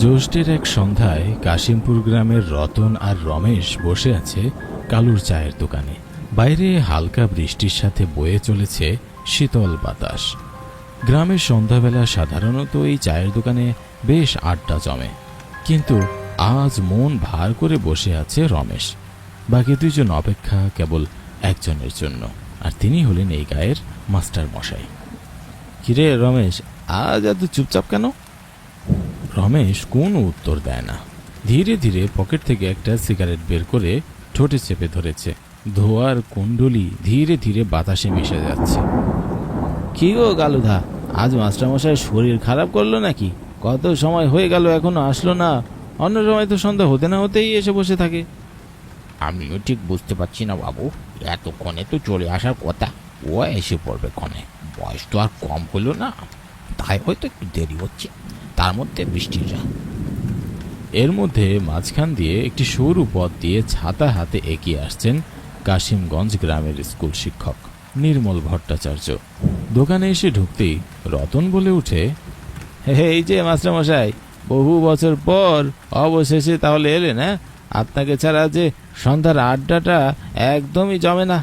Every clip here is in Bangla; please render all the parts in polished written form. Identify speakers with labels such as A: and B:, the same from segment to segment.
A: জ্যৈষ্ঠের এক সন্ধ্যায় কাশিমপুর গ্রামের রতন আর রমেশ বসে আছে কালুর চায়ের দোকানে। বাইরে হালকা বৃষ্টির সাথে বয়ে চলেছে শীতল বাতাস। গ্রামের সন্ধ্যাবেলা সাধারণত এই চায়ের দোকানে বেশ আড্ডা জমে, কিন্তু আজ মন ভার করে বসে আছে রমেশ। বাকি দুইজন অপেক্ষা কেবল একজনের জন্য, আর তিনি হলেন এই গায়ের মাস্টার মশাই। কিরে রমেশ, আজ এত চুপচাপ কেন? রমেশ কোনো উত্তর দেয় না। ধীরে ধীরে পকেট থেকে একটা সিগারেট বের করে ঠোঁটে চেপে ধরেছে। ধোয়ার কুণ্ডলি ধীরে ধীরে বাতাসে মিশে যাচ্ছে। কি গো গালুদা, আজ মাস্টারমশাই শরীর খারাপ করলো নাকি? কত সময় হয়ে গেল এখনো আসলো না। অন্য সময় তো সন্ধ্যা হতে না হতেই এসে বসে থাকে।
B: আমিও ঠিক বুঝতে পারছি না বাবু, এতক্ষণে তো চলে আসার কথা, ও এসে পড়বে ক্ষণে। বয়স তো আর কম হলো না, তাই হয়তো একটু দেরি হচ্ছে, তার মধ্যে বৃষ্টিটা।
A: এর মধ্যে মাঝখান দিয়ে একটি সরু পথ দিয়ে ছাতা হাতে এগিয়ে আসছেন কাশিমগঞ্জ গ্রামের স্কুল শিক্ষক নির্মল ভট্টাচার্য। দোকানে এসে ঢুকতেই রতন বলে উঠে, এই যে মাস্টারমশাই, বহু বছর পর অবশেষে তাহলে এলেন। হ্যাঁ, আপনাকে ছাড়া যে সন্ধ্যার আড্ডাটা একদমই জমে না।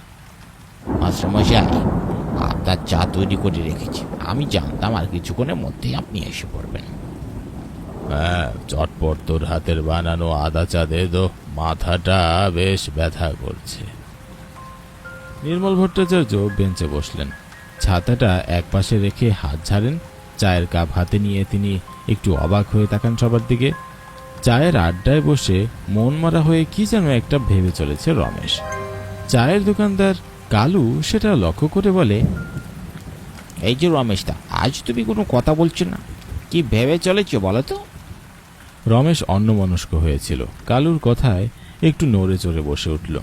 B: মাস্টারমশাই, আপনার চা তৈরি করে রেখেছি, আমি জানতাম আর কিছুক্ষণের মধ্যেই আপনি এসে পড়বেন।
A: হ্যাঁ, চটপট তোর হাতের বানানো আদা চা দে তো, মাথাটা বেশ ব্যথা করছে। নির্মল ভট্টাচার্য বেঞ্চে বসলেন, ছাতাটা একপাশে রেখে হাত ঝাড়েন। চায়ের কাপ হাতে নিয়ে তিনি একটু অবাক হয়ে তাকান সবার দিকে। চায়ের আড্ডায় বসে মন মারা হয়ে কি যেন একটা ভেবে চলেছে রমেশ। চায়ের দোকানদার কালু সেটা লক্ষ্য করে বলে,
B: এই যে রমেশদা, আজ তুমি কোনো কথা বলছো না, কি ভেবে চলেছো বলো তো?
A: রমেশ অন্যমনস্ক হয়েছিল। কালুর কথায় একটু নড়ে চড়ে বসে উঠল।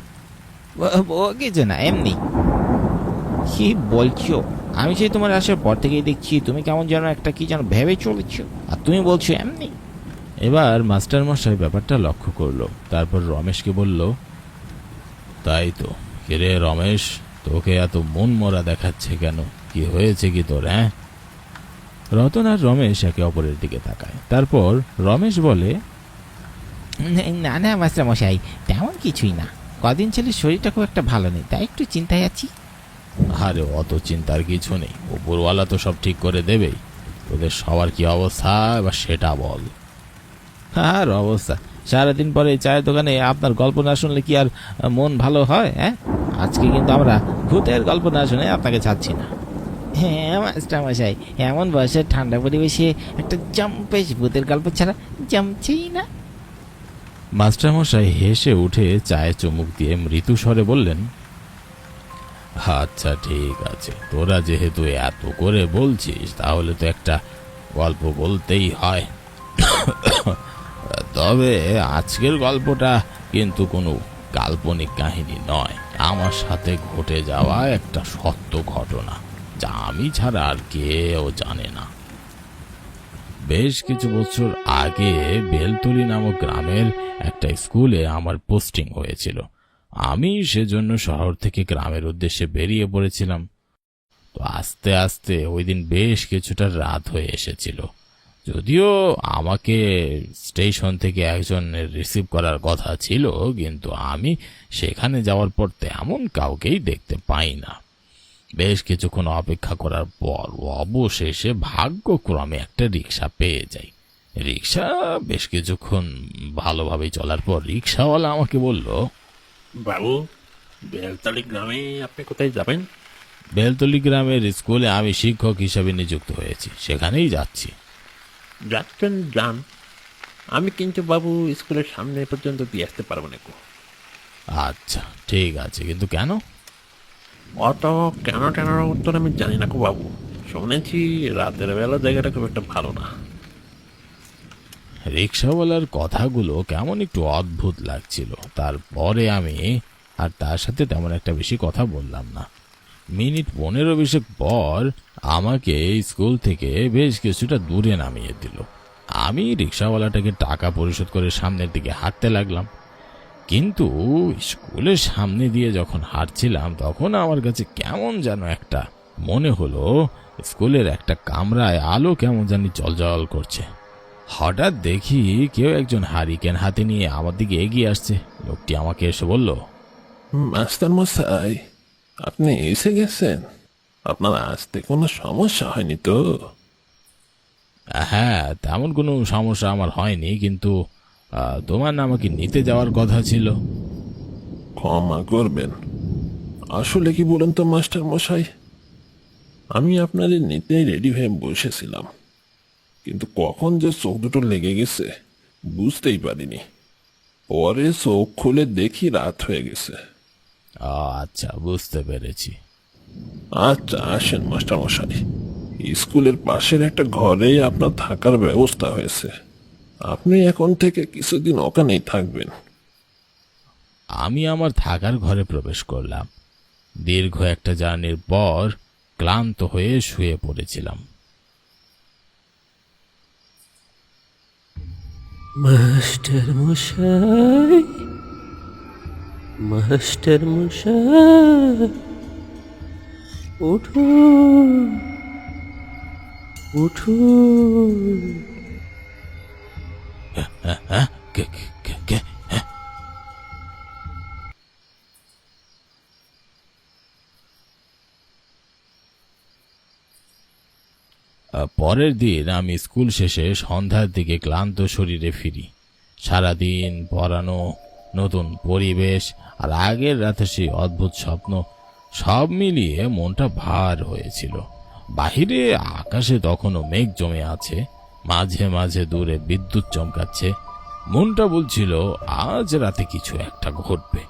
B: ও কিছু না, এমনি। কি বলছো? আমি সেই তোমার আসার পর থেকেই দেখছি তুমি কেমন যেন একটা কি যেন ভেবে চলেছো, আর তুমি বলছো এমনি।
A: এবার মাস্টার মশাই ব্যাপারটা লক্ষ্য করলো, তারপর রমেশকে বলল, তাই তো। কিরে রমেশ, তোকে এত মন মরা দেখাচ্ছে কেন? কি হয়েছে কি তোর? হ্যাঁ। রতন আর রমেশ একে অপরের দিকে তাকায়। তারপর রমেশ বলে,
B: না না মাস্টার মশাই, তেমন কিছুই না। কদিন ছেলের শরীরটা খুব একটা ভালো নেই, তাই একটু চিন্তায় আছি।
A: আরে অত চিন্তার কিছু নেই, উপরওয়ালা তো সব ঠিক করে দেবেই। তোদের সবার কি অবস্থা এবার সেটা বল। আর অবস্থা, সারাদিন পরে চায়ের দোকানে আপনার গল্প না শুনলে কি আর মন ভালো হয়? হ্যাঁ, আজকে কিন্তু আমরা ভূতের গল্প না শুনে আপনাকে ছাড়ছি না।
B: হ্যাঁ মাস্টার মশাই, এমন বয়সের ঠান্ডা পরিবেশে একটা জম্পেশ ভূতের গল্প ছাড়া জমছেই না।
A: মাস্টার মশাই হেসে উঠে চায়ে চুমুক দিয়ে মৃদু স্বরে বললেন, আচ্ছা ঠিক আছে, তোরা যেহেতু এত করে বলছিস তাহলে তো একটা গল্প বলতেই হয়। তবে আজকের গল্পটা কিন্তু কোনো কাল্পনিক কাহিনী নয়, আমার সাথে ঘটে যাওয়া একটা সত্য ঘটনা, যা আমি ছাড়া আর কেউ জানে না। বেশ কিছু বছর আগে বেলতলি নামক গ্রামের একটা স্কুলে আমার পোস্টিং হয়েছিল। আমি সেজন্য শহর থেকে গ্রামের উদ্দেশ্যে বেরিয়ে পড়েছিলাম। তো আস্তে আস্তে ওই দিন বেশ কিছুটা রাত হয়ে এসেছিল। যদিও আমাকে স্টেশন থেকে একজন রিসিভ করার কথা ছিল, কিন্তু আমি সেখানে যাওয়ার পর তেমন কাউকেই দেখতে পাই না। বেশ কিছুক্ষণ অপেক্ষা করার পর অবশেষে ভাগ্যক্রমে একটা রিক্সা পেয়ে যাই। রিক্সা বেশ কিছুক্ষণ ভালোভাবে চলার পর রিক্সাওয়ালা আমাকে বলল,
C: বাবু, বেলতলি গ্রামে আপনি কোথায় যাবেন?
A: বেলতলি গ্রামের স্কুলে আমি শিক্ষক হিসাবে নিযুক্ত হয়েছি, সেখানেই যাচ্ছি।
C: যাচ্ছেন যান, আমি কিন্তু বাবু স্কুলের সামনে পর্যন্ত দিয়ে আসতে পারবো না।
A: আচ্ছা ঠিক আছে, কিন্তু কেন?
C: অত কেন টেনার উত্তর আমি জানি না গো বাবু, শুনেছি রাতের বেলা জায়গাটা খুব একটা ভালো না।
A: রিক্সাওয়ালার কথাগুলো কেমন একটু অদ্ভুত লাগছিল। তারপরে আমি আর তার সাথে তেমন একটা বেশি কথা বললাম না। মিনিট 15-20 পর আমাকে স্কুল থেকে বেশ কিছুটা দূরে নামিয়ে দিল। আমি রিক্সাওয়ালাটাকে টাকা পরিশোধ করে সামনের দিকে হাঁটতে লাগলাম। কিন্তু স্কুলের সামনে দিয়ে যখন হাঁটছিলাম তখন আমার কাছে কেমন যেন একটা মনে হলো, স্কুলের একটা কামরায় আলো কেমন জানি জ্বলজ্বল করছে। হঠাৎ দেখি কেউ একজন হারিকেন হাতে নিয়ে আমার দিকে এগিয়ে আসছে। লোকটি আমাকে এসে বলল,
C: মাস্টার মশাই, আপনি এসে গেছেন? আপনার আসতে কোনো সমস্যা হয়নি তো?
A: হ্যাঁ, তেমন কোনো সমস্যা আমার হয়নি, কিন্তু তোমার না আমাকে নিতে যাওয়ার কথা ছিল।
C: ক্ষমা করবেন, আসলে কি বলেন তো মাস্টার মশাই, আমি আপনাদের নিতেই রেডি হয়ে বসেছিলাম, কিন্তু কখন যে চোখ দুটো লেগে গেছে বুঝতেই পারিনি। পরে চোখ খুলে দেখি রাত হয়ে গেছে।
A: আচ্ছা, বুঝতে পেরেছি।
C: আচ্ছা আসেন মাস্টার মশাই, স্কুলের পাশের একটা ঘরেই আপনার থাকার ব্যবস্থা হয়েছে। আপনি এখন থেকে কিছুদিন ওখানেই থাকবেন।
A: আমি আমার থাকার ঘরে প্রবেশ করলাম। দীর্ঘ একটা জার্নির পর ক্লান্ত হয়ে শুয়ে পড়েছিলাম।
D: মাস্টার মশাই, মাস্টার মশাই, উঠুন, উঠুন।
A: কে- কে- কে- কে? পরের দিন আমি স্কুল শেষে সন্ধ্যার দিকে ক্লান্ত শরীরে ফিরি। সারাদিন পড়ানো, নতুন পরিবেশ আর আগের রাতে সেই অদ্ভুত স্বপ্ন, সব মিলিয়ে মনটা ভার হয়েছিল। বাহিরে আকাশে তখনও মেঘ জমে আছে, মাঝে মাঝে দূরে বিদ্যুৎ চমকাচ্ছে। মনটা বলছিল আজ রাতে কিছু একটা ঘটবে।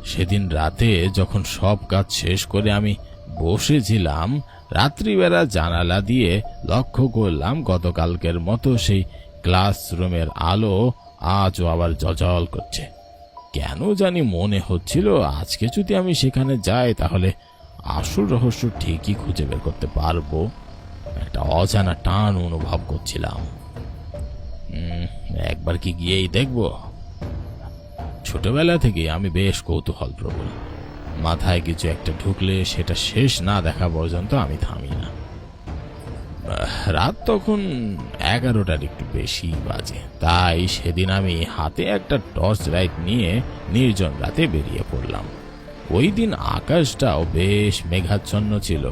A: সেদিন রাতে যখন সব কাজ শেষ করে আমি বসেছিলাম, রাত্রিবেলা জানালা দিয়ে লক্ষ্য করলাম গতকালকের মতো সেই ক্লাসরুমের আলো আজও আবার জ্বলজ্বল করছে। কেন জানি মনে হচ্ছিল আজকে যদি আমি সেখানে যাই তাহলে আসল রহস্য ঠিকই খুঁজে বের করতে পারবো। একটা অজানা টান অনুভব করছিলাম। একবার কি গিয়েই দেখবো। ছোটবেলা থেকে আমি বেশ কৌতূহল প্রবল। মাথায় কিছু একটা ঢুকলে সেটা শেষ না দেখা পর্যন্ত আমি থামি না। রাত তখন 11টার একটু বেশি বাজে, তাই সেদিন আমি হাতে একটা টর্চ লাইট নিয়ে নির্জন রাতে বেরিয়ে পড়লাম। ওই দিন আকাশটাও বেশ মেঘাচ্ছন্ন ছিল,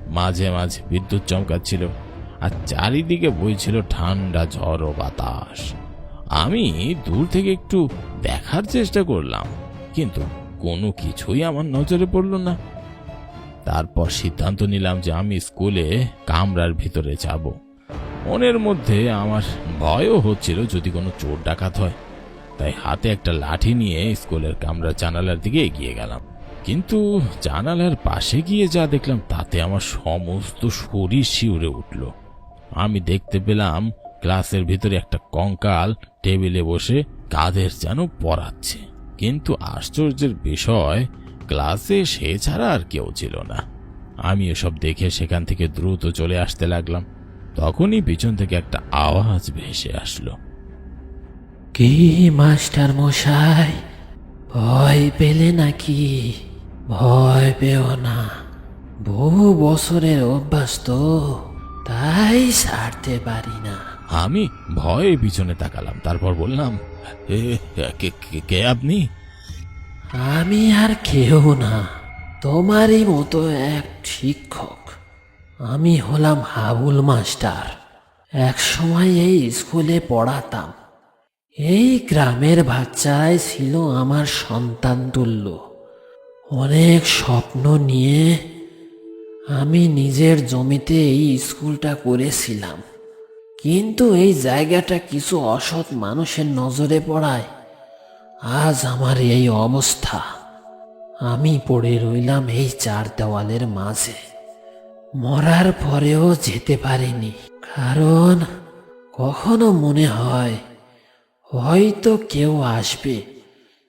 A: মাঝে মাঝে বিদ্যুৎ চমকাচ্ছিল আর চারিদিকে বইছিল ঠান্ডা ঝড়ো বাতাস। আমি দূর থেকে একটু দেখার চেষ্টা করলাম, কিন্তু কোনো কিছুই আমার নজরে পড়ল না। তারপর সিদ্ধান্ত নিলাম যে আমি স্কুলে কামরার ভিতরে যাব। মনের মধ্যে আমার ভয়ও হচ্ছিল যদি কোনো চোর ডাকাত হয়, তাই হাতে একটা লাঠি নিয়ে স্কুলের কামরার জানালার দিকে এগিয়ে গেলাম। কিন্তু জানালার পাশে গিয়ে যা দেখলাম তাতে আমার সমস্ত শরীর শিউরে উঠল। আমি দেখতে পেলাম ক্লাসের ভিতরে একটা কঙ্কাল টেবিলে বসে কাদের যেন পড়াচ্ছে, কিন্তু আশ্চর্যের বিষয় ক্লাসে সে ছাড়া আর কেউ ছিল না। আমি এসব দেখে সেখান থেকে দ্রুত চলে আসতে লাগলাম। তখনই পিছন থেকে একটা আওয়াজ ভেসে আসলো।
D: কি মাস্টার মশাই, ভয় পেলে নাকি? ভয় পেও না, বহু বছরের অভ্যাস তো, তাই ছাড়তে পারি না।
A: আমি ভয়ে পিছনে তাকালাম, তারপর বললাম, কে আপনি?
D: আমি আর কেউ না, তোমারই মতো এক শিক্ষক। আমি হলাম হাবুল মাস্টার। এক সময় এই স্কুলে পড়াতাম। এই গ্রামের বাচ্চারাই ছিল আমার সন্তান তুল্য। অনেক স্বপ্ন নিয়ে আমি নিজের জমিতে এই স্কুলটা করেছিলাম, কিন্তু এই জায়গাটা কিছু অসৎ মানুষের নজরে পড়ায় আজ আমার এই অবস্থা। আমি পড়ে রইলাম এই চার দেওয়ালের মাঝে। মরার পরেও যেতে পারিনি, কারণ কখনো মনে হয় হয়তো কেউ আসবে,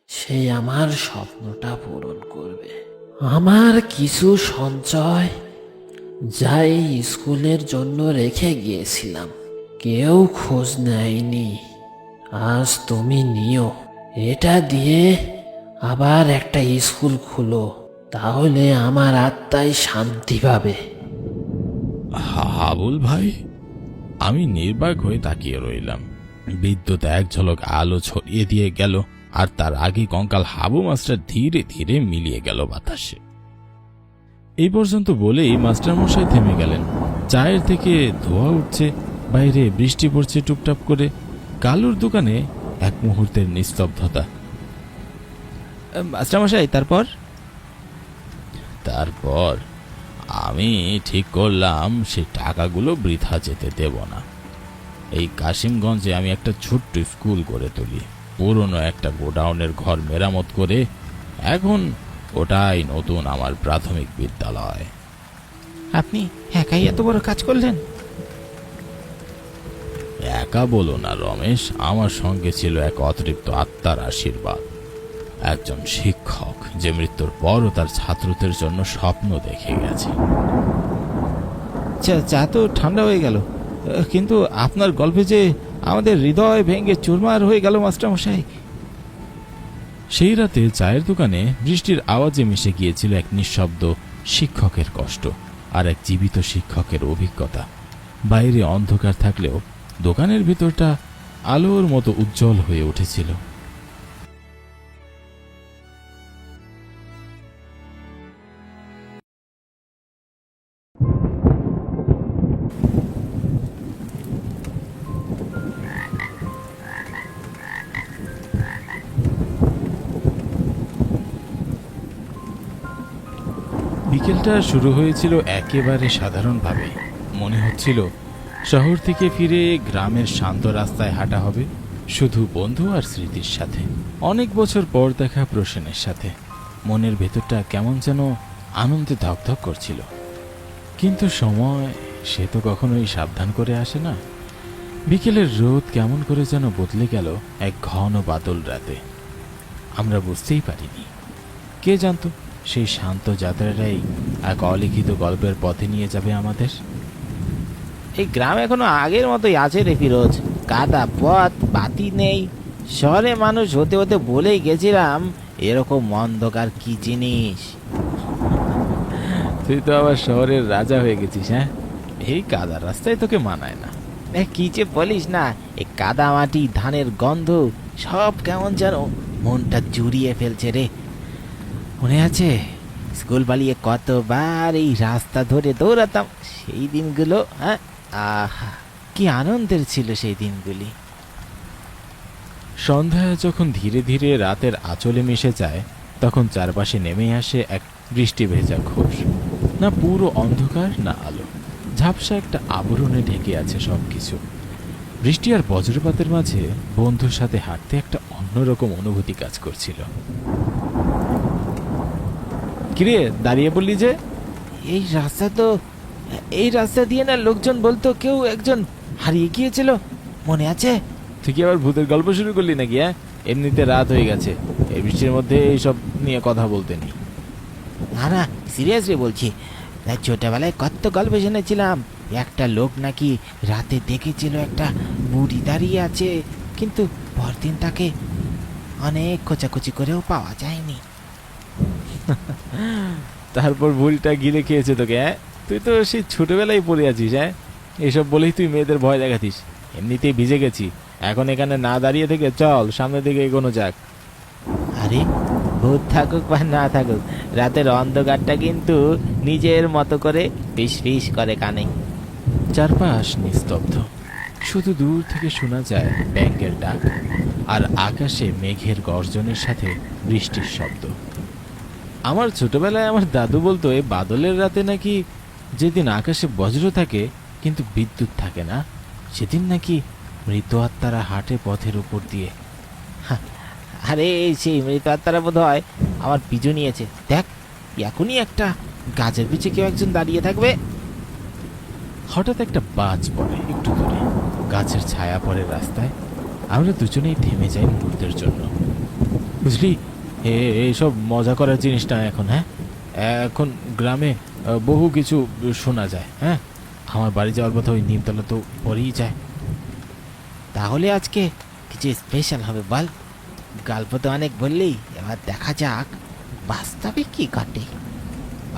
D: সে আমার স্বপ্নটা পূরণ করবে। আমার কিছু সঞ্চয় যাই স্কুলের জন্য রেখে গিয়েছিলাম, কেউ খোঁজ নেয়নি। আজ তুমি নিও, এটা দিয়ে আবার একটা স্কুল খুলো, তাহলে আমার আত্মায় শান্তি পাবে।
A: হাবুল ভাই? আমি নির্বাক হয়ে তাকিয়ে রইলাম। বিদ্যুৎ এক ঝলক আলো ছড়িয়ে দিয়ে গেল, আর তার আগে কঙ্কাল হাবু মাছটা ধীরে ধীরে মিলিয়ে গেল বাতাসে। এই পর্যন্ত বলেই মাস্টারমশাই থেমে গেলেন। চায়ের থেকে ধোঁয়া উঠছে, বাইরে বৃষ্টি পড়ছে টুপটাপ করে। কালুর দোকানে এক মুহূর্তের নিস্তব্ধতা।
B: মাস্টারমশাই, তারপর?
A: তারপর আমি ঠিক করলাম সে টাকাগুলো বৃথা যেতে দেব না। এই কাশিমগঞ্জে আমি একটা ছোট্ট স্কুল করে তুলি, পুরনো একটা গোডাউনের ঘর মেরামত করে। এখন ওটাই নতুন আমার প্রাথমিক বিদ্যালয়।
B: আপনি একাই এত বড় কাজ করলেন?
A: একা বলো না রমেশ, আমার সঙ্গে ছিল এক অতৃপ্ত আত্মার আশীর্বাদ। একজন শিক্ষক যে মৃত্যুর পরও তার ছাত্রদের জন্য স্বপ্ন দেখে গেছে।
B: চা তো ঠান্ডা হয়ে গেল, কিন্তু আপনার গল্পে যে আমাদের হৃদয় ভেঙে চুরমার হয়ে গেল মাস্টারমশাই।
A: সেই রাতে চায়ের দোকানে বৃষ্টির আওয়াজে মিশে গিয়েছিল এক নিঃশব্দ শিক্ষকের কষ্ট আর এক জীবিত শিক্ষকের অভিজ্ঞতা। বাইরে অন্ধকার থাকলেও দোকানের ভিতরটা আলোর মতো উজ্জ্বল হয়ে উঠেছিল। বিকেলটা শুরু হয়েছিল একেবারে সাধারণভাবে। মনে হচ্ছিল শহর থেকে ফিরে গ্রামের শান্ত রাস্তায় হাঁটা হবে, শুধু বন্ধু আর স্মৃতির সাথে। অনেক বছর পর দেখা প্রসেনের সাথে মনের ভেতরটা কেমন যেন আনন্দে ধকধক করছিল। কিন্তু সময় সে তো কখনোই সাবধান করে আসে না। বিকেলের রোদ কেমন করে যেন বদলে গেল এক ঘন বাদল রাতে। আমরা বুঝতেই পারিনি। কে জানতো সেই শান্ত যাত্রাটাই এক অলিখিত গল্পের পথে নিয়ে যাবে আমাদের।
B: এই গ্রাম এখনো আগের মতোই আছে রে ফিরোজ। কাদা পথ, বাতি নেই। শহরে মানুষ হতে হতে বলেই গেছিলাম এরকম অন্ধকার কি জিনিস।
A: তুই তো আবার শহরের রাজা হয়ে গেছিস। হ্যাঁ, এই কাদা রাস্তায় তোকে মানায় না।
B: কি যে বলিস না, এই কাদা মাটি, ধানের গন্ধ সব কেমন যেন মনটা জুড়িয়ে ফেলছে রে। মনে আছে স্কুল পালিয়ে কতবার এই রাস্তা ধরে দৌড়াতাম সেই দিনগুলো? হ্যাঁ, আহা কি আনন্দের ছিল সেই দিনগুলি।
A: সন্ধ্যায় যখন ধীরে ধীরে রাতের আঁচলে মিশে যায়, তখন চারপাশে নেমে আসে এক বৃষ্টি ভেজা ঘোষ। না পুরো অন্ধকার, না আলো, ঝাপসা একটা আবরণে ঢেকে আছে সবকিছু। বৃষ্টি আর বজ্রপাতের মাঝে বন্ধুর সাথে হাঁটতে একটা অন্যরকম অনুভূতি কাজ করছিল। কিরে, দাঁড়িয়ে বললি যে?
B: এই রাস্তা দিয়ে না লোকজন বলতো কেউ একজন হারিয়ে গিয়েছিল, মনে আছে?
A: তুই কি আবার ভূতের গল্প শুরু করলি নাকি? হ্যাঁ, এমনিতে রাত হয়ে গেছে, এই বৃষ্টির মধ্যে এইসব নিয়ে কথা বলতে নেই।
B: না না, সিরিয়াসলি বলছি। ছোটবেলায় কত গল্প শুনেছিলাম, একটা লোক নাকি রাতে দেখেছিল একটা বুড়ি দাঁড়িয়ে আছে, কিন্তু পরদিন তাকে অনেক খোঁচাখুচি করেও পাওয়া যায়নি।
A: তারপর বুড়িটা গিলে খেয়েছে তোকে? হ্যাঁ, তুই তো সেই ছোটবেলায় পড়ে আছিস। হ্যাঁ, এইসব বলেই তুই মেয়েদের ভয় দেখাতিস। এমনিতেই ভিজে গেছি, এখন এখানে না দাঁড়িয়ে থেকে চল সামনের দিকে এগোনো যাক।
B: আরে ভূত থাকুক বা না থাকুক, রাতের অন্ধকারটা কিন্তু নিজের মতো করে ফিস ফিস করে কানে।
A: চারপাশ নিস্তব্ধ, শুধু দূর থেকে শোনা যায় ব্যাঙের ডাক আর আকাশে মেঘের গর্জনের সাথে বৃষ্টির শব্দ। আমার ছোটবেলায় আমার দাদু বলতো এই বাদলের রাতে নাকি যেদিন আকাশে বজ্র থাকে কিন্তু বিদ্যুৎ থাকে না, সেদিন নাকি মৃত আত্মারা হাঁটে পথের উপর দিয়ে।
B: আরে সেই মৃত আত্মারা বোধ হয় আমার পিছু নিয়েছে। দেখ, এখনই একটা গাছের পিছে কেউ একজন দাঁড়িয়ে থাকবে।
A: হঠাৎ একটা বাজ পড়ে একটু দূরে, গাছের ছায়া পড়ে রাস্তায়। আমরা দুজনেই থেমে যাই মুহূর্তের জন্য। বুঝলি, এইসব মজা করার জিনিস না এখন। হ্যাঁ, এখন গ্রামে বহু কিছু শোনা যায়। হ্যাঁ, আমার বাড়ি যাওয়ার কথা ওই নিমতলা তো পরেই যায়।
B: তাহলে আজকে কিছু স্পেশাল হবে বল? গল্প তো অনেক বললেই, এবার দেখা যাক বাস্তবে কি ঘটে।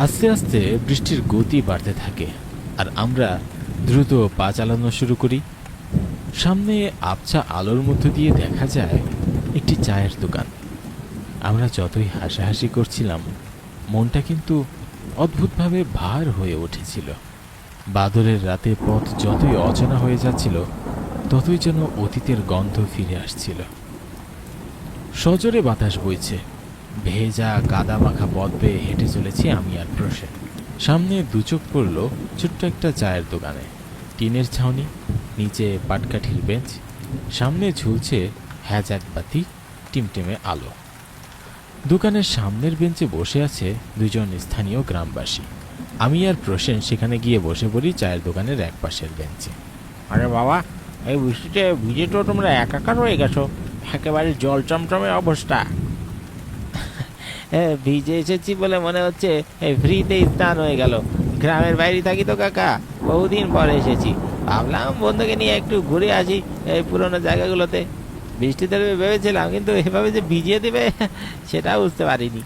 A: আস্তে আস্তে বৃষ্টির গতি বাড়তে থাকে আর আমরা দ্রুত পা চালানো শুরু করি। সামনে আবছা আলোর মধ্য দিয়ে দেখা যায় একটি চায়ের দোকান। আমরা যতই হাসাহাসি করছিলাম, মনটা কিন্তু অদ্ভুতভাবে ভার হয়ে উঠেছিল। বাদলের রাতে পথ যতই অচেনা হয়ে যাচ্ছিল, ততই যেন অতীতের গন্ধ ফিরে আসছিল। সজোরে বাতাস বইছে, ভেজা কাদা মাখা পথ বেয়ে হেঁটে চলেছি আমি আর প্রসেন। সামনে দুচোখ পড়ল ছোট্ট একটা চায়ের দোকানে। টিনের ছাউনি, নিচে পাটকাঠির বেঞ্চ, সামনে ঝুলছে হ্যাজাক বাতি, টিমটিমে আলো। দোকানের সামনের বেঞ্চে বসে আছে দুজন স্থানীয় গ্রামবাসী। আমি আর প্রসেন সেখানে গিয়ে বসে পড়ি চায়ের দোকানের এক পাশের বেঞ্চে।
B: আরে বাবা, এই বৃষ্টিতে ভিজে তো তোমরা একাকার হয়ে গেছো, একেবারে জল চমচমে অবস্থা। ভিজে এসেছি বলে মনে হচ্ছে এই ফ্রিতে স্নান হয়ে গেল। গ্রামের বাইরে থাকি তো কাকা, বহুদিন পরে এসেছি। ভাবলাম বন্ধুকে নিয়ে একটু ঘুরে আসি এই পুরোনো জায়গাগুলোতে। বৃষ্টিতে ভেবেছিলাম, কিন্তু এভাবে যে ভিজিয়ে দেবে সেটা বুঝতে পারিনি।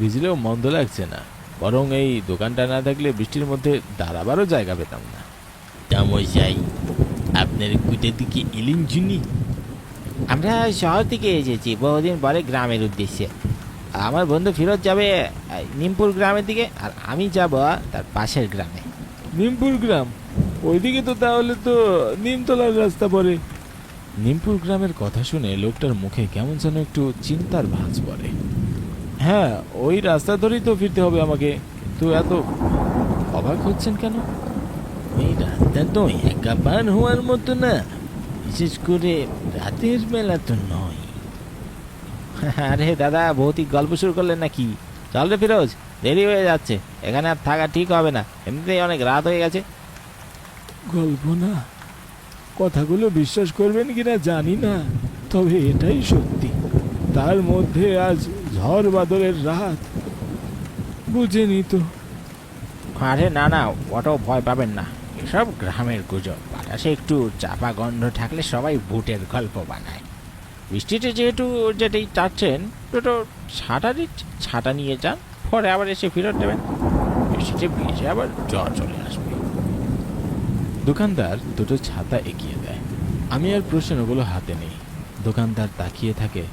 A: ভিজলেও মন্দ লাগছে না, বরং এই দোকানটা না থাকলে বৃষ্টির মধ্যে দাঁড়াবারও জায়গা পেতাম না।
B: তামশাই, আপনার কুটের দিকে এলেন জুনি? আমরা শহর থেকে এসেছি বহুদিন পরে গ্রামের উদ্দেশ্যে। আমার বন্ধু ফিরত যাবে নিমপুর গ্রামের দিকে, আর আমি যাব তার পাশের গ্রামে।
A: নিমপুর গ্রাম? ওইদিকে তো তাহলে তো নিমতলার রাস্তা পড়ে। নিমপুর গ্রামের কথা শুনে লোকটার মুখে কেমন যেন একটু চিন্তার ভাঁজ পড়ে। হ্যাঁ, ওই রাস্তা ধরেই তো ফিরতে হবে আমাকে। তো এত অবাক হচ্ছেন কেন?
B: এই রাস্তা তো একা পার হওয়ার মতো না, বিশেষ করে রাতের বেলা তো নয়। আরে দাদা, ভৌতিক গল্প শুরু করলেন নাকি? চল রে ফিরোজ, দেরি হয়ে যাচ্ছে, এখানে আর থাকা ঠিক হবে না, এমনিতেই অনেক রাত হয়ে গেছে।
A: গল্প না, কথাগুলো বিশ্বাস করবেন কিনা জানি না, তবে এটাই সত্যি। তার মধ্যে আজ ঝড় বাদলের রাত, বুঝেনি তো।
B: আরে না না, ওটাও ভয় পাবেন না, এসব গ্রামের গুজব। বাতাসে একটু চাপা গন্ধ থাকলে সবাই ভূতের গল্প বানায়। বৃষ্টিতে যেহেতু যেটাই চাচ্ছেন, দুটো ছাতা নিয়ে যান, পরে আবার এসে ফেরত দেবেন। বৃষ্টিতে ভিজে আবার জ্বর চলে আসবে।
A: দোকানদার দুটো ছাতা এগিয়ে দেয়। আমি আর প্রশ্ন ওগুলো হাতে নেই। দোকানদার তাকিয়ে থাকে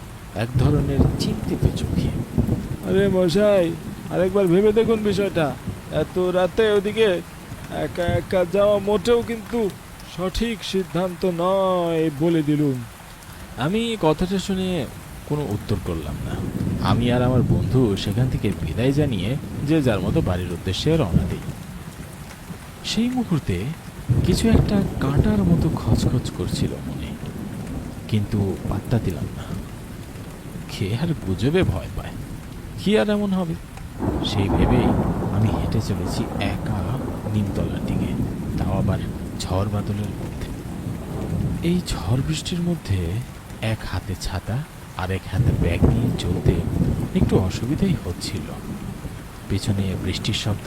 A: এক ধরনের চিন্তিত চোখে। আরে মশাই, আরেকবার ভেবে দেখুন বিষয়টা। এত রাতে ওদিকে একা একা যাওয়া মোটেও কিন্তু সঠিক সিদ্ধান্ত নয়, বলে দিলুম। আমি কথাটা শুনে কোনো উত্তর করলাম না। আমি আর আমার বন্ধু সেখান থেকে বিদায় জানিয়ে যে যার মতো বাড়ির উদ্দেশ্যে রওনা দিই। সেই মুহূর্তে কিছু একটা কাঁটার মতো খচখচ করছিল মনে, কিন্তু পাত্তা দিলাম না। কে আর গুজবে ভয় পায়? কি আর এমন হবে? সেই ভেবেই আমি হেঁটে চলেছি একা নিমতলার দিকে, তাও আবার ঝড় বাদলের মধ্যে। এই ঝড় বৃষ্টির মধ্যে এক হাতে ছাতা আর এক হাতে ব্যাগ নিয়ে চলতে একটু অসুবিধাই হচ্ছিল। পেছনে বৃষ্টির শব্দ,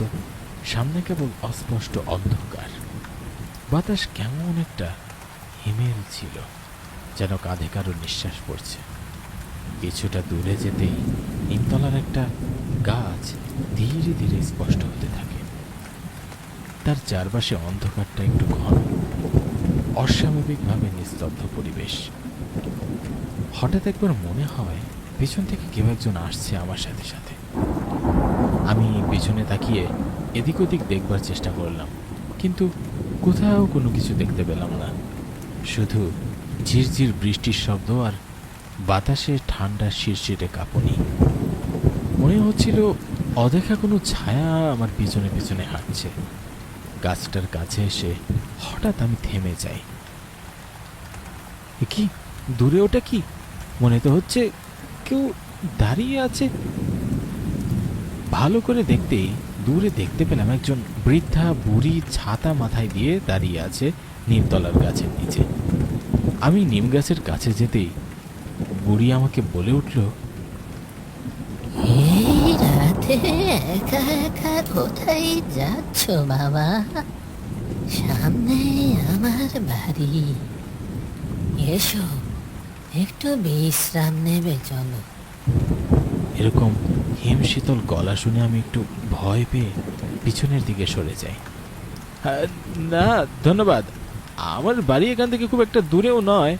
A: সামনে কেবল অস্পষ্ট অন্ধকার। বাতাস কেমন একটা হিমেল ছিল, যেন কাঁধে কারো নিঃশ্বাস পড়ছে। কিছুটা দূরে যেতেই নিমতলার একটা গাছ ধীরে ধীরে স্পষ্ট হতে থাকে। তার চারপাশে অন্ধকারটা একটু ঘন, অস্বাভাবিকভাবে নিস্তব্ধ পরিবেশ। হঠাৎ একবার মনে হয় পেছন থেকে কেউ একজন আসছে আমার সাথে সাথে। আমি পেছনে তাকিয়ে এদিক ওদিক দেখবার চেষ্টা করলাম, কিন্তু কোথাও কোনো কিছু দেখতে পেলাম না। শুধু ঝিরঝির বৃষ্টির শব্দ আর বাতাসে ঠান্ডা শিরশিরে কাঁপুনি। মনে হচ্ছিল অদেখা কোনো ছায়া আমার পিছনে পিছনে হাঁটছে। গাছটার কাছে এসে হঠাৎ আমি থেমে যাই। কি দূরে ওটা? কি মনে তো হচ্ছে কেউ দাঁড়িয়ে আছে। ভালো করে দেখতেই দূরে দেখতে পেলাম একজন বৃদ্ধা বুড়ি ছাতা মাথায় দিয়ে দাঁড়িয়ে আছে নিমতলার গাছের নিচে। আমি নিম গাছের কাছে যেতেই বুড়ি আমাকে বলে উঠল,
E: এই রাতে একা একা কোথায় যাচ্ছ বাবা? সামনে আমার বাড়ি, এসো একটু বিশ্রাম নেবে চলো।
A: এরকম হিমশীতল গলা শুনে আমি একটু ভয় পেয়ে পিছনের দিকে সরে যাই। না ধন্যবাদ, আমার বাড়ি এখান থেকে খুব একটা দূরেও নয়,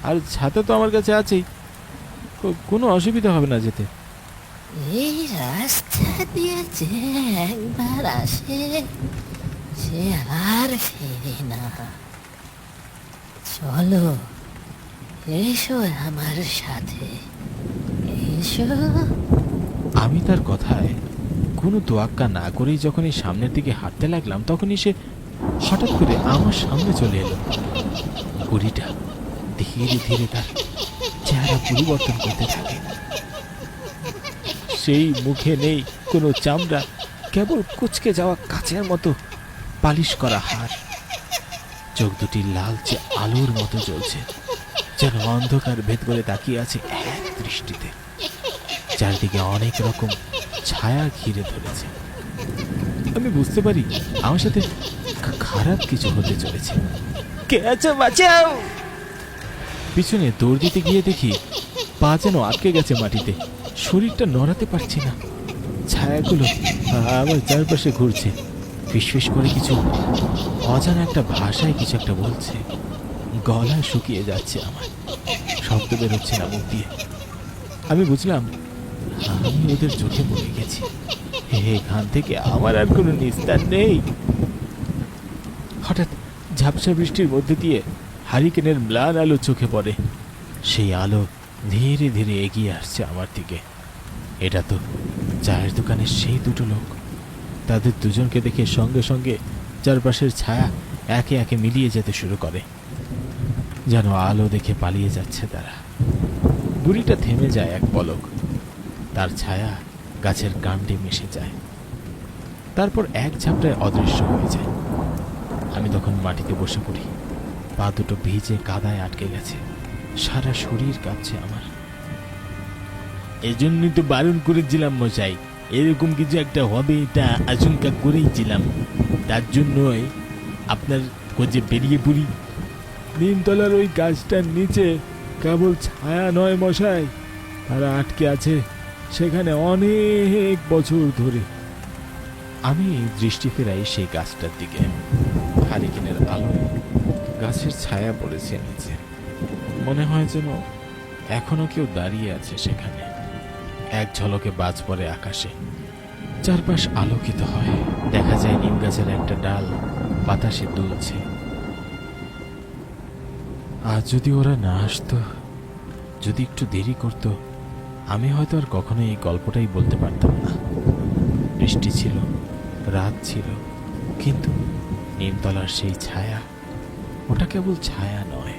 A: আর ছাতা তো আমার কাছে আছেই, কোনো অসুবিধা হবে না যেতে।
E: এই রাস্তা দিয়ে যে একবার আসে সে আর ফেরে না। চলো, এসো আমার সাথে, এসো।
A: আমি তার কথায় কোনো তোয়াক্কা না করেই যখন এই সামনের দিকে হাঁটতে লাগলাম, তখনই সে হঠাৎ করে আমার সামনে চলে এলো। বুড়িটা ধীরে ধীরে তার চেহারা পরিবর্তন করতে থাকে। সেই মুখে নেই কোনো চামড়া, কেবল কুচকে যাওয়া কাচের মতো পালিশ করা হাড়। চোখ দুটি লালচে আলোর মতো জ্বলছে, যেন অন্ধকার ভেদ করে তাকিয়ে আছে এক দৃষ্টিতে। চারদিকে অনেক রকম ছায়া ঘিরে ধরেছে। আমি বুঝতে পারি আমার সাথে খারাপ কিছু হতে চলেছে। কে আছো, বাঁচাও! পিছনে দৌড় দিতে গিয়ে দেখি পা যেন আটকে গেছে মাটিতে, শরীরটা নড়াতে পারছি না। ছায়াগুলো আমার চারপাশে ঘুরছে, ফিসফিস করে কিছু অজানা একটা ভাষায় কিছু একটা বলছে। গলা শুকিয়ে যাচ্ছে আমার, শব্দ বেরোচ্ছে না মুখ দিয়ে। আমি বুঝলাম আমি ওদের চোখে পড়ে গেছি। এখান থেকে আমার আর কোনো নিস্তার নেই। হঠাৎ ঝাপসা বৃষ্টির মধ্যে দিয়ে হারিকেনের ম্লান আলো চোখে পড়ে। সেই আলো ধীরে ধীরে এগিয়ে আসছে আমার দিকে। এটা তো চায়ের দোকানের সেই দুটো লোক। তাদের দুজনকে দেখে সঙ্গে সঙ্গে চারপাশের ছায়া একে একে মিলিয়ে যেতে শুরু করে, যেন আলো দেখে পালিয়ে যাচ্ছে তারা। বুড়িটা থেমে যায় এক পলক, তার ছায়া গাছের কাণ্ডে মিশে যায়, তারপর এক ঝাপটায় অদৃশ্য হয়ে যায়। আমি তখন মাটিতে বসে পড়ি, পা দুটো ভিজে কাদায় আটকে গেছে, সারা শরীর কাঁপছে আমার। এজন্যই তো বারণ করেছিলাম মশাই, এরকম কিছু একটা হবে এটা আশঙ্কা করেইছিলাম, তার জন্যই আপনার খোঁজে বেরিয়ে পড়ি। নিমতলার ওই গাছটার নিচে কেবল ছায়া নয় মশাই, তারা আটকে আছে সেখানে অনেক বছর ধরে। আমি দৃষ্টি ফেরাই সেই গাছটার দিকে। হারিকেনের আলোয় গাছের ছায়া পড়েছে নিচে, মনে হয় যেন এখনো কেউ দাঁড়িয়ে আছে সেখানে। এক ঝলকে বাজ পড়ে আকাশে, চারপাশ আলোকিত হয়। দেখা যায় নিম গাছের একটা ডাল বাতাসে দুলছে। আজ যদি ওরা না আসতো, যদি একটু দেরি করতো, আমি হয়তো আর কখনো এই গল্পটাই বলতে পারতাম না। বৃষ্টি ছিল, রাত ছিল, কিন্তু নিমতলার সেই ছায়া, ওটা কেবল ছায়া নয়।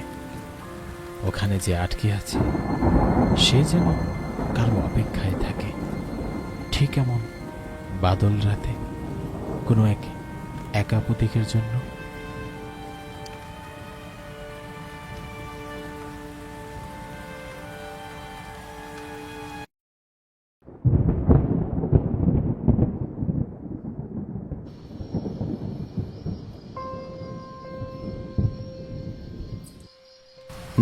A: ওখানে যে আটকে আছে সে যেন কারো অপেক্ষায় থাকে, ঠিক এমন বাদল রাতে কোনো এক একা পথিকের জন্য।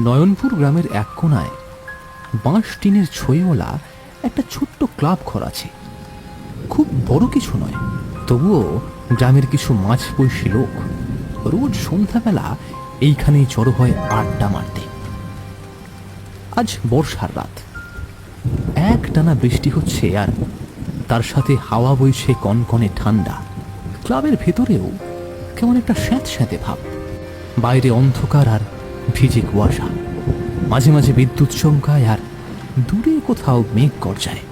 F: নয়নপুর গ্রামের এক কোণায় বাঁশ টিনের ছইওয়ালা একটা ছোট্ট ক্লাব ঘর আছে। খুব বড় কিছু নয়, তবুও গ্রামের কিছু মাঝবয়সী লোক রোজ সন্ধ্যাবেলা এইখানেই জড়ো হয় আড্ডা মারতে। আজ বর্ষার রাত, একটানা বৃষ্টি হচ্ছে, আর তার সাথে হাওয়া বইছে কনকনে ঠান্ডা। ক্লাবের ভেতরেও কেমন একটা স্যাঁতস্যাঁতে ভাব। বাইরে অন্ধকার আর ভিজে কুয়াশা, মাঝে মাঝে বিদ্যুৎ চমকায়, আর দূরে কোথাও মেঘ গর্জায়।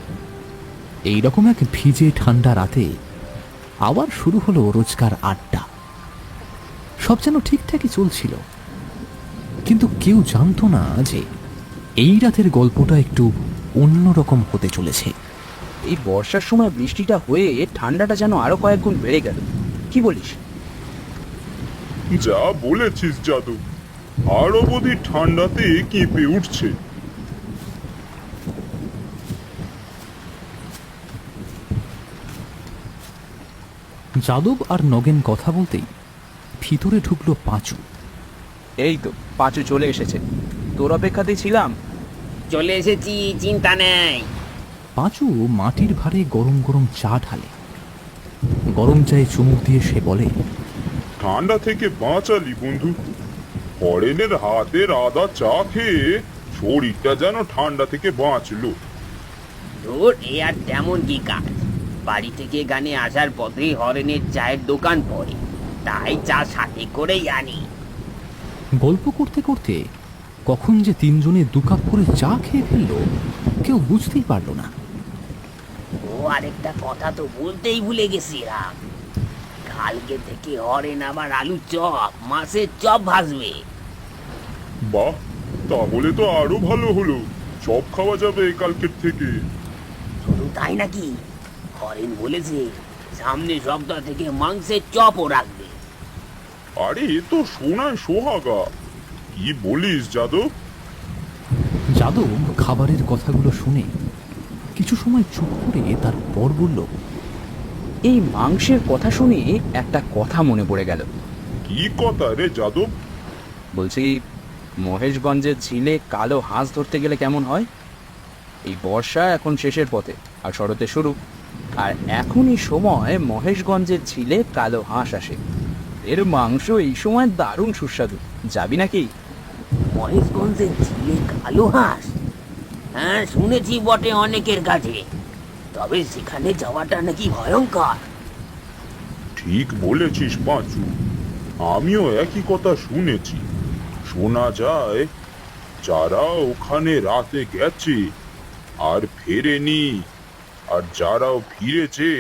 F: এইরকম এক ভিজে ঠান্ডা রাতে আবার শুরু হলো রোজকার আড্ডা। সব যেন ঠিকঠাকই চলছিল, কিন্তু কেউ জানতো না যে এই রাতের গল্পটা একটু অন্যরকম হতে চলেছে।
G: এই বর্ষার সময় বৃষ্টিটা হয়ে ঠান্ডাটা যেন আরো কয়েক গুণ বেড়ে গেল, কি বলিস?
H: যা বলেছিস জাদু, আর অবধি ঠান্ডাতে কেঁপে উঠছে।
F: যাদব আর নগেন কথা বলতেই ভিতরে ঢুকলো পাঁচু।
G: এই তো পাঁচু চলে এসেছে, তোর অপেক্ষাতেই ছিলাম।
I: চলে এসেছি, চিন্তা নেই।
F: পাঁচু মাটির ভারে গরম গরম চা ঢালে। গরম চায়ে চুমুক দিয়ে সে বলে,
H: ঠান্ডা থেকে বাঁচালি বন্ধু। হরেনের হাতের আদা চা খেয়ে শরীরটা যেন ঠান্ডা থেকে বাঁচলো।
I: তোর এ আর তেমন কি কাজ? বাড়ি থেকে গানে আসার পথে হরেনের চায়ের দোকান পড়ে, তাই চা সাথে করেই আনি।
F: গল্প করতে করতে কখন যে তিনজনে দু কাপ করে চা খেয়ে ফেললো কেউ বুঝতেই পারলো না।
I: ও আরেকটা কথা তো বলতেই ভুলে গেছিলাম, কালকে থেকে হরেন আবার আলু চপ, মাছের চপ ভাজবে।
H: বাহ, তাহলে তো আরো ভালো হলো, চপ খাওয়া যাবে কালকের থেকে।
I: শুধু তাই নাকি, হরেন বলেছে সামনে সপ্তাহ থেকে মাংসের চপও রাখবে।
H: আরে এ তো সোনায় সোহাগা। কি বলিস যাদব?
F: যাদব খাবারের কথাগুলো শুনে কিছু সময় চুপ করে তারপর বলল,
G: এই মাংসের কথা শুনে একটা কথা মনে পড়ে গেল।
H: কি কথা রে যাদব?
G: বলছি, মহেশগঞ্জের ঝিলে কালো হাঁস ধরতে গেলে কেমন হয়? এই বর্ষা এখন শেষের পথে আর শরতে শুরু, আর এখনই সময় মহেশগঞ্জের ঝিলে কালো হাঁস আসে। এর মাংস এই সময় দারুণ সুস্বাদু, যাবি নাকি?
I: মহেশগঞ্জের ঝিলে কালো হাঁস? হ্যাঁ, শুনেছি বটে অনেকের কাছে, তবে সেখানে যাওয়াটা নাকি ভয়ঙ্কর।
H: ঠিক বলেছিস পাঁচু, আমিও একই কথা শুনেছি। শোনা যায় যারা ওখানে রাতে গেছে আর ফেরেনি, আর যারাও ফিরেছে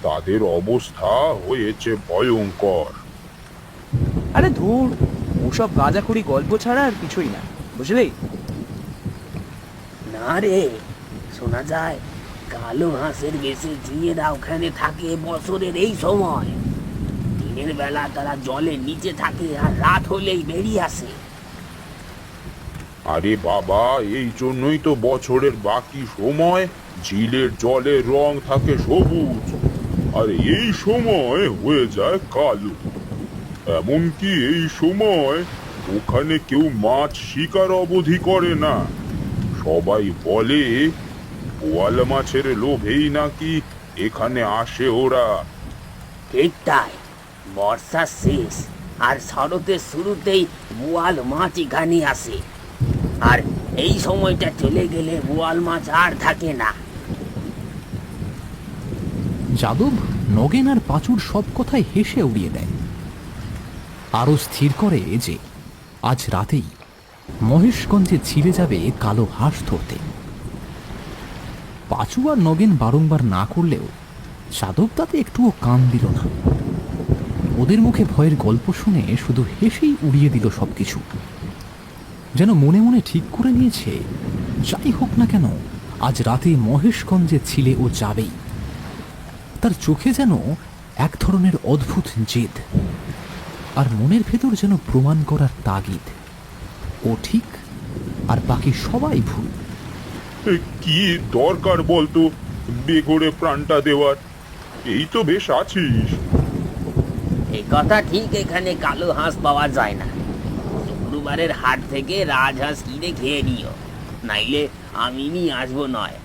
H: তাদের অবস্থা হয়েছে ভয়ঙ্কর।
G: আরে ধুর, ওসব গাঁজাখুরি গল্প ছাড়া আর কিছুই না, বুঝলি?
I: না রে, শোনা যায় কালো হাঁসের বেশি জিয়েরা ওখানে থাকে বছরের এই সময়। দিনের বেলা তারা জলের নিচে থাকে আর রাত হলেই বেরিয়ে আসে।
H: আরে বাবা, এই জন্যই তো বছরের বাকি সময় ঝিলের জলের রং থাকে সবুজ, আর এই সময় হয়ে যায় কালো। এমনকি এই সময় ওখানে কেউ মাছ শিকার অবধি করে না। সবাই বলে বোয়াল মাছের লোভেই নাকি এখানে আসে ওরা।
I: ঠিক তাই, বর্ষার শেষ আর শরতের শুরুতেই বোয়াল মাছ এখানে আসে, আর এই সময়টা চলে গেলে বোয়াল মাছ আর থাকে না।
F: যাদব নগেন আর পাঁচুর সব কথাই হেসে উড়িয়ে দেয়। আরও স্থির করে যে আজ রাতেই মহেশগঞ্জে ঝিলে যাবে কালো হাঁস ধরতে। পাঁচু আর নগেন বারংবার না করলেও যাদব তাতে একটুও কান দিল না। ওদের মুখে ভয়ের গল্প শুনে শুধু হেসেই উড়িয়ে দিল সবকিছু, যেন মনে মনে ঠিক করে নিয়েছে যাই হোক না কেন আজ রাতে মহেশগঞ্জে ছিলে ও যাবেই। তার চোখে যেন এক ধরনের অদ্ভুত জেদ, আর মনের ভেতর যেন প্রমাণ করার তাগিদ ও ঠিক আর বাকি সবাই ভুল।
H: কি দরকার বলতো বেঘরে প্রাণটা দেওয়ার? এই তো বেশ আছিস।
I: এই কথা ঠিক, এখানে কালো হাঁস পাওয়া যায় না। শুক্রবারের হাট থেকে রাজহাঁস কিনে খেয়ে নিও, নাইলে আমি নিয়ে আসবো নয়।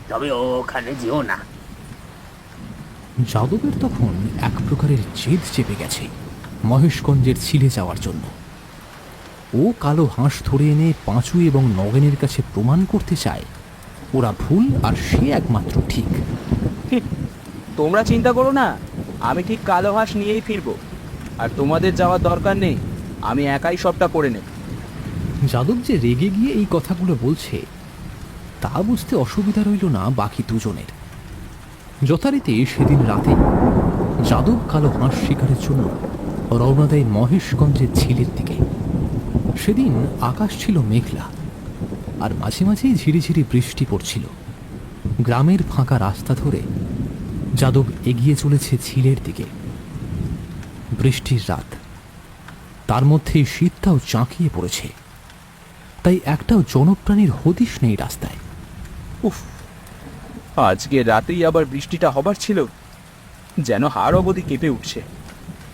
I: তবে ওখানে যেও না।
F: যাদবের তখন এক প্রকারের জেদ চেপে গেছে মহেশগঞ্জের ছিলে যাওয়ার জন্য। ও কালো হাঁস ধরে এনে পাঁচু এবং নগেনের কাছে প্রমাণ করতে চায় ওরা ভুল আর সে একমাত্র ঠিক।
G: তোমরা চিন্তা করো না, আমি ঠিক কালো হাঁস নিয়েই ফিরবো, আর তোমাদের যাওয়ার দরকার নেই, আমি একাই সবটা করে নেব।
F: যাদব যে রেগে গিয়ে এই কথাগুলো বলছে তা বুঝতে অসুবিধা রইল না বাকি দুজনের। যথারীতি সেদিন রাতে যাদব কালো হাঁস শিকারের জন্য রওনা দেয় মহেশগঞ্জের ঝিলের দিকে। সেদিন আকাশ ছিল মেঘলা, আর মাঝে মাঝেই ঝিরিঝিরি বৃষ্টি পড়ছিল। গ্রামের ফাঁকা রাস্তা ধরে যাদব এগিয়ে চলেছে ঝিলের দিকে। বৃষ্টির রাত, তার মধ্যেই শীতটাও চাঁকিয়ে পড়েছে, তাই একটাও জনপ্রাণীর হদিশ নেই রাস্তায়।
G: উফ, আজকে রাতেই আবার বৃষ্টিটা হবার ছিল, যেন হাড় অবধি কেঁপে উঠছে।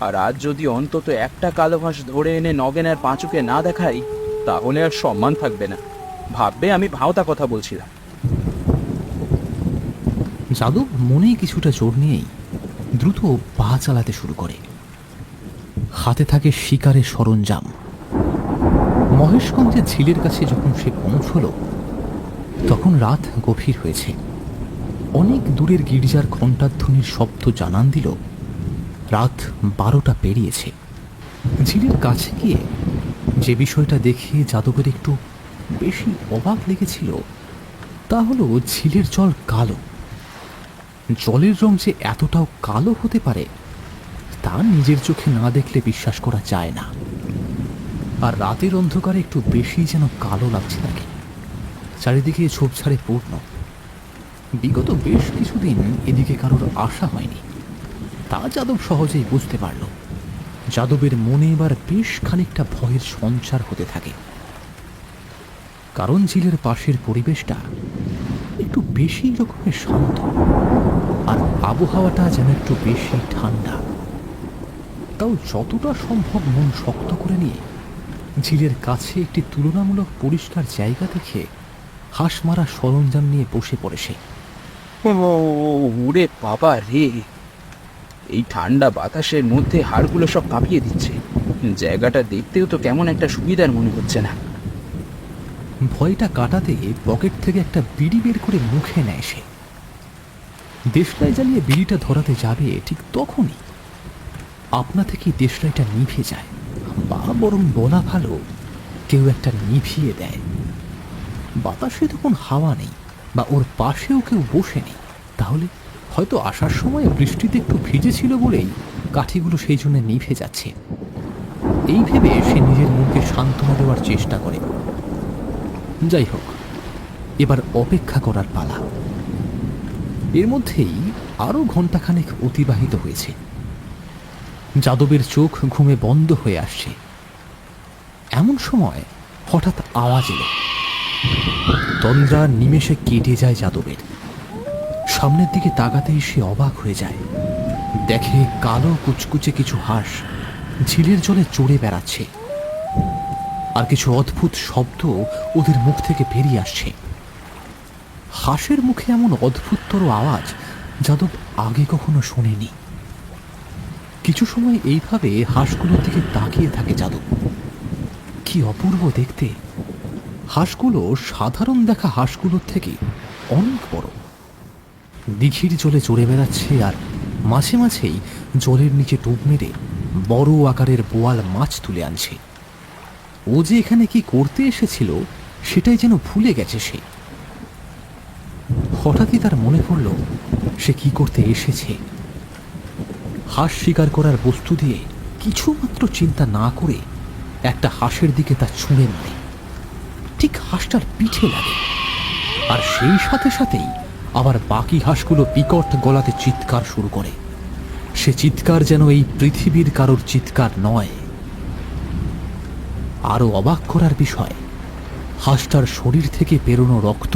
G: আর আজ যদি অন্তত একটা কালো হাঁস ধরে এনে নগেন আর পাঁচুকে না দেখাই, তাহলে আর সম্মান থাকবে না। ভাববে আমি ভাওতা কথা বলছিলাম।
F: যাদব মনেই কিছুটা জোর নিয়েই দ্রুত পা চালাতে শুরু করে। হাতে থাকে শিকারের সরঞ্জাম। মহেশগঞ্জের ঝিলের কাছে যখন সে পৌঁছল তখন রাত গভীর হয়েছে। অনেক দূরের গির্জার ঘণ্টাধ্বনির শব্দ জানান দিল রাত 12টা পেরিয়েছে। ঝিলের কাছে গিয়ে যে বিষয়টা দেখে যাদবের একটু বেশি অবাক লেগেছিল তা হলো ঝিলের জল কালো। জলের রং যে এতটাও কালো হতে পারে তা নিজের চোখে না দেখলে বিশ্বাস করা যায় না। আর রাতের অন্ধকারে একটু বেশি যেন কালো লাগছে তাকে। চারিদিকে ঝোপঝাড়ে পূর্ণ। বিগত বেশ কিছুদিন এদিকে কারোর আসা হয়নি, তা যাদব সহজেই বুঝতে পারল। যাদবের মনে এবার বেশ খানিকটা ভয়ের সঞ্চার হতে থাকে, কারণ ঝিলের পাশের পরিবেশটা একটু বেশি রকমের শান্ত আর আবহাওয়াটা যেন একটু বেশি ঠান্ডা। তাও যতটা সম্ভব মন শক্ত করে নিয়ে ঝিলের কাছে একটি তুলনামূলক পরিষ্কার জায়গা দেখে হাঁস মারা সরঞ্জাম নিয়ে বসে পড়ে সে।
G: ওরে বাবা রে, এই ঠান্ডা বাতাসের মধ্যে হাড়গুলো সব কাঁপিয়ে দিচ্ছে। জায়গাটা দেখতেও তো কেমন একটা সুবিধার মনে হচ্ছে না।
F: ভয়টা কাটাতে পকেট থেকে একটা বিড়ি বের করে মুখে নেয় সে। দেশলাই জ্বালিয়ে বিড়িটা ধরাতে যাবে ঠিক তখনই আপনা থেকেই দেশলাইটা নিভে যায়, বা বরং বলা ভালো কেউ একটা নিভিয়ে দেয়। বাতাসে তখন হাওয়া নেই বা ওর পাশেও কেউ বসে নেই। তাহলে হয়তো আসার সময় বৃষ্টিতে একটু ভিজেছিল বলেই কাঠিগুলো সেই জন্য নিভে যাচ্ছে। এই ভেবে সে নিজের মনকে সান্ত্বনা দেওয়ার চেষ্টা করে। যাই হোক, এবার অপেক্ষা করার পালা। এর মধ্যেই আরো ঘণ্টাখানেক অতিবাহিত হয়েছে। যাদবের চোখ ঘুমে বন্ধ হয়ে আসছে। এমন সময় হঠাৎ আওয়াজ এলো। তন্দ্রা নিমেষে কেটে যায় যাদবের। সামনের দিকে তাকাতেই সে অবাক হয়ে যায়। দেখে কালো কুচকুচে কিছু হাঁস ঝিলের জলে চড়ে বেড়াচ্ছে, আর কিছু অদ্ভুত শব্দ ওদের মুখ থেকে বেরিয়ে আসছে। হাঁসের মুখে এমন অদ্ভুততর আওয়াজ যাদব আগে কখনো শোনেনি। কিছু সময় এইভাবে হাঁসগুলোর দিকে তাকিয়ে থাকে যাদব। কি অপূর্ব দেখতে! হাঁসগুলো সাধারণ দেখা হাঁসগুলোর থেকে অনেক বড়। দিঘির জলে চড়ে বেড়াচ্ছে, আর মাঝে মাঝেই জলের নিচে ডুব মেরে বড় আকারের বোয়াল মাছ তুলে আনছে। ও যে এখানে কি করতে এসেছিল সেটাই যেন ভুলে গেছে সে। হঠাৎই তার মনে পড়ল সে কি করতে এসেছে। হাঁস শিকার করার বস্তু দিয়ে কিছুমাত্র চিন্তা না করে একটা হাঁসের দিকে তা ছুঁড়ে মারে। ঠিক হাঁসটার পিঠে লাগে, আর সেই সাথে সাথেই আবার বাকি হাঁসগুলো বিকট গলাতে চিৎকার শুরু করে। সে চিৎকার যেন এই পৃথিবীর কারোর চিৎকার নয়। আরো অবাক করার বিষয়, হাঁসটার শরীর থেকে বেরোনো রক্ত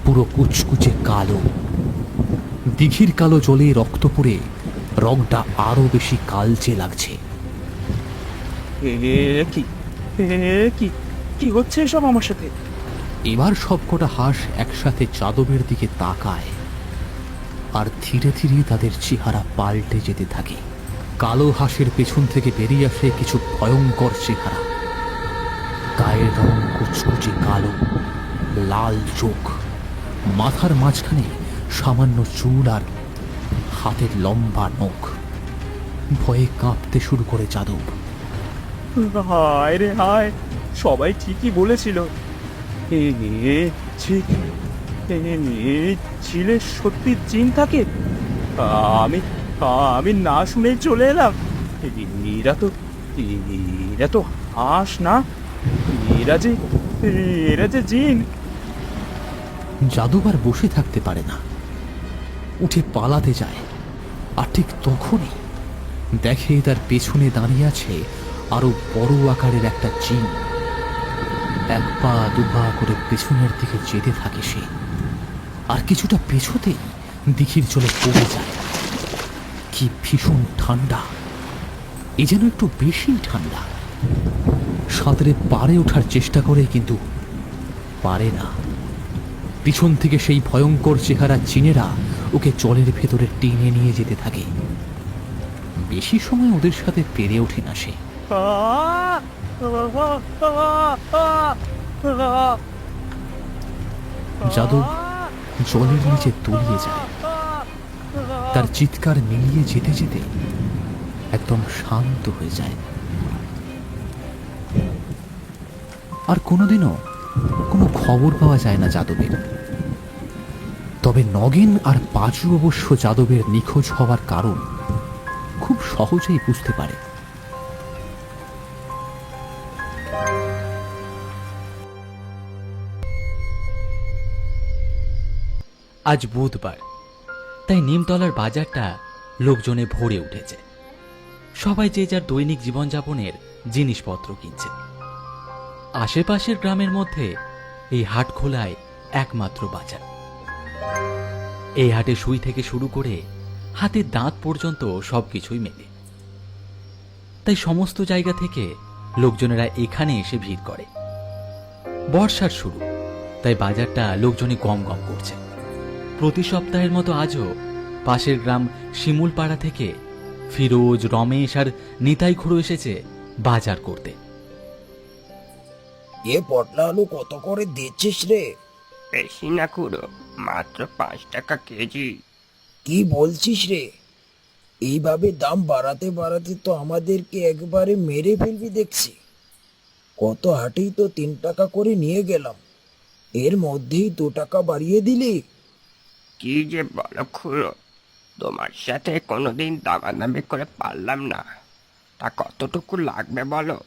F: পুরো কুচকুচে কালো। দিঘির কালো জলে রক্ত পড়ে রংটা আরো বেশি কালচে লাগছে।
G: কি হচ্ছে এসব আমার সাথে?
F: এবার সবকটা হাঁস একসাথে যাদবের দিকে তাকায়, আর ধীরে ধীরে তাদের চেহারা পাল্টে যেতে থাকে। কালো হাঁসের পেছন থেকে বেরিয়ে আসে কিছু ভয়ঙ্কর চেহারা। গায়ের রং কুচকুচে কালো, লাল চোখ, মাথার মাঝখানে সামান্য চুল, আর হাতের লম্বা নখ। ভয়ে কাঁপতে শুরু করে যাদব।
G: হায় রে হায়, সবাই ঠিকই বলেছিল। ছিলে সত্যি জিন থাকে। আমি না শুনেই চলে এলাম। এরা তো হাঁস না, এরা যে জিন।
F: যাদব আর বসে থাকতে পারে না, উঠে পালাতে যায়। আর ঠিক তখনই দেখে তার পেছনে দাঁড়িয়ে আছে আরো বড় আকারের একটা জিন। এক পা দুপা করে পেছনের দিকে যেতে থাকে সে, আর কিছুটা পেছোতেই দিঘির জলে পড়ে যায়। কি ভীষণ ঠান্ডা! এ যেন একটু বেশি ঠান্ডা। সাঁতরে পাড়ে ওঠার চেষ্টা করে, কিন্তু পারে না। পিছন থেকে সেই ভয়ঙ্কর চেহারা জিনেরা ওকে জলের ভেতরে টেনে নিয়ে যেতে থাকে। বেশি সময় ওদের সাথে পেরে ওঠে না সে। যাদব জলের নিচে তলিয়ে যায়। তার চিৎকার মিলিয়ে যেতে যেতে একদম শান্ত হয়ে যায়। আর কোনোদিনও কোনো খবর পাওয়া যায় না যাদবের। তবে নগেন আর পাঁচু অবশ্য যাদবের নিখোঁজ হওয়ার কারণ খুব সহজেই বুঝতে পারে। আজ বুধবার, তাই নিমতলার বাজারটা লোকজনে ভরে উঠেছে। সবাই যে যার দৈনিক জীবনযাপনের জিনিসপত্র কিনছে। আশেপাশের গ্রামের মধ্যে এই হাট খোলায় একমাত্র বাজার। এই হাটে সুই থেকে শুরু করে হাতের দাঁত পর্যন্ত সবকিছুই মেলে। তাই সমস্ত জায়গা থেকে লোকজনেরা এখানে এসে ভিড় করে। বর্ষার শুরু, তাই বাজারটা লোকজনে গম গম করছে। প্রতি সপ্তাহের মতো আজও পাশের গ্রাম শিমুলপাড়া থেকে ফিরোজ, রমেশ আর নিতাই খুড়ো এসেছে বাজার করতে।
J: এ পটলা আলু কত করে দিচ্ছিস রে?
K: বেশি না খুড়ো, মাত্র 5 টাকা কেজি।
J: কি বলছিস রে? এইভাবে দাম বাড়াতে বাড়াতে তো আমাদেরকে একবারে মেরে ফেলবি দেখছি। কত হাটেই তো 3 টাকা করে নিয়ে গেলাম, এর মধ্যেই 2 টাকা বাড়িয়ে দিলি।
K: কি যে বলো খুড়ো, তোমার সাথে কোনোদিন দামাদামি করে পারলাম না। তা কতটুকু লাগবে বলো?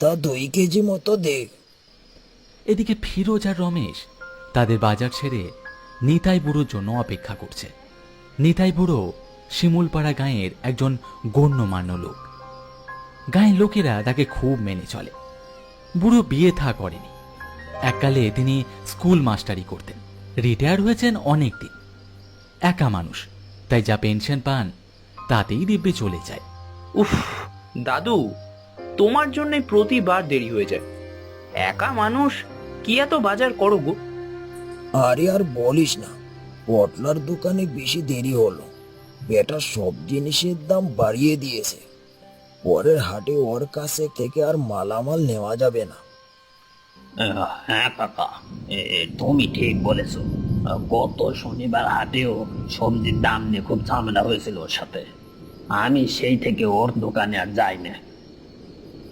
J: তা 2 কেজি মতো দে।
F: এদিকে ফিরোজ আর রমেশ তাদের বাজার ছেড়ে নিতাই বুড়োর জন্য অপেক্ষা করছে। নিতাই বুড়ো শিমুলপাড়া গাঁয়ের একজন গণ্যমান্য লোক। গাঁয়ের লোকেরা তাকে খুব মেনে চলে। বুড়ো বিয়ে থা করেনি। এককালে তিনি স্কুল মাস্টারি করতেন। রিটায়ার হয়েছেন অনেক দিন। একা মানুষ, তাই যা পেনশন পান তাতেই দিব্যি চলে যায়।
G: উফ দাদু, তোমার জন্য প্রতিবার দেরি হয়ে যায়। একা মানুষ, কি এত বাজার করো গো?
J: আরে আর বলিস না, পটলার দোকানে বেশি দেরি হলো। বেটা সব জিনিসের দাম বাড়িয়ে দিয়েছে। পরের হাটে ওর কাছে থেকে আর মালামাল নেওয়া যাবে না।
I: হ্যাঁ কাকা, তুমি ঠিক বলেছো। গত শনিবার হাটেও সবজির দাম নিয়ে খুব ঝামেলা হয়েছিল ওর সাথে। আমি সেই থেকে ওর দোকানে আর যাই না।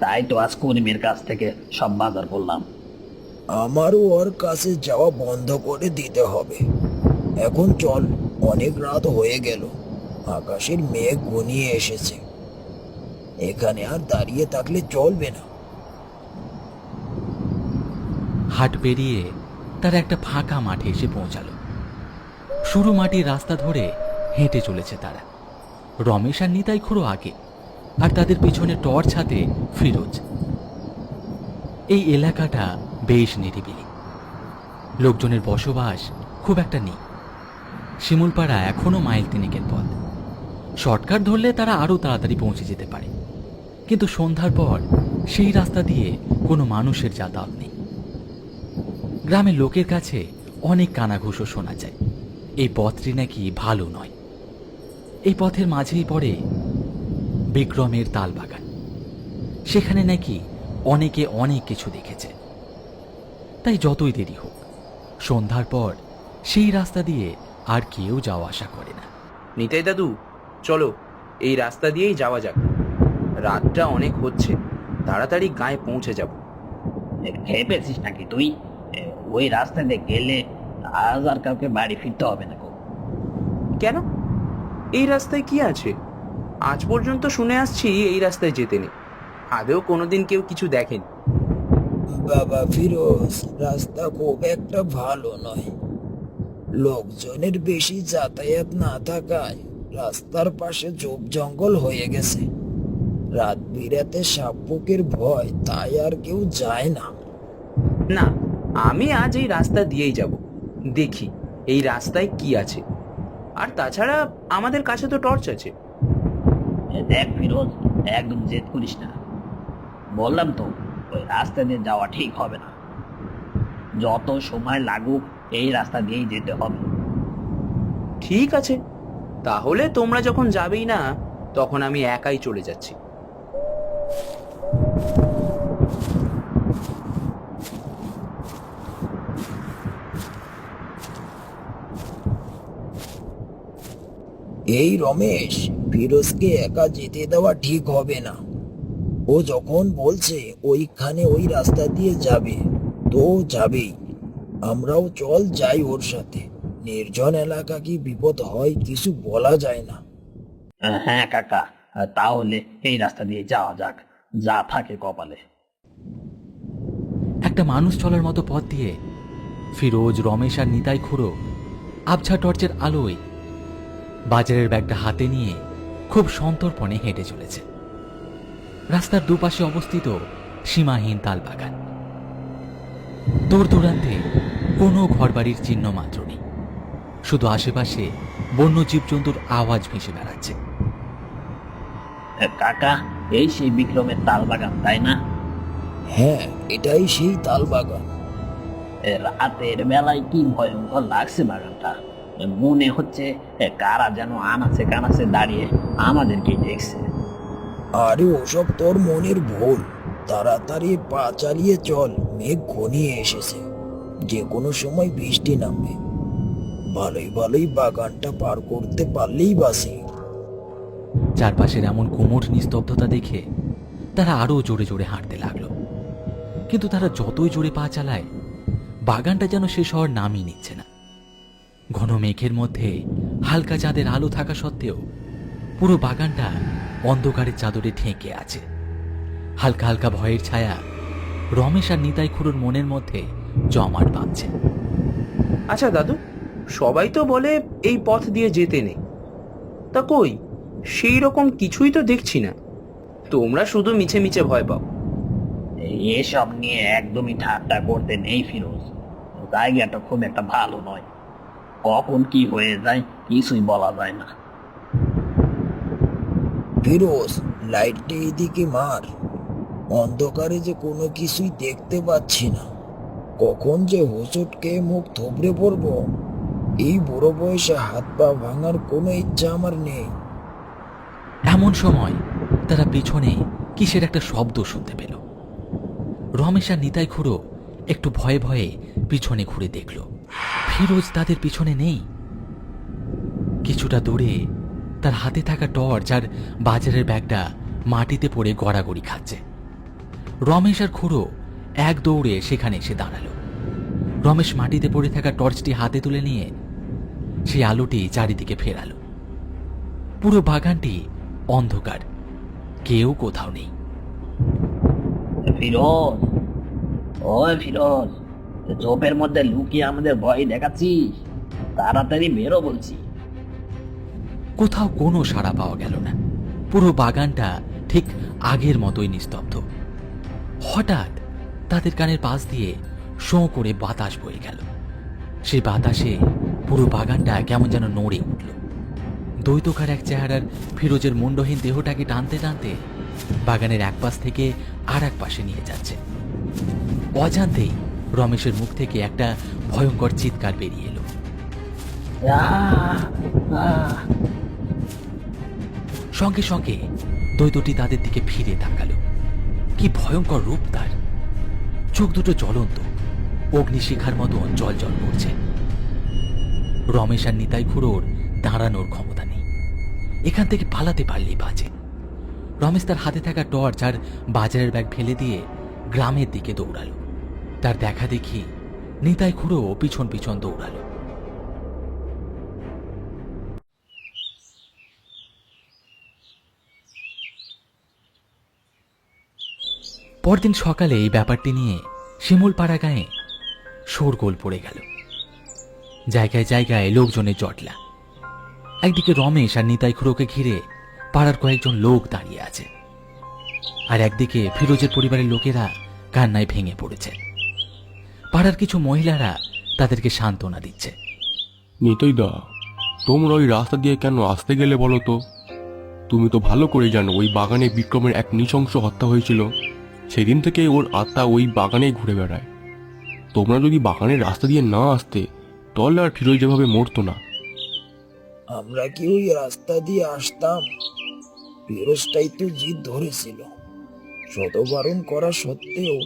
I: তাই তো আজ করিমের কাছ থেকে সব বাজার করলাম।
J: আমারও ওর কাছে যাওয়া বন্ধ করে দিতে হবে। এখন চল, অনেক রাত হয়ে গেল। আকাশের মেঘ ঘনিয়ে এসেছে। এখানে আর দাঁড়িয়ে থাকলে চলবে না।
F: হাট পেরিয়ে তারা একটা ফাঁকা মাঠে এসে পৌঁছালো। সরু মাটির রাস্তা ধরে হেঁটে চলেছে তারা। রমেশ আর নিতাই খুড়ো আগে, আর তাদের পিছনে টর্চ হাতে ফিরোজ। এই এলাকাটা বেশ নিরিবিলি, লোকজনের বসবাস খুব একটা নেই। শিমুলপাড়া এখনো মাইল 3 পথ। শর্টকাট ধরলে তারা আরো তাড়াতাড়ি পৌঁছে যেতে পারে, কিন্তু সন্ধ্যার পর সেই রাস্তা দিয়ে কোনো মানুষের যাতায়াত নেই। গ্রামের লোকের কাছে অনেক কানাঘুষো শোনা যায়। এই পথটি নাকি ভালো নয়। এই পথের মাঝেই পড়ে বিক্রমের তাল বাগান। সেখানে নাকি অনেকে অনেক কিছু দেখেছে। তাই যতই দেরি হোক, সন্ধ্যার পর সেই রাস্তা দিয়ে আর কেউ যাওয়া আসা করে না।
G: নিতাই দাদু, চলো এই রাস্তা দিয়েই যাওয়া যাক। রাতটা অনেক হচ্ছে, তাড়াতাড়ি গায়ে পৌঁছে যাব।
I: খেয়ে পেয়েছিস নাকি তুই? ওই রাস্তা দিয়ে গেলে আজ আর কাউকে বাড়ি ফিরতে হবে না গো।
G: কেন? এই রাস্তায় কি আছে? আজ পর্যন্ত শুনে আসছি এই রাস্তায় যেতে নেই। আদেও কোনোদিন কেউ কিছু দেখেনি।
J: বাবা ফিরোজ, রাস্তা খুব একটা ভালো নয়। লোকজনের বেশি যাতায়াত না থাকায় রাস্তার পাশে ঝোপ জঙ্গল হয়ে গেছে। রাত বিরাতে সাপপোকের ভয়, তাই আর কেউ যায় না।
G: না, আমি আজ এই রাস্তা দিয়েই যাব। দেখি এই রাস্তায় কি আছে। আর তাছাড়া আমাদের কাছে তো টর্চ আছে।
I: দেখ ফিরোজ, একদম জেদ করিস না। বললাম তো, ওই রাস্তা দিয়ে যাওয়া ঠিক হবে না। যত সময় লাগুক এই রাস্তা দিয়েই যেতে হবে।
G: ঠিক আছে, তাহলে তোমরা যখন যাবেই না, তখন আমি একাই চলে যাচ্ছি।
J: এই রমেশ, ফিরোজকে একা যেতে দেওয়া ঠিক হবে না। ও যখন বলছে ওইখানে ওই রাস্তা দিয়ে যাবে, তো যাবেই। আমরাও চল যাই ওর সাথে। নির্জন এলাকা কি বিপদ হয় কিছু বলা যায় না।
I: হ্যাঁ কাকা, তাহলে এই রাস্তা দিয়ে যাওয়া যাক, যা থাকে কপালে।
F: একটা মানুষ চলার মতো পথ দিয়ে ফিরোজ, রমেশ আর নিতাই খুড়ো আবছা টর্চের আলোয় বাজারের ব্যাগটা হাতে নিয়ে খুব সন্তর্পণে হেঁটে চলেছে। রাস্তার দুপাশে অবস্থিত সীমাহীন তালবাগান। দূর দূরান্তে কোনো ঘরবাড়ির চিহ্ন মাত্র নেই, শুধু আশেপাশে বন্য জীবজন্তুর আওয়াজ ভেসে বেড়াচ্ছে।
I: কাকা, এই সেই বিক্রমের তাল বাগান, তাই না?
J: হ্যাঁ, এটাই সেই তাল বাগান।
I: রাতের বেলায় কি ভয়ঙ্কর লাগছে বাগানটা। মনে হচ্ছে কারা যেন আনাচে কানাচে দাঁড়িয়ে আমাদেরকে দেখছে।
J: আরে ওসব তোর মনের ভুল। তাড়াতাড়ি পা চালিয়ে চল, মেঘ ঘনিয়ে এসেছে, যে কোনো সময় বৃষ্টি নামবে। ভালোই ভালোই বাগানটা পার করতে পারলেই বাসি।
F: চারপাশের এমন গুমোট নিস্তব্ধতা দেখে তারা আরো জোরে জোরে হাঁটতে লাগলো। কিন্তু তারা যতই জোরে পা চালায়, বাগানটা যেন শেষ হওয়ার নামই নিচ্ছে না। ঘন মেঘের মধ্যে হালকা চাঁদের আলো থাকা সত্ত্বেও পুরো বাগানটা অন্ধকারের চাদরে ঢেকে আছে। হালকা হালকা ভয়ের ছায়া রমেশ আর নিতাই খুড়োর মনের মধ্যে জমাট বাঁধছে।
G: আচ্ছা দাদু, সবাই তো বলে এই পথ দিয়ে যেতে নেই, তা কই সেই রকম কিছুই তো দেখছি না। তোমরা শুধু মিছে মিছে ভয় পাও।
I: এসব নিয়ে একদমই ঠাট্টা করতে নেই ফিরোজ। জায়গাটা খুব একটা ভালো নয়, কখন কি হয়ে যায় কিছুই বলা যায় না।
J: ফিরোজ, লাইটটা এদিকে মার। অন্ধকারে যে কোনো কিছুই দেখতে পাচ্ছি না। কখন যে হোঁচট খেয়ে মুখ থুবড়ে পড়বো, এই বুড়ো বয়সে হাত পা ভাঙার কোনো ইচ্ছা আমার নেই।
F: এমন সময় তারা পিছনে কিসের একটা শব্দ শুনতে পেল। রমেশ আর নিতাই খুড়ো একটু ভয়ে ভয়ে পিছনে ঘুরে দেখল ফিরোজ তাদের পিছনে নেই। কিছুটা দূরে তার হাতে থাকা টর্চ আর বাজারের ব্যাগটা মাটিতে পড়ে গড়াগড়ি খাচ্ছে। রমেশ আর খুড়ো এক দৌড়ে সেখানে এসে দাঁড়ালো। রমেশ মাটিতে পড়ে থাকা টর্চটি হাতে তুলে নিয়ে সেই আলোটি চারিদিকে ফেরালো। পুরো বাগানটি অন্ধকার, কেউ কোথাও নেই।
I: ফিরোজ, ও ফিরোজ, চোপের মধ্যে লুকিয়ে আমাদের ভয় দেখাচ্ছিস? তাড়াতাড়ি বেরো বলছি।
F: কোথাও কোনো সাড়া পাওয়া গেল না। পুরো বাগানটা ঠিক আগের মতোই নিস্তব্ধ। হঠাৎ তাদের কানের পাশ দিয়ে শোঁ করে বাতাস বয়ে গেল। সেই বাতাসে পুরো বাগানটা কেমন যেন নড়ে উঠল। দ্বৈতকার এক চেহারার ফিরোজের মুন্ডহীন দেহটাকে টানতে টানতে বাগানের এক পাশ থেকে আর এক পাশে নিয়ে যাচ্ছে। অজান্তেই রমেশের মুখ থেকে একটা ভয়ঙ্কর চিৎকার বেরিয়ে এলো। সঙ্গে সঙ্গে দ্বৈতটি তাদের দিকে ফিরে তাকালো। কি ভয়ঙ্কর রূপ তার! চোখ দুটো জ্বলন্ত, অগ্নিশিখার মতো জল জল পড়ছে। রমেশ আর নিতাই খুড়োর দাঁড়ানোর ক্ষমতা নেই, এখান থেকে পালাতে পারলেই বাঁচে। রমেশ তার হাতে থাকা টর্চ আর বাজারের ব্যাগ ফেলে দিয়ে গ্রামের দিকে দৌড়ালো। তার দেখা দেখি নিতাই খুড়ো পিছন পিছন দৌড়ালো। পরদিন সকালে এই ব্যাপারটি নিয়ে শিমুলপাড়া গাঁয়ে শোরগোল পড়ে গেল। জায়গায় জায়গায় লোকজনের জটলা। একদিকে রমেশ আর নিতাই খুড়োকে ঘিরে পাড়ার কয়েকজন লোক দাঁড়িয়ে আছে, আর একদিকে ফিরোজের পরিবারের লোকেরা কান্নায় ভেঙে পড়েছে। পাড়ার কিছু মহিলারা তাদেরকে সান্ত্বনা দিচ্ছে।
L: নিতাই দা, তোমরা ওই রাস্তা দিয়ে কেন আসতে গেলে বলো তো? তুমি তো ভালো করে জানো ওই বাগানে বিক্রমের এক নৃশংস হত্যা হয়েছিল। সেদিন থেকে ওর আত্মা ওই বাগানেই ঘুরে বেড়ায়। তোমরা যদি বাগানের রাস্তা দিয়ে না আসতে, তাহলে আর ফিরোজ যেভাবে মরতো না।
J: আমরা কি ওই রাস্তা দিয়ে আসতাম? ফিরোজটাই তো জিদ ধরেছিল। শত বারণ করা সত্ত্বেও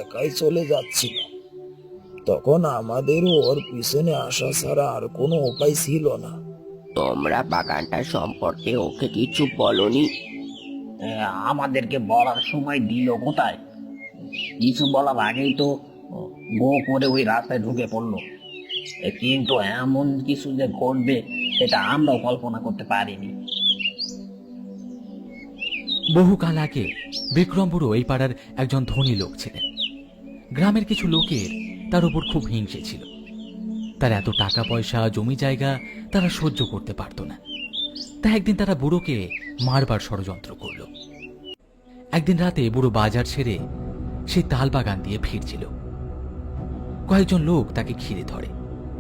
J: একাই চলে যাচ্ছিল। তখন আমাদেরও ওর পিছনে আসা ছাড়া আর কোনো উপায় ছিল না।
K: তোমরা বাগানটা সম্পর্কে ওকে কিছু বলনি?
I: আমাদেরকে বলার সময় দিল কোথায়? কিছু বলার আগেই তো গো করে ওই রাস্তায় ঢুকে পড়লো। কিন্তু এমন কিছু যে ঘটবে সেটা আমরাও কল্পনা করতে পারিনি।
F: বহুকাল আগে বিক্রমপুর এই পাড়ার একজন ধনী লোক ছিলেন। গ্রামের কিছু লোকের তার উপর খুব হিংসে ছিল। তার এত টাকা পয়সা জমি জায়গা তারা সহ্য করতে পারত না। তাই একদিন তারা বুড়োকে মারবার ষড়যন্ত্র করল। একদিন রাতে বুড়ো বাজার ছেড়ে সেই তাল বাগান দিয়ে ফিরছিল। কয়েকজন লোক তাকে ঘিরে ধরে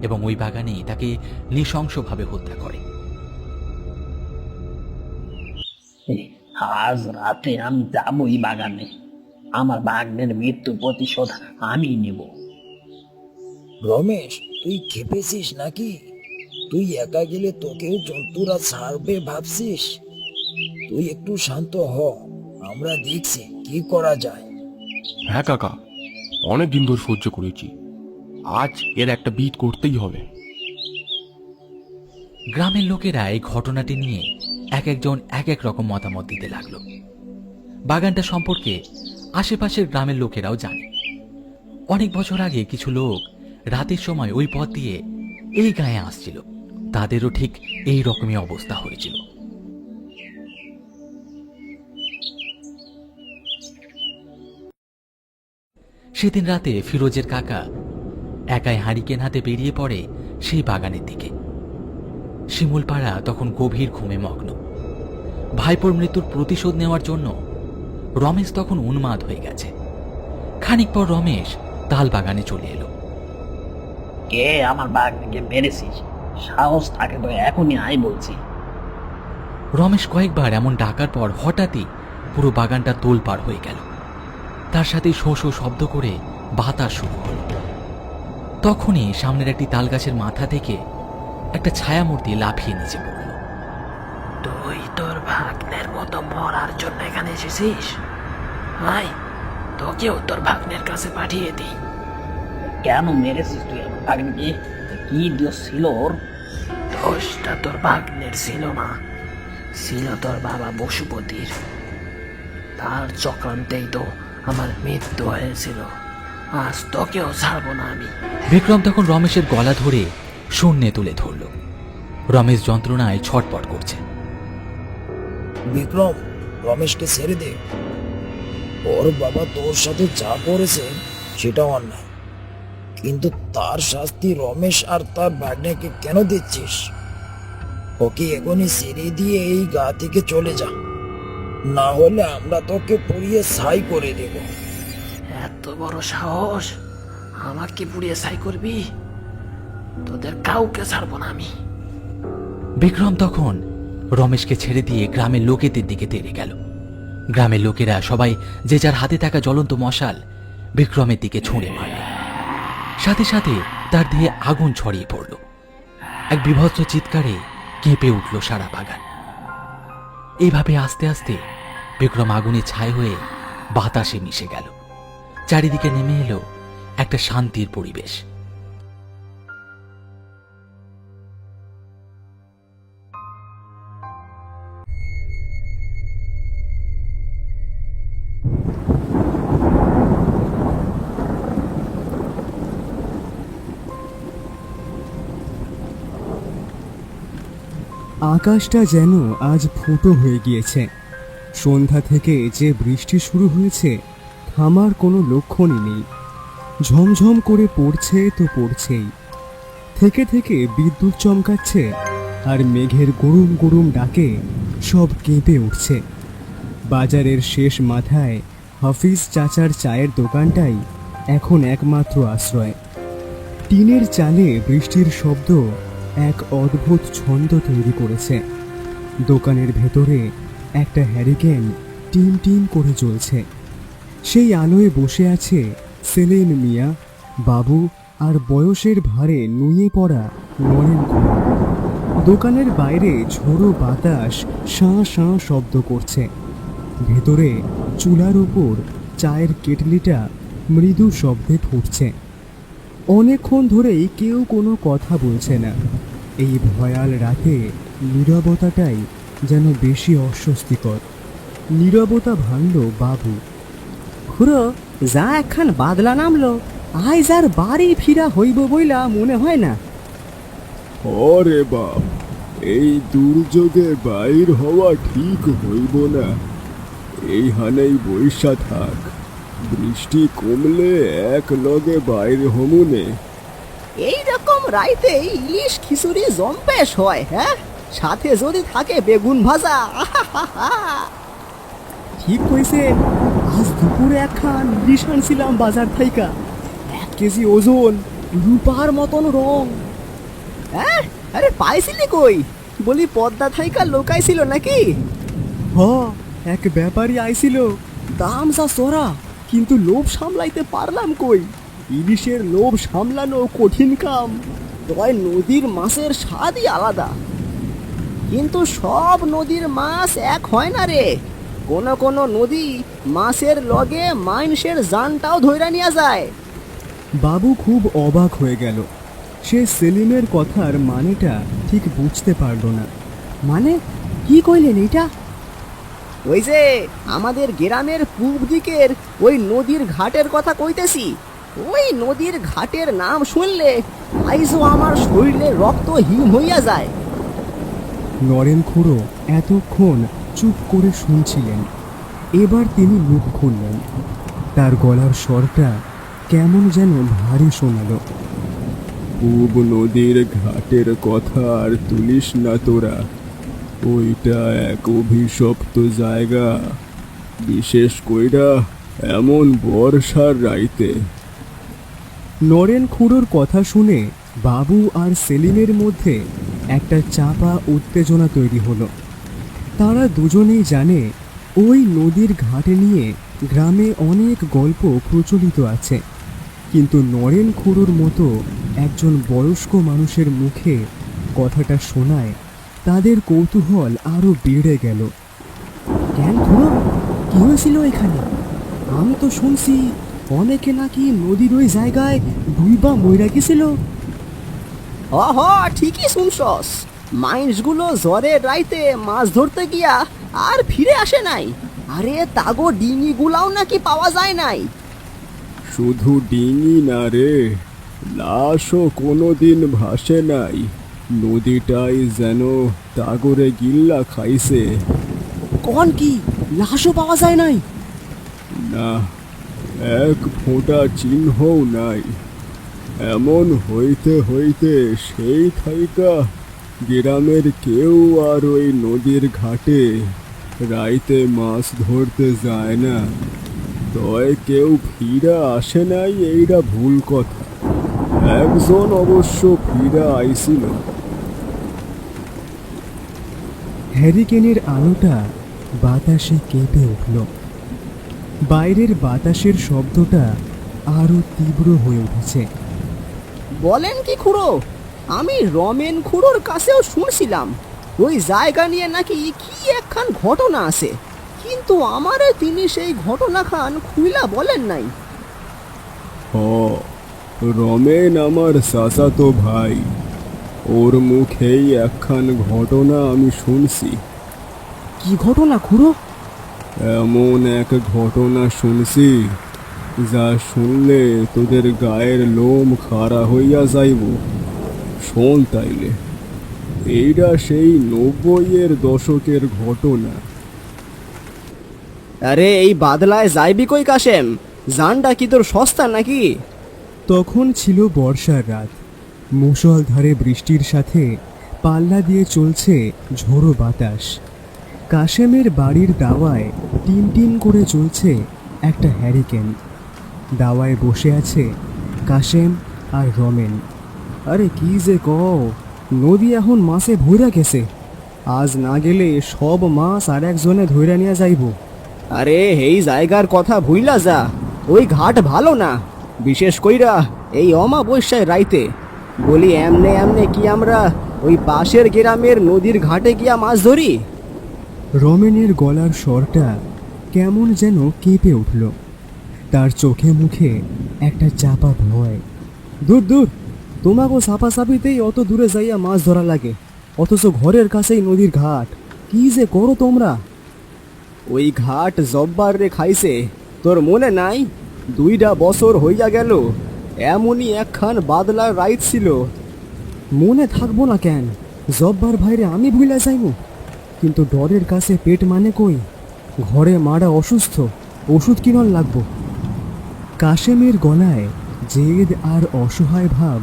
F: এবং ওই বাগানে তাকে নৃশংসভাবে হত্যা করে।
I: আজ রাতে আমি যাবই বাগানে। আমার বাগানের মৃত্যুর প্রতিশোধ আমি নেব।
J: রমেশ, তুই খেপেছিস নাকি? তুই একা গেলে তোকেও জন্তুরা ছাড়বে ভাবছিস? তুই একটু শান্ত হ, আমরা দেখছি কি করা যায়।
L: হ্যাঁ কাকা, অনেক দিন ধরে সহ্য করেছি, আজ এর একটা বিট করতেই হবে।
F: গ্রামের লোকেরা এই ঘটনাটি নিয়ে এক একজন এক এক রকম মতামত দিতে লাগলো। বাগানটা সম্পর্কে আশেপাশের গ্রামের লোকেরাও জানে। অনেক বছর আগে কিছু লোক রাতের সময় ওই পথ দিয়ে এই গায়ে আসছিল। তাদেরও ঠিক এই রকমই অবস্থা হয়েছিল। সেদিন রাতে ফিরোজের কাকা একাই হারিকেন হাতে বেরিয়ে পড়ে সেই বাগানের দিকে। শিমুলপাড়া তখন গভীর ঘুমে মগ্ন। ভাইপোর মৃত্যুর প্রতিশোধ নেওয়ার জন্য রমেশ তখন উন্মাদ হয়ে গেছে। খানিক পর রমেশ তাল বাগানে চলে এলো।
I: কে আমার বাঘকে মেরেছিস? সাহস থাকে তো এখনই আয় বলছি।
F: রমেশ কয়েকবার এমন ডাকার পর হঠাৎই পুরো বাগানটা তোলপাড় হয়ে গেল। তার সাথে শো শো শব্দ করে বাতাস শুরু হলো। তখনই সামনের একটি তাল গাছের মাথা থেকে একটা ছায়ামূর্তি লাফিয়ে নিচে পড়ল।
D: তুই তোর ভাগ্নের মতো মরার জন্য এখানে এসেছিস? আয়, তোকেও তোর ভাগ্নের কাছে পাঠিয়ে দিই।
I: কেন মেরেছিস তুই আমার ভাগ্নিকে? কি দোষ ছিল ওর?
D: দোষটা তোর ভাগ্নের ছিল না, ছিল তোর বাবা পশুপতির। তার চক্রান্তেই তো আমার মৃত্যু হয়েছিল। আজ তোকেও ছাড়বো না আমি।
F: বিক্রম তখন রমেশের গলা ধরে শূন্যে তুলে ধরল। রমেশ যন্ত্রণায় ছটপট করছে।
J: বিক্রম, রমেশকে ছেড়ে দে। ওর বাবা তোর সাথে যা করেছে সেটা অন্যায়, কিন্তু তার শাস্তি রমেশ আর তার ভাগ্নেকে কেন দিচ্ছিস? ওকে এখনই ছেড়ে দিয়ে এই গা থেকে চলে যা, না হলে আমরা তোকে পুড়িয়ে ছাই করে দেব।
D: এত বড় সাহস, আমাকে পুড়িয়ে ছাই করবি? তোদের কাউকে ছাড়বো না আমি।
F: বিক্রম তখন রমেশকে ছেড়ে দিয়ে গ্রামের লোকেদের দিকে তেড়ে গেল। গ্রামের লোকেরা সবাই যে যার হাতে থাকা জ্বলন্ত মশাল বিক্রমের দিকে ছুঁড়ে মারল। সাথে সাথে তার দেহে আগুন ছড়িয়ে পড়ল। এক বিভৎস চিৎকারে কেঁপে উঠল সারা বাগান। এইভাবে আস্তে আস্তে বিক্রম আগুনে ছাই হয়ে বাতাসে মিশে গেল। চারিদিকে নেমে এলো একটা শান্তির পরিবেশ।
M: আকাশটা যেন আজ ফুটো হয়ে গিয়েছে। সন্ধ্যা থেকে যে বৃষ্টি শুরু হয়েছে থামার কোনো লক্ষণই নেই। ঝমঝম করে পড়ছে তো পড়ছেই, থেকে থেকে বিদ্যুৎ চমকাচ্ছে আর মেঘের গরুম গরুম ডাকে সব কেঁপে উঠছে। বাজারের শেষ মাথায় হাফিজ চাচার চায়ের দোকানটাই এখন একমাত্র আশ্রয়। টিনের চালে বৃষ্টির শব্দ এক অদ্ভুত ছন্দ তৈরি করেছে। দোকানের ভেতরে একটা হ্যারিকেন টিম টিম করে জ্বলছে। সেই আলোয় বসে আছে সেলিম মিয়া, বাবু আর বয়সের ভারে নুয়ে পড়া নরেন। দোকানের বাইরে ঝোড়ো বাতাস শাঁ শাঁ শব্দ করছে। ভেতরে চুলার উপর চায়ের কেটলিটা মৃদু শব্দে ফুটছে। অনেকক্ষণ ধরেই কেউ কোনো কথা বলছে না। এই ভয়াল রাতে নীরবতাটাই যেন বেশি অস্বস্তিকর। নীরবতা ভাঙল বাবু। খুড়ো, যা একখান বাদলা নামলো, আজ আর বাড়ি ফিরা হইব বইলা মনে হয় না।
N: ওরে বাপ, এই দুর্যোগে বাইর হওয়া ঠিক হইব না। এইখানেই বৈশা থাক, বৃষ্টি কমলে এক লগে বাইরে হমুনে।
J: এইরকম রাইতে ইলিশ খিচুড়ি জম্পেশ হয়, হ্যাঁ, সাথে যদি থাকে বেগুন ভাজা।
M: ঠিক কইছে, আজ দুপুরে একখান ইলিশ আনছিলাম বাজার থাইকা, 1 কেজি ওজন, রূপার মতন রং।
J: হ্যাঁ, আরে পাইছিলি কই? বলি পদ্মা থাইকা লোকাইছিল নাকি?
M: হ, এক ব্যাপারী আইছিল, দাম যা চড়া, কিন্তু লোভ সামলাইতে পারলাম কই। ইলিশের লোভ সামলানো কঠিন কাম।
J: তয় নদীর মাছের স্বাদই আলাদা, কিন্তু সব নদীর মাছ এক হয় না রে। কোন কোন নদী মাছের লগে মাইনসের জানটাও ধইরা নিয়ে যায়।
M: বাবু খুব অবাক হয়ে গেল। সে সেলিমের কথার মানেটা ঠিক বুঝতে পারল না।
J: মানে কি কইলেন এটা? ওই যে আমাদের গ্রামের পূব দিকের ওই নদীর ঘাটের কথা কইতেছি। ওই নদীর ঘাটের নাম শুনলে আইজও আমার শরীরে রক্ত হিম হইয়া যায়।
M: নরেন খুড়ো এতক্ষণ চুপ করে শুনছিলেন। এবার তিনি মুখ খুললেন। তার গলার স্বরটা কেমন যেন ভারী শোনালো।
N: পূব নদীর ঘাটের কথা আর তুলিস না তোরা। ওইটা এক অভিশপ্ত জায়গা, বিশেষ কইরা এমন বর্ষার রাইতে।
M: নরেন খুড়োর কথা শুনে বাবু আর সেলিমের মধ্যে একটা চাপা উত্তেজনা তৈরি হলো। তারা দুজনেই জানে ওই নদীর ঘাটে নিয়ে গ্রামে অনেক গল্প প্রচলিত আছে, কিন্তু নরেন খুড়োর মতো একজন বয়স্ক মানুষের মুখে কথাটা শোনায় তাদের কৌতূহল আরো বেড়ে গেল। কেন খুড়ো, কি হয়েছিল এখানে? আমি তো শুনছি অনেকে নাকি নদীর ওই জায়গায় ডুইবা মইরা গেছিল।
J: হ, ঠিকই শুনছস। মাইন্সগুলো জ্বরের রাইতে মাছ ধরতে গিয়া আর ফিরে আসে নাই। আরে তাগো ডিঙি গুলাও নাকি পাওয়া যায় নাই।
N: শুধু ডিঙি না রে, লাশও কোনোদিন ভাসে নাই। নদীটাই যেন তাগরে গিল্লা খাইছে।
M: কোন কি, লাশও পাওয়া যায় নাই?
N: না, এক ফোঁটা চিহ্নও নাই। এমন হইতে হইতে সেই থাইকা গ্রামের কেউ আর ওই নদীর ঘাটে রাইতে মাছ ধরতে যায় না। তয় কেউ ফিরা আসে নাই, এইটা ভুল কথা। একজন অবশ্য ফিরা আইছিল।
M: হ্যারিকেনের আলোটা বাতাসে কেঁপে উঠল। বাইরের বাতাসের শব্দটা আরো তীব্র হয়ে উঠেছে।
J: বলেন কি খুড়ো, আমি রমেন খুড়োর কাছেও শুনছিলাম ওই জায়গা নিয়ে নাকি কি একখান ঘটনা আছে, কিন্তু আমারে তিনি সেই ঘটনাখান খুইলা বলেন নাই।
N: রমেন আমার চাচাতো ভাই, ওর মুখেই একখান ঘটনা আমি শুনছি।
M: কি ঘটনা খুড়ো?
N: এমন এক ঘটনা শুনছি যা শুনলে তোদের গায়ের লোম খাড়া হইয়া যাইব। শোন তাইলে, এইটা সেই 90-এর দশকের ঘটনা।
J: আরে এই বাদলায় যাইবি কই কাশেম? জানটা কি তোর সস্তা নাকি?
M: তখন ছিল বর্ষার রাত। মুষলধারে বৃষ্টির সাথে পাল্লা দিয়ে চলছে ঝোড়ো বাতাস। কাশেমের বাড়ির দাওয়ায় টিন টিন করে চলছে একটা হ্যারিকেন। দাওয়ায় বসে আছে কাশেম আর রমেন। আরে কি যে কও, নদী এখন মাছে ভইরা গেছে। আজ না গেলে সব মাছ আর একজনে ধইরা নিয়ে যাইব।
J: আরে এই জায়গার কথা ভুইলা যা, ওই ঘাট ভালো না, বিশেষ কইরা এই অমাবস্যায় রাইতে। বলি এমনে এমনে কি আমরা
N: ওই পাশের গ্রামের নদীর ঘাটে গিয়া মাছ ধরি।
M: রমেনের গলার স্বরটা কেমন যেন কেঁপে উঠল। তার চোখে মুখে একটা চাপা ভয়।
N: দূর দূর, তোমাকে সাপাসাপিতেই অত দূরে যাইয়া মাছ ধরা লাগে, অথচ ঘরের কাছেই নদীর ঘাট। কি যে করো তোমরা? ওই ঘাট জব্বার রে খাইছে, তোর মনে নাই? 2টা বছর হইয়া গেল, এমনই একখান বাদলার রাইত ছিল। মনে থাকবো না কেন? জব্বার ভাইরে আমি ভুলে যাইব, কিন্তু ডরের কাছে পেট মানে কই? ঘরে মারা অসুস্থ, ওষুধ কিনন লাগবো।
M: কাশেমের গলায় জেদ আর অসহায় ভাব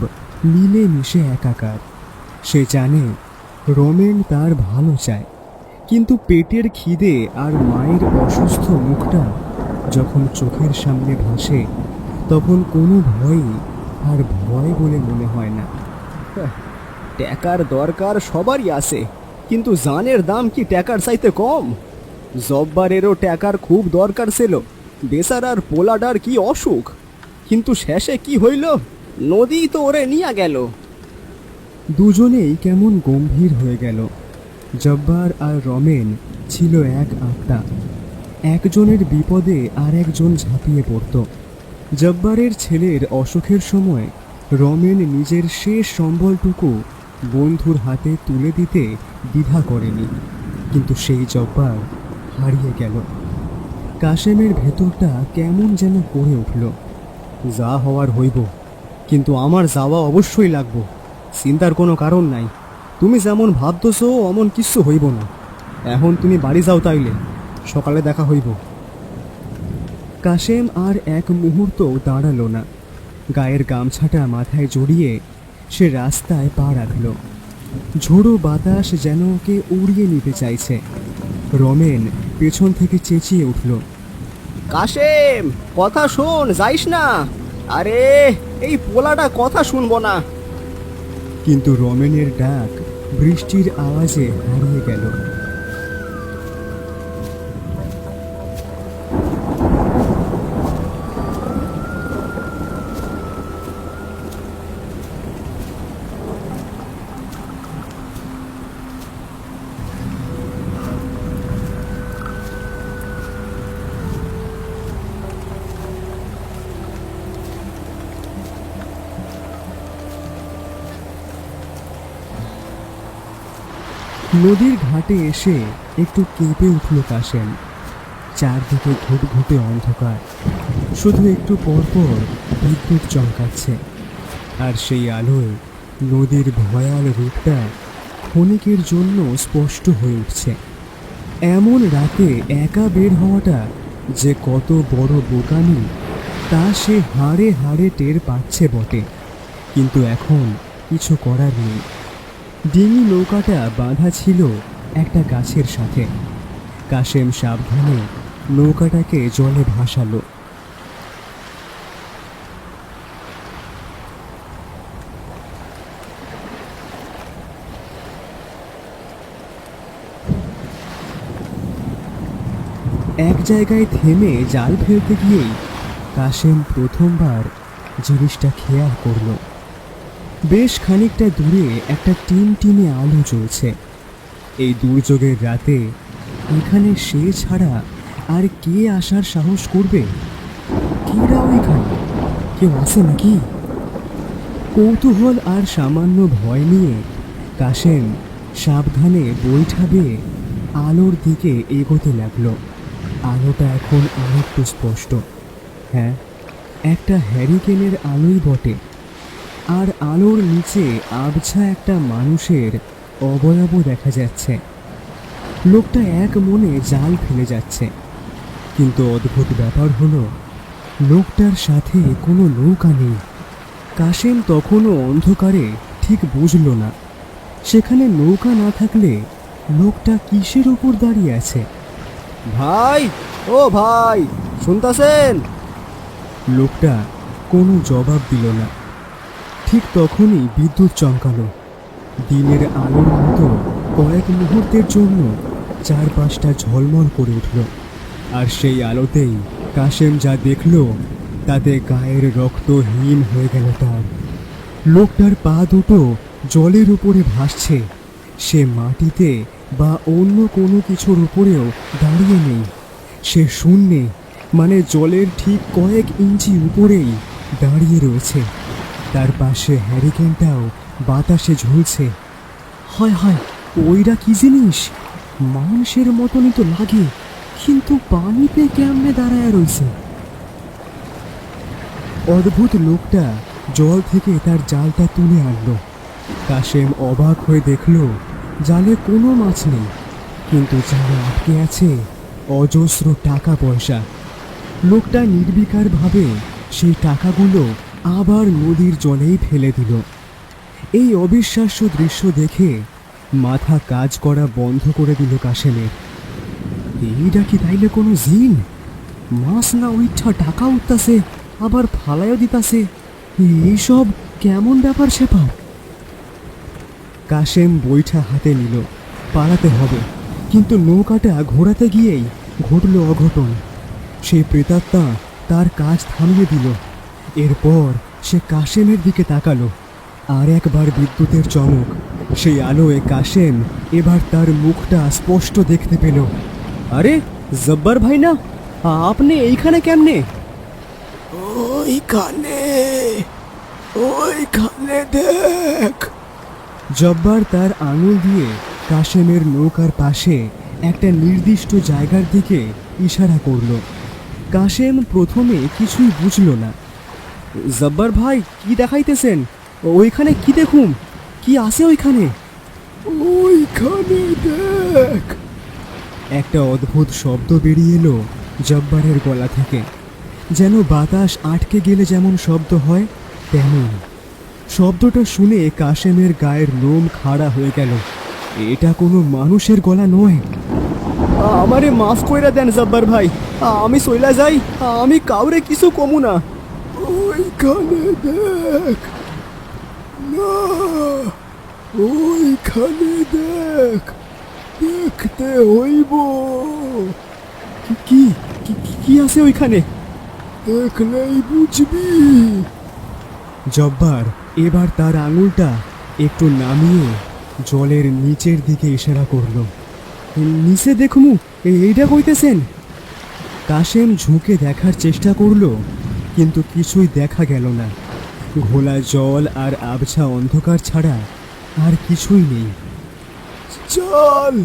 M: মিলে মিশে একাকার। সে জানে রমেন তার ভালো চায়, কিন্তু পেটের খিদে আর মায়ের অসুস্থ মুখটা যখন চোখের সামনে ভাসে, তখন কোনো ভয়ই আর ভয় বলে মনে হয় না।
N: টাকার দরকার সবারই আছে, কিন্তু জানের দাম কি টাকার চাইতে কম? জব্বারেরও টাকার খুব দরকার ছিল, বেচারার পোলাডার কি অসুখ, কিন্তু শেষে কি হইল? নদী তো ওরে নিয়ে গেল।
M: দুজনেই কেমন গম্ভীর হয়ে গেল। জব্বার আর রমেন ছিল এক আত্মা। একজনের বিপদে আর একজন ঝাঁপিয়ে পড়ত। জব্বারের ছেলের অসুখের সময় রমেন নিজের শেষ সম্বলটুকু বন্ধুর হাতে তুলে দিতে দ্বিধা করেনি, কিন্তু সেই জব্বার হারিয়ে গেল। কাশেমের ভেতরটা কেমন যেন করে উঠল।
N: যা হওয়ার হইব, কিন্তু আমার যাওয়া অবশ্যই লাগবো। চিন্তার কোনো কারণ নাই। তুমি যেমন ভাবতেছ অমন কিছু হইব না। এখন তুমি বাড়ি যাও, তাইলে সকালে দেখা হইব।
M: কাশেম আর এক মুহূর্তও দাঁড়ালো না। গায়ের গামছাটা মাথায় জড়িয়ে সে রাস্তায় পা রাখল। ঝোড়ো বাতাস যেন ওকে উড়িয়ে নিতে চাইছে। রমেন পেছন থেকে চেঁচিয়ে উঠল,
N: কাশেম, কথা শোন, যাইস না। আরে এই পোলাটা কথা শুনবো না।
M: কিন্তু রমেনের ডাক বৃষ্টির আওয়াজে হারিয়ে গেল। নদীর ঘাটে এসে একটু কেঁপে উঠল কাশেম। চারদিকে ঘুটঘুটে অন্ধকার, শুধু একটু পরপর বিদ্যুৎ চমকাচ্ছে, আর সেই আলোয় নদীর ভয়াল রূপটা ক্ষণিকের জন্য স্পষ্ট হয়ে উঠছে। এমন রাতে একা বের হওয়াটা যে কত বড় বোকামি তা সে হাড়ে হাড়ে টের পাচ্ছে বটে, কিন্তু এখন কিছু করার নেই। ডিঙি নৌকাটা বাঁধা ছিল একটা গাছের সাথে। কাশেম সাবধানে নৌকাটাকে জলে ভাসালো। এক জায়গায় থেমে জাল ফেলতে গিয়েই কাশেম প্রথমবার জিনিসটা খেয়াল করল। বেশ খানিকটা দূরে একটা টিমটিমে আলো জ্বলছে। এই দুর্যোগের রাতে এখানে সে ছাড়া আর কে আসার সাহস করবে? কেরা ওইখানে? কেউ আছে নাকি? কৌতূহল আর সামান্য ভয় নিয়ে কাশেম সাবধানে বৈঠা বেয়ে আলোর দিকে এগোতে লাগলো। আলোটা এখন অনেকটু স্পষ্ট। হ্যাঁ, একটা হ্যারিকেনের আলোই বটে, আর আলোর নিচে আবছা একটা মানুষের অবয়ব দেখা যাচ্ছে। লোকটা এক মনে জাল ফেলে যাচ্ছে, কিন্তু অদ্ভুত ব্যাপার হলো লোকটার সাথে কোনো নৌকা নেই। কাশেম তখনও অন্ধকারে ঠিক বুঝল না সেখানে নৌকা না থাকলে লোকটা কিসের ওপর দাঁড়িয়ে আছে।
N: ভাই, ও ভাই, শুনতাছেন?
M: লোকটা কোনো জবাব দিল না। ঠিক তখনই বিদ্যুৎ চমকালো। দিনের আলোর মতো কয়েক মুহূর্তের জন্য চারপাশটা ঝলমল করে উঠল, আর সেই আলোতেই কাশেম যা দেখল তাতে গায়ের রক্ত হিম হয়ে গেল তার। লোকটার পা দুটো জলের উপরে ভাসছে। সে মাটিতে বা অন্য কোনো কিছুর উপরেও দাঁড়িয়ে নেই, সে শূন্যে, মানে জলের ঠিক কয়েক ইঞ্চি উপরেই দাঁড়িয়ে রয়েছে। তার পাশে হ্যারিকেনটাও বাতাসে ঝুলছে। হয় হয়, ওইটা কি জিনিস? মানুষের মতনই তো লাগে, কিন্তু পানিতে কেমনে দাঁড়ায় রয়েছে? অদ্ভুত লোকটা জল থেকে তার জালটা তুলে আনলো। কাশেম অবাক হয়ে দেখল জালে কোনো মাছ নেই, কিন্তু জালে আটকে আছে অজস্র টাকা পয়সা। লোকটা নির্বিকারভাবে সেই টাকাগুলো আবার নদীর জলেই ফেলে দিল। এই অবিশ্বাস্য দৃশ্য দেখে মাথা কাজ করা বন্ধ করে দিল কাশেমের। এইটা কি তাইলে কোনো জিন? মাছ না উঠা টাকা উঠতাছে, আবার ফালাইও দিতাছে। এইসব কেমন ব্যাপার সেপার? কাশেম বইটা হাতে নিল, পালাতে হবে, কিন্তু নৌকাটা ঘোরাতে গিয়েই ঘটল অঘটন। সেই প্রেতাত্মা তার কাজ থামিয়ে দিল। এরপর সে কাশেমের দিকে তাকালো, আর একবার বিদ্যুতের চমক। সেই আলোয় কাশেম এবার তার মুখটা স্পষ্ট দেখতে পেল। আরে জব্বার ভাই না, আপনি এইখানে কেমনে?
J: ওইখানে ওইখানে দেখ।
M: জব্বার তার আঙুল দিয়ে কাশেমের নৌকার পাশে একটা নির্দিষ্ট জায়গার দিকে ইশারা করল। কাশেম প্রথমে কিছুই বুঝল না। জব্বার ভাই, কি দেখাইতেছেন? ওইখানে কি দেখুম? কি আছে ওইখানে?
J: ওইখানে দেখ।
M: একটা অদ্ভুত শব্দ বেরিয়ে এলো জব্বারের গলা থেকে, যেন বাতাস আটকে গেলে যেমন শব্দ হয় তেমন। শব্দটা শুনে কাশেমের গায়ের লোম খাড়া হয়ে গেল। এটা কোনো মানুষের গলা নয়। আমারে মাফ কইরা দেন জব্বার ভাই, আমি সইলা যাই, আমি কাউরে কিছু কমু না।
J: ওইখানে দেখ না, ওইখানে দেখ, দেখতে হইব।
M: কি কি আছে ওইখানে?
J: দেখলেই বুঝবি।
M: জব্বার এবার তার আঙুলটা একটু নামিয়ে জলের নিচের দিকে ইশারা করলো। নিচে দেখমু, এইটা কইতেছেন? কাশেম ঝুঁকে দেখার চেষ্টা করলো, কিন্তু কিছুই দেখা গেল না। ঘোলা জল আর আবছা অন্ধকার ছাড়া আর কিছুই নেই।
J: জাল,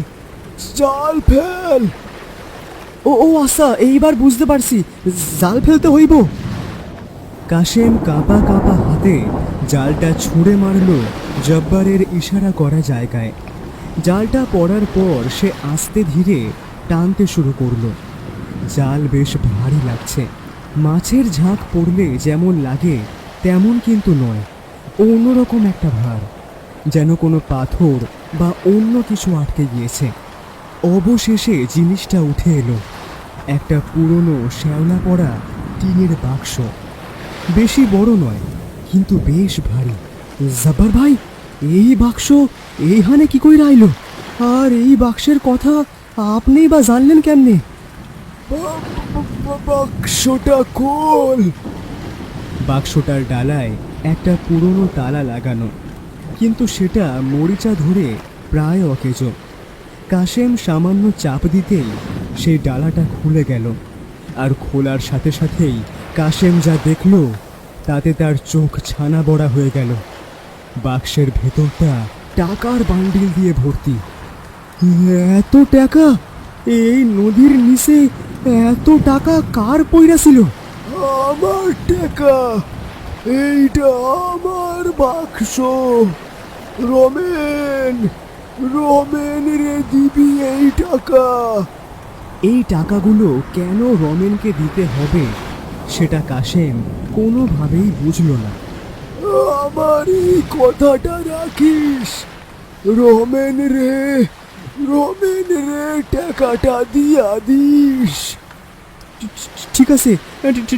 J: জাল ফেল।
M: ও আচ্ছা, এইবার বুঝতে পারছি, জাল ফেলতে হইব। কাশেম কাঁপা কাঁপা হাতে জালটা ছুঁড়ে মারল জব্বারের ইশারা করা জায়গায়। জালটা পড়ার পর সে আস্তে ধীরে টানতে শুরু করলো। জাল বেশ ভারী লাগছে। মাছের ঝাঁক পড়লে যেমন লাগে তেমন কিন্তু নয়, অন্যরকম একটা ভার, যেন কোনো পাথর বা অন্য কিছু আটকে গিয়েছে। অবশেষে জিনিসটা উঠে এলো, একটা পুরনো শ্যাওলা পড়া টিনের বাক্স। বেশি বড় নয়, কিন্তু বেশ ভারী। জব্বার ভাই, এই বাক্স এইখানে কি কইরা আইলো? আর এই বাক্সের কথা আপনি বা জানলেন কেমনে?
J: বাক্সটা খোল।
M: বাক্সটার ডালায় একটা পুরনো তালা লাগানো, কিন্তু সেটা মরিচা ধরে প্রায় অকেজো। কাশেম সামান্য চাপ দিতেই সেই ডালাটা খুলে গেল, আর খোলার সাথে সাথেই কাশেম যা দেখল তাতে তার চোখ ছানা বড়া হয়ে গেল। বাক্সের ভেতরটা টাকার বান্ডিল দিয়ে ভর্তি। এত টাকা! এই নদীর নিচে এত টাকা কার পয়রা ছিল?
J: আমার টাকা, এইটা আমার বাক্স। রমেন, রমেন রে দিবি এই টাকা।
M: এই টাকাগুলো কেন রমেনকে দিতে হবে সেটা কাশেম কোনোভাবেই বুঝল না।
J: আমার এই কথাটা রাখিস। রমেন রে, রমেন রে টাকাটা দিয়া দিস।
M: ঠিক আছে,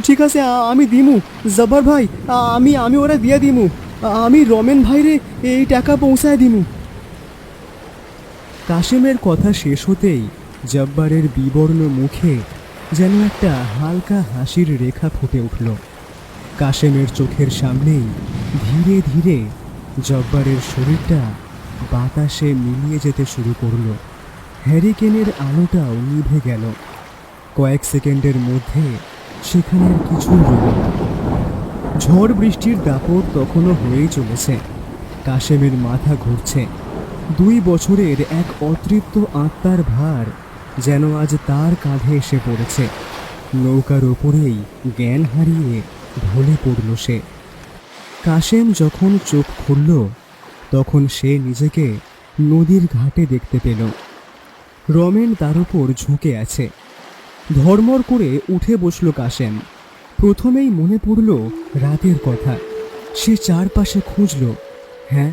M: ঠিক আছে, আমি দিমু জব্বার ভাই, আমি ওরা দিয়া দিমু। আমি রমেন ভাইরে এই টাকা পৌঁছায় দিমু। কাশেমের কথা শেষ হতেই জব্বারের বিবর্ণ মুখে যেন একটা হালকা হাসির রেখা ফুটে উঠল। কাশেমের চোখের সামনেই ধীরে ধীরে জব্বারের শরীরটা বাতাসে মিলিয়ে যেতে শুরু করলো। হ্যারিকেনের আলোটাও নিভে গেল। কয়েক সেকেন্ডের মধ্যে সেখানে আর কিছুই রইল না। ঝড় বৃষ্টির দাপট তখনও হয়েই চলেছে। কাশেমের মাথা ঘুরছে। 2 বছরের এক অতৃপ্ত আত্মার ভার যেন আজ তার কাঁধে এসে পড়েছে। নৌকার ওপরেই জ্ঞান হারিয়ে ঢলে পড়ল সে। কাশেম যখন চোখ খুলল তখন সে নিজেকে নদীর ঘাটে দেখতে পেল। রমেন তার উপর ঝুঁকে আছে। ধর্মর করে উঠে বসল কাশেম। প্রথমেই মনে পড়ল রাতের কথা। সে চারপাশে খুঁজল। হ্যাঁ,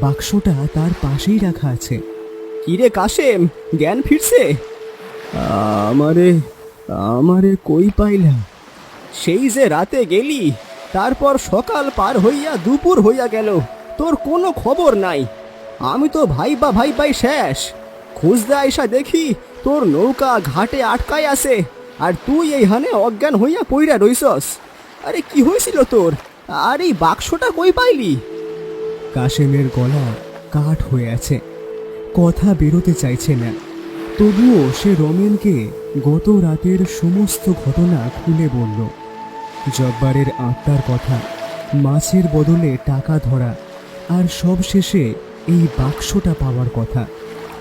M: বাক্সটা তার পাশেই রাখা আছে। কিরে কাশেম, জ্ঞান ফিরছে? আমারে কই পাইলাম? সেই যে রাতে গেলি, তারপর সকাল পার হইয়া দুপুর হইয়া গেল, তোর কোনো খবর নাই। আমি তো ভাইবাই শেষ। খুঁজতে আইসা দেখি তোর নৌকা ঘাটে আটকায় আছে, আর তুই এইখানে অজ্ঞান হইয়া পইরা রইছস। আরে কি হয়েছিল তোর? আর এই বাক্সটা কই পাইলি? কাশেমের গলা কাঠ হয়ে আছে, কথা বেরোতে চাইছে না। তবুও সে রমেনকে গত রাতের সমস্ত ঘটনা খুলে বলল। জব্বারের আত্মার কথা, মাছের বদলে টাকা ধরা, আর সব শেষে এই বাক্সটা পাওয়ার কথা।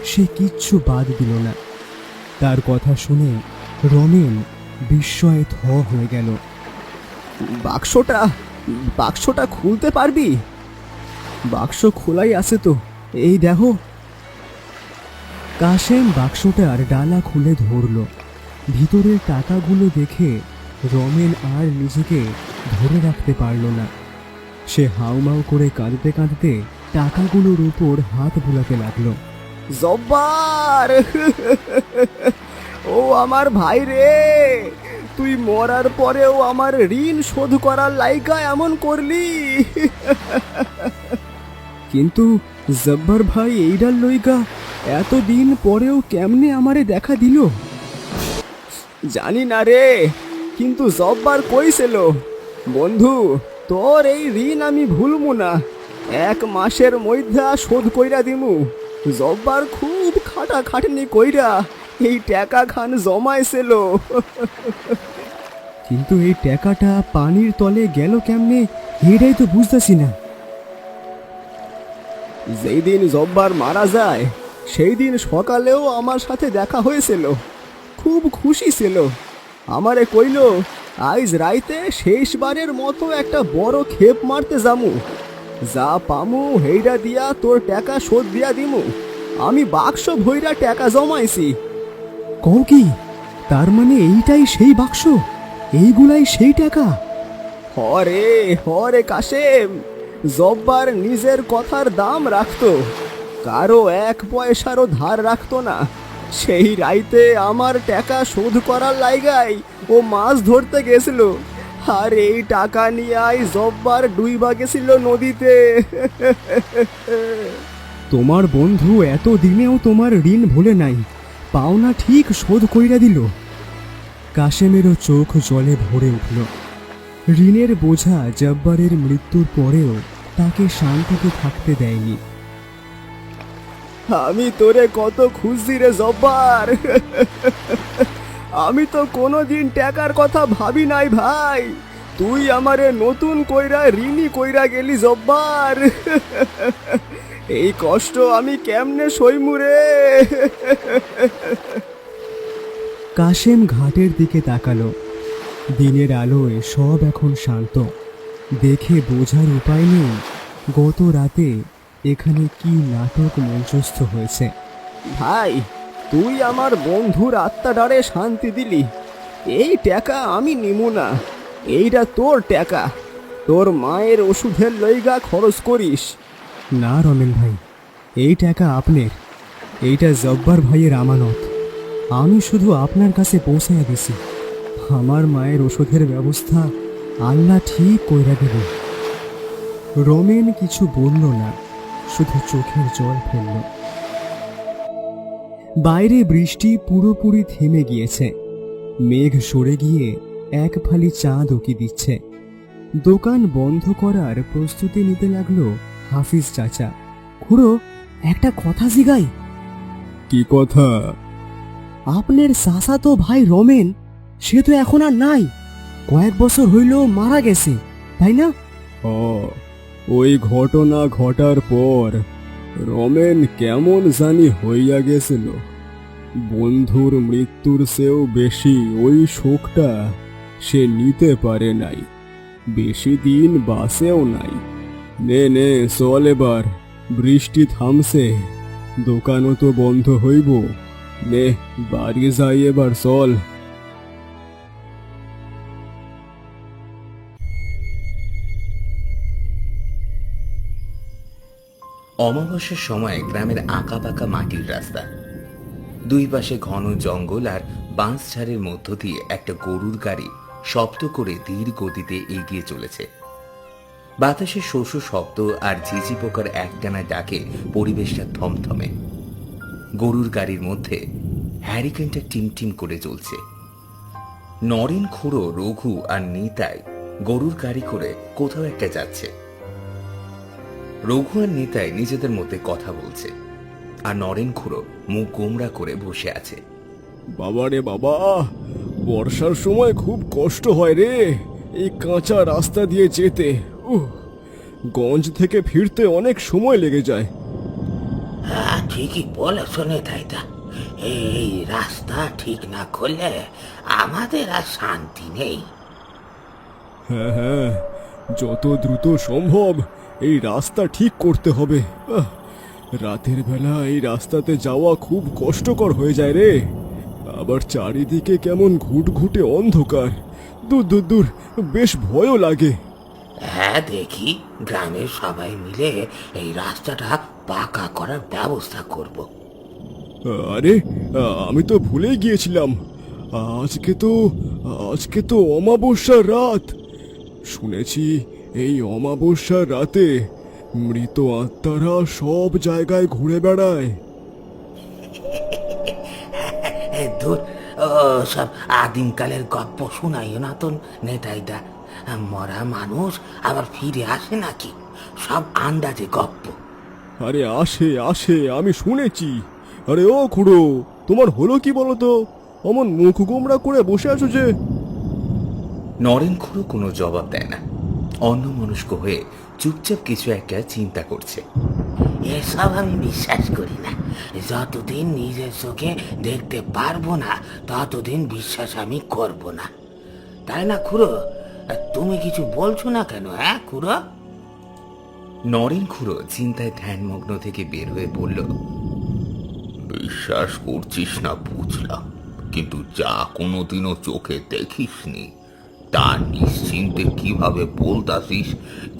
M: সে কিচ্ছু বাদ দিল না। তার কথা শুনে রমেন বিস্ময়ে থ হয়ে গেল। বাক্সটা খুলতে পারবি? বাক্স খোলাই আছে তো, এই দেখো। কাশেম বাক্সটার ডালা খুলে ধরল। ভিতরের টাকাগুলো দেখে রমেন আর নিজেকে ধরে রাখতে পারল না। সে হাউমাউ করে কাঁদতে কাঁদতে টাকাগুলোর উপর হাত বুলাতে লাগলো। জব্বার, ও আমার ভাই রে, তুই মরার পরেও আমার ঋণ শোধ করার লাইগা এমন করলি। কিন্তু জব্বার ভাই এইটার লইগা এতদিন পরেও কেমনে আমারে দেখা দিল জানি না রে, কিন্তু জব্বার কইছিল, বন্ধু তোর এই ঋণ আমি ভুলমু না, 1 মাসের মধ্যে শোধ কইরা দিমু। জব্বার খুব খাটাখাটনি কইরা এই টাকা খান জমাইছিল। কিন্তু এই টাকাটা পানির তলে গেল কেমনে, এটাই তো বুঝতেছি না। যেই দিন জব্বার মারা যায় সেই দিন সকালেও আমার সাথে দেখা হয়েছিল। খুব খুশি ছিল। আমারে কইল, আইজ রাইতে শেষবারের মতো একটা বড় খেপ মারতে যামু, যা পামু হেইরা দিয়া তোর টাকা শোধ দিয়া দিমু। আমি বাক্স ভইরা টাকা জমাইছি। কও কি, তার মানে এইটাই সেই বাক্স, এইগুলাই সেই টাকা? হরে কাশেম, জব্বার নিজের কথার দাম রাখতো, কারো 1 পয়সারও ধার রাখতো না। সেই রাইতে আমার টাকা শোধ করার লাইগাই ও মাছ ধরতে গেছিল, আর এই টাকা নিয়ে জব্বার ডুইবা গেছিল নদীতে। তোমার বন্ধু এত দিনেও তোমার ঋণ ভুলে নাই, পাওনা ঠিক শোধ কইরা দিল। কাশেমেরও চোখ জলে ভরে উঠল। ঋণের বোঝা জব্বারের মৃত্যুর পরেও তাকে শান্তিতে থাকতে দেয়নি। আমি তোরে কত খুশি রে জব্বার, আমি তো কোনোদিন টাকার কথা ভাবি নাই ভাই, তুই আমারে নতুন কইরা ঋণী কইরা গেলি জব্বার। এই কষ্ট আমি কেমনে সইমু রে। কাশেম ঘাটের দিকে তাকালো। দিনের আলোয় সব এখন শান্ত। দেখে বোঝার উপায় নেই গত রাতে এখানে কি নাটক মঞ্চস্থ হয়েছে। ভাই, তুই আমার বন্ধুর আত্মাটারে শান্তি দিলি। এই টাকা আমি নিমু না, এইটা তোর টাকা, তোর মায়ের ওষুধের লইগা খরচ করিস। না রমেন ভাই, এই টাকা আপনার, এইটা জব্বার ভাইয়ের আমানত। আমি শুধু আপনার কাছে পৌঁছাইয়া দিছি। আমার মায়ের ওষুধের ব্যবস্থা আল্লাহ ঠিক কইরা দেবে। রমেন কিছু বলল না, শুধু চোখের জল ফেলল। বাইরে বৃষ্টি পুরোপুরি থেমে গিয়েছে। মেঘ সরে গিয়ে এক ফালি চাঁদ উকি দিচ্ছে। দোকান বন্ধ করার প্রস্তুতি নিতে লাগলো হাফিজ চাচা। খুড়ো, একটা কথা জিগাই। কি কথা? আপনার চাচাতো ভাই রমেন, সে তো এখন আর নাই, কয়েক বছর হইল মারা গেছে, তাই না? ওই ঘটনা ঘটার পর রমেন কেমন জানি হইয়া গেছিল। বন্ধুর মৃত্যুর চেয়েও বেশি ওই শোকটা সে নিতে পারে নাই, বেশি দিন বাঁচেও নাই। নে নে চল এবার, বৃষ্টি থামছে, দোকানও তো বন্ধ হইব। নে বাড়ি যাই এবার, চল।
O: অমাবস্যার সময় গ্রামের আঁকা বাঁকা মাটির রাস্তা, দুই পাশে ঘন জঙ্গল আর বাঁশ ঝাড়ের মধ্য দিয়ে একটা গরুর গাড়ি শব্দ করে ধীর গতিতে এগিয়ে চলেছে। বাতাসে শোষ শব্দ আর ঝিঝি পোকার একটানা ডাকে পরিবেশটা থমথমে। গরুর গাড়ির মধ্যে হ্যারিকেনটা টিমটিম করে চলছে। নরেন, খুড়ো, রঘু আর নিতাই গরুর গাড়ি করে কোথাও একটা যাচ্ছে। রঘু আর নিতাই নিজেদের মধ্যে কথা বলছে, আর নরেন খুড়ো মুখ গোমরা করে বসে আছে।
M: বাবা রে বাবা, বর্ষার সময় খুব কষ্ট হয় রে এই কাঁচা রাস্তা দিয়ে যেতে। গঞ্জ থেকে ফিরতে অনেক সময় লেগে যায়।
I: হ্যাঁ, ঠিকই বলেছ নেতাইদা। এই রাস্তা ঠিক না করলে আমাদের আর শান্তি নেই।
M: হ্যাঁ হ্যাঁ, যত দ্রুত সম্ভব এই রাস্তা ঠিক করতে হবে। রাতের বেলা এই রাস্তাতে যাওয়া খুব কষ্টকর হয়ে যায় রে। আবার চারিদিকে কেমন ঘুটঘুটে অন্ধকার, দূর দূর দূর, বেশ ভয়ও লাগে।
I: হ্যাঁ, দেখি গ্রামের সবাই মিলে এই রাস্তাটা পাকা করার ব্যবস্থা করব।
M: আরে, আমি তো ভুলেই গিয়েছিলাম, আজকে তো অমাবস্যার রাত। শুনেছি এই অমাবস্যার রাতে মৃত আত্মারা সব জায়গায় ঘুরে বেড়ায়।
I: দূর, সব আদিমকালের গল্প শোনাইও না তো নেতাইদা। মরা মানুষ আবার ফিরে আসে নাকি? সব আন্দাজে গল্প।
M: আরে আসে আসে, আমি শুনেছি। আরে ও খুড়ো, তোমার হলো কি বলো তো? অমন মুখ গোমরা করে বসে আছো যে?
O: নরেন খুড়ো কোনো জবাব দেয় না, অন্যমনস্ক হয়ে চুপচাপ কিছু একটা চিন্তা করছে।
I: এসব আমি বিশ্বাস করি না। যতদিন নিজের চোখে দেখতে পারবো না ততদিন বিশ্বাস আমি করব না, তাই না খুড়ো? তুমি কিছু বলছো না কেন? হ্যাঁ খুড়ো?
O: নরেন খুড়ো চিন্তায় ধ্যানমগ্ন থেকে বের হয়ে বলল,
H: বিশ্বাস করছিস না বুঝলাম, কিন্তু যা কোনোদিনও চোখে দেখিসনি তা নিশ্চিন্তে কিভাবে বলতাছিস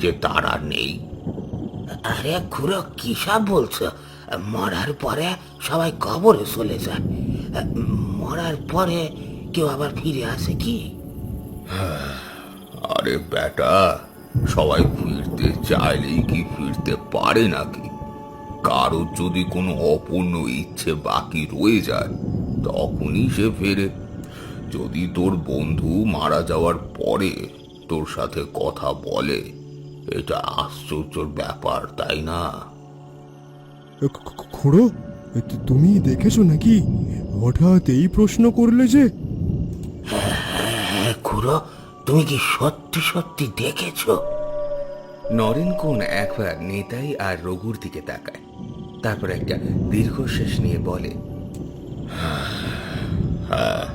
H: যে তারা নেই?
I: আরে খুড়ো, কি সব বলছো? মরার পরে সবাই কবরে চলে যায়, মরার পরে কেউ আবার ফিরে আসে কি?
H: আরে বেটা, সবাই ফিরতে চাইলেই কি ফিরতে পারে নাকি? কারোর যদি কোনো অপূর্ণ ইচ্ছে বাকি রয়ে যায় তখনই সে ফেরে। যদি তোর বন্ধু মারা যাওয়ার পরে তোর সাথে কথা বলে, এটা আশ্চর্যের ব্যাপার, তাই না?
M: খুড়ো, তুমি দেখেছো নাকি? হঠাৎ এই প্রশ্ন করলে যে?
I: হ্যাঁ খুড়ো, তুমি কি সত্যি সত্যি দেখেছো?
O: নরেন কোন একবার নেতাই আর রঘুর দিকে তাকায়, তারপর একটা দীর্ঘশ্বাস নিয়ে বলে,
H: হ্যাঁ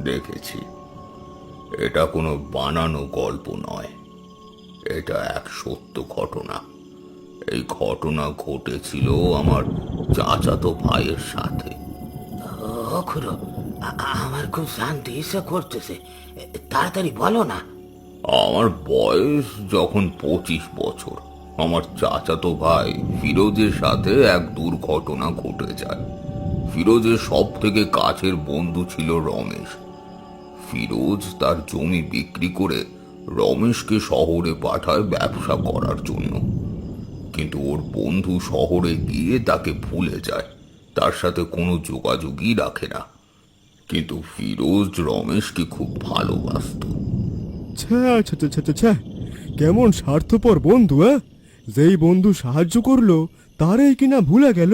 H: দেখেছি। এটা কোনো বানানো গল্প নয়, এটা এক সত্য ঘটনা। এই ঘটনা ঘটেছিল আমার চাচাতো ভাইয়ের সাথে।
I: ও খুড়ো, আমার খুব জানতে ইচ্ছা করতেছে, তাড়াতাড়ি বলো না।
H: আমার বয়স যখন 25 বছর, আমার চাচাতো ভাই ফিরোজের সাথে এক দুর্ঘটনা ঘটে যায়। ফিরোজের সব থেকে কাছের বন্ধু ছিল রমেশ। ফিরোজ তার জমি বিক্রি করে রমেশকে শহরে পাঠায় ব্যবসা করার জন্য, কিন্তু ওর বন্ধু শহরে গিয়ে তাকে ভুলে যায়, তার সাথে কোনো যোগাযোগই রাখে না। কিন্তু ফিরোজ রমেশকে খুব ভালোবাসত।
M: কেমন স্বার্থপর বন্ধু! যেই বন্ধু সাহায্য করলো তারই কিনা ভুলে গেল।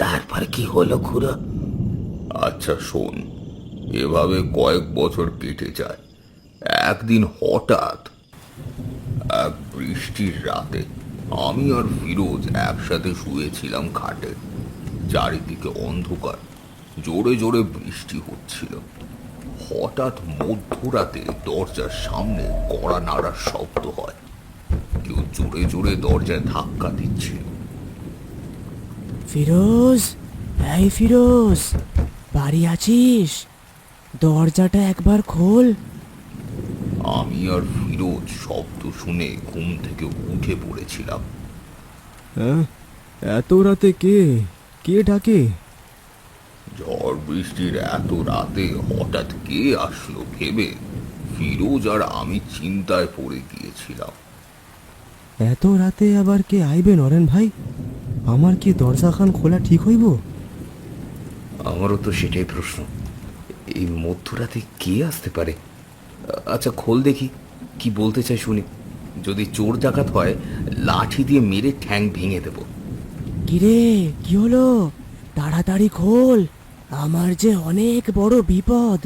O: তারপর কি হলো খুড়ো? আচ্ছা শোন, এভাবে কয়েক বছর কেটে যায়। একদিন হঠাৎ এক বৃষ্টির রাতে আমি আর ফিরোজ একসাথে শুয়েছিলাম খাটে। চারিদিকে অন্ধকার, জোরে জোরে বৃষ্টি হচ্ছিল। হঠাৎ মধ্যরাতে দরজার সামনে কড়া নাড়ার শব্দ হয়। কেউ জোরে জোরে দরজায় ধাক্কা দিচ্ছিল।
N: ফিরোজ, এই ফিরোজ, বাড়ি আছিস? দরজাটা একবার খোল।
O: আমি আর ফিরোজ শব্দ শুনে ঘুম থেকে উঠে পড়েছিলাম।
M: হ্যাঁ, এত রাতে কে কে ডাকে?
O: ঝড় বৃষ্টির এত রাতে হঠাৎ কে আসলো ভেবে ফিরোজ আর আমি চিন্তায় পড়ে গিয়েছিলাম।
N: এত রাতে আবার কে আইবে নরেন ভাই? আমার কি দরজাখান খোলা ঠিক হইব?
O: আমারও তো সেটাই প্রশ্ন, এই মধ্যরাতে কে আসতে পারে? আচ্ছা খোল দেখি, কি বলতে চাই শুনি। যদি চোর ডাকাত হয় লাঠি দিয়ে মেরে ঠ্যাং ভেঙে দেব।
N: কিরে, কি হলো? তাড়াতাড়ি খোল, আমার যে অনেক বড় বিপদ।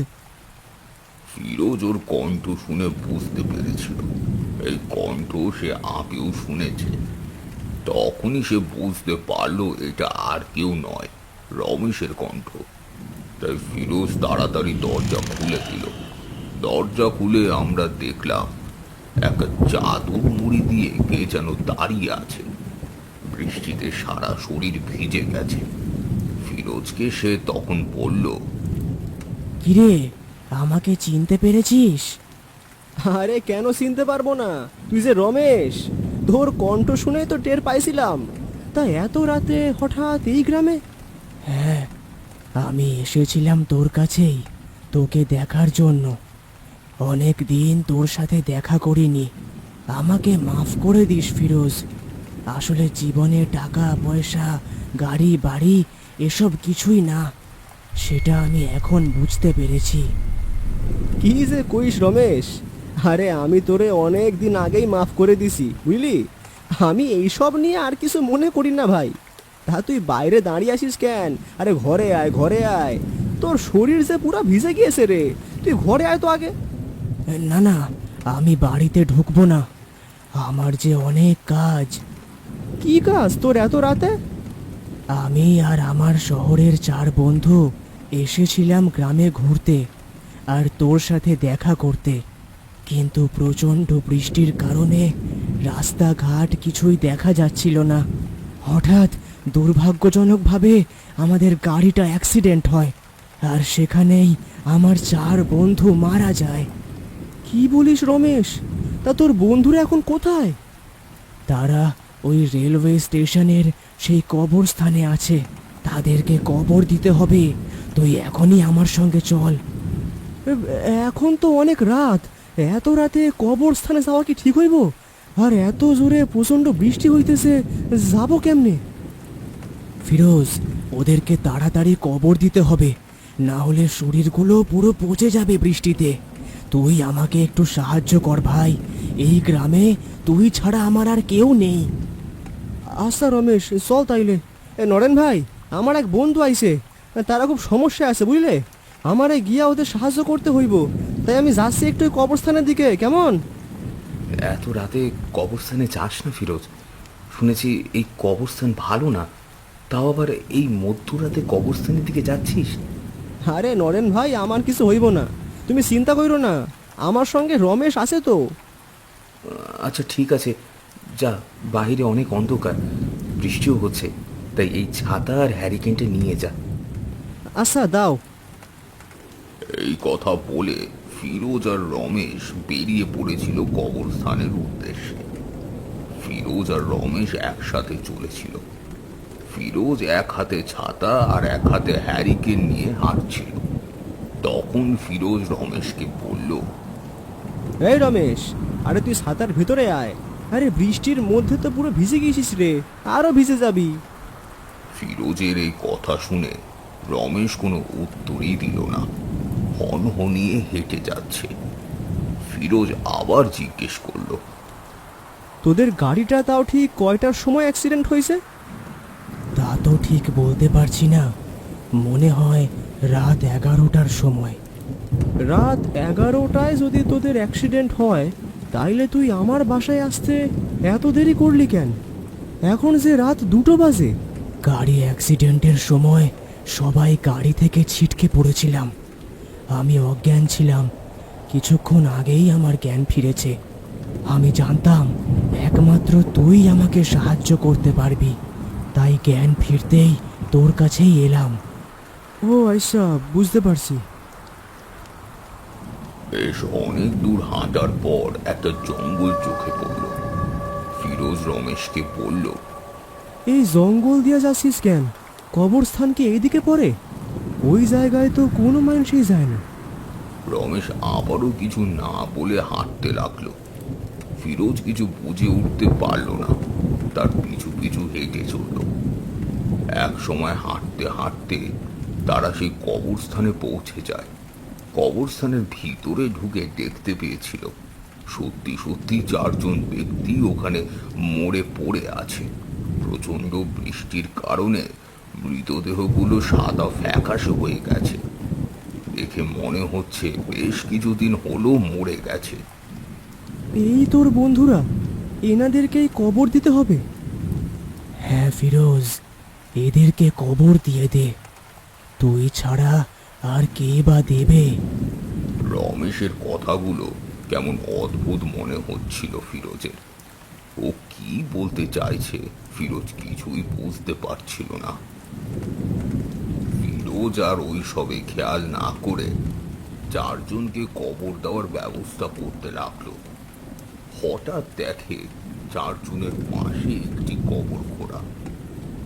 O: ফিরোজ ওর কণ্ঠ শুনে বুঝতে পেরেছিল এই কণ্ঠ সে আগেও শুনেছে। তখনই সে বুঝতে পারলো এটা আর কেউ নয়, রমেশের কণ্ঠ। তাই ফিরোজ তাড়াতাড়ি দরজা খুলে দিল। দরজা খুলে আমরা দেখলাম একটা চাদর মুড়ি দিয়ে কে যেন দাঁড়িয়ে আছে। বৃষ্টিতে সারা শরীর ভিজে গেছে। ফিরোজকে সে তখন বলল,
N: কিরে, আমাকে চিনতে পেরেছিস?
M: আরে কেন চিনতে পারবো না, তুই যে রমেশ। তোর কণ্ঠ শুনেই তো টের পাইছিলাম। তা এত রাতে হঠাৎ এই গ্রামে?
N: হ্যাঁ, আমি এসেছিলাম তোর কাছেই তোকে দেখার জন্য। অনেক দিন তোর সাথে দেখা করিনি, আমাকে মাফ করে দিস ফিরোজ। আসলে জীবনে টাকা পয়সা, গাড়ি বাড়ি এসব কিছুই না, সেটা আমি এখন বুঝতে পেরেছি।
M: কি যে কইস রমেশ, আরে আমি তোরে অনেক দিন আগেই মাফ করে দিছি, বুঝলি। আমি এইসব নিয়ে আর কিছু মনে করি না ভাই। তা তুই বাইরে দাঁড়িয়ে আসিস কেন? আরে ঘরে আয়, ঘরে আয়। তোর শরীর যে পুরো ভিজে গিয়েছে রে, তুই ঘরে আয় তো আগে।
N: না না, আমি বাড়িতে ঢুকবো না, আমার যে অনেক কাজ।
M: কি কাজ তোর এত রাতে?
N: আমি আর আমার শহরের 4 বন্ধু এসেছিলাম গ্রামে ঘুরতে আর তোর সাথে দেখা করতে, কিন্তু প্রচণ্ড বৃষ্টির কারণে রাস্তাঘাট কিছুই দেখা যাচ্ছিল না। হঠাৎ দুর্ভাগ্যজনকভাবে আমাদের গাড়িটা অ্যাক্সিডেন্ট হয়, আর সেখানেই আমার 4 বন্ধু মারা যায়।
M: কি বলিস রমেশ? তা তোর বন্ধুরা এখন কোথায়?
N: তারা ওই রেলওয়ে স্টেশনের সেই কবরস্থানে আছে, তাদেরকে কবর দিতে হবে। তুই এখনই আমার সঙ্গে চল।
M: এখন তো অনেক রাত, এত রাতে কবরস্থানে যাওয়া কি ঠিক হইব? আর এত জোরে প্রচন্ড বৃষ্টি হইতেছে, যাব কেমনে?
N: ফিরোজ, ওদেরকে তাড়াতাড়ি কবর দিতে হবে, না হলে শরীরগুলো পুরো পচে যাবে বৃষ্টিতে। তুই আমাকে একটু সাহায্য কর ভাই, এই গ্রামে তুই ছাড়া আমার আর কেউ নেই।
M: আচ্ছা রমেশ, চল তাইলে। নরেন ভাই, আমার এক বন্ধু আইছে, তারা খুব সমস্যা আছে বুঝলে। আমারে গিয়া ওদের সাহায্য করতে হইব, তাই আমি যাচ্ছি একটু ওই কবরস্থানের দিকে, কেমন?
O: এত রাতে কবরস্থানে যাস না ফিরোজ, শুনেছি এই কবরস্থান ভালো না। তাও আবার এই মধ্যরাতে কবরস্থানের দিকে যাচ্ছিস?
M: আরে নরেন ভাই, আমার কিছু হইব না, তুমি চিন্তা করো না, আমার সঙ্গে রমেশ আছে তো।
O: আচ্ছা ঠিক আছে, যা, বাইরে অনেক অন্ধকার, বৃষ্টিও হচ্ছে, তাই এই ছাতা আর হ্যারিকেনটা নিয়ে যা।
M: আচ্ছা দাও।
O: এই কথা বলে ফিরোজ আর রমেশ বেরিয়ে পড়েছিল কবরস্থানের উদ্দেশ্যে। ফিরোজ আর রমেশ একসাথে চলেছিল। ফিরোজ এক হাতে ছাতা আর এক হাতে হ্যারিকেন নিয়ে হাঁটছিল। তখন ফিরোজ রমেশকে বলল,
M: এই রমেশ, আরে তুই ছাতার ভিতরে আয়। আরে বৃষ্টির মধ্যে তো পুরো ভিজে গেছিস রে, আরো ভিজে যাবি।
O: ফিরোজের এই কথা শুনে রমেশ কোনো উত্তরই দিল না, হনহনিয়ে হেঁটে যাচ্ছে। ফিরোজ আবার জিজ্ঞেস করলো,
N: তোদের গাড়িটা তাও ঠিক কয়টার সময় অ্যাক্সিডেন্ট হয়েছে? তা তো ঠিক বলতে পারছি না, মনে হয় রাত 11টার সময়। রাত 11টায় যদি তোদের অ্যাক্সিডেন্ট হয়, তাইলে তুই আমার বাসায় আসতে এত দেরি করলি কেন? এখন যে রাত 2টো বাজে। গাড়ি অ্যাক্সিডেন্টের সময় সবাই গাড়ি থেকে ছিটকে পড়েছিলাম, আমি অজ্ঞান ছিলাম। কিছুক্ষণ আগেই আমার জ্ঞান ফিরেছে। আমি জানতাম একমাত্র তুই আমাকে সাহায্য করতে পারবি, তাই জ্ঞান ফিরতেই তোর কাছেই এলাম। ও আচ্ছা, বুঝতে পারছি।
O: বেশ অনেক দূর হাঁটার পর একটা জঙ্গল চোখে পড়ল। ফিরোজ রমেশকে বলল,
N: এই জঙ্গল দিয়ে যাচ্ছিস কেন? কবরস্থান কি এইদিকে পড়ে? ওই জায়গায় তো কোনো মানুষই যায় না।
O: রমেশ আবারও কিছু না বলে হাঁটতে লাগলো। ফিরোজ কিছু বুঝে উঠতে পারল না, তার পিছু পিছু হেঁটে চলল। এক সময় হাঁটতে হাঁটতে তারা সেই কবরস্থানে পৌঁছে যায়। কবরস্থানের ভিতরে ঢুকে দেখতে পেয়েছিল সত্যি সত্যি 4 জন ব্যক্তি ওখানে মরে পড়ে আছে। প্রচন্ড বৃষ্টির কারণে মৃতদেহগুলো সাদা ফ্যাকাশে হয়ে গেছে। দেখে মনে হচ্ছে বেশ কিছুদিন হলো মরে গেছে।
N: এই তোর বন্ধুরা, এনাদেরকেই কবর দিতে হবে? হ্যাঁ ফিরোজ, এদেরকে কবর দিয়ে দে, তুই ছাড়া আর কে বা দেবে?
O: রমেশের কথাগুলো কেমন অদ্ভুত মনে হচ্ছিল ফিরোজের। ও কি বলতে চাইছে ফিরোজ কিছুই বুঝতে পারছিল না। ফিরোজ আর ওই সবে খেয়াল না করে 4 জনকে কবর দেওয়ার ব্যবস্থা করতে লাগলো। হঠাৎ দেখে 4 জনের পাশে একটি কবর খোঁড়া।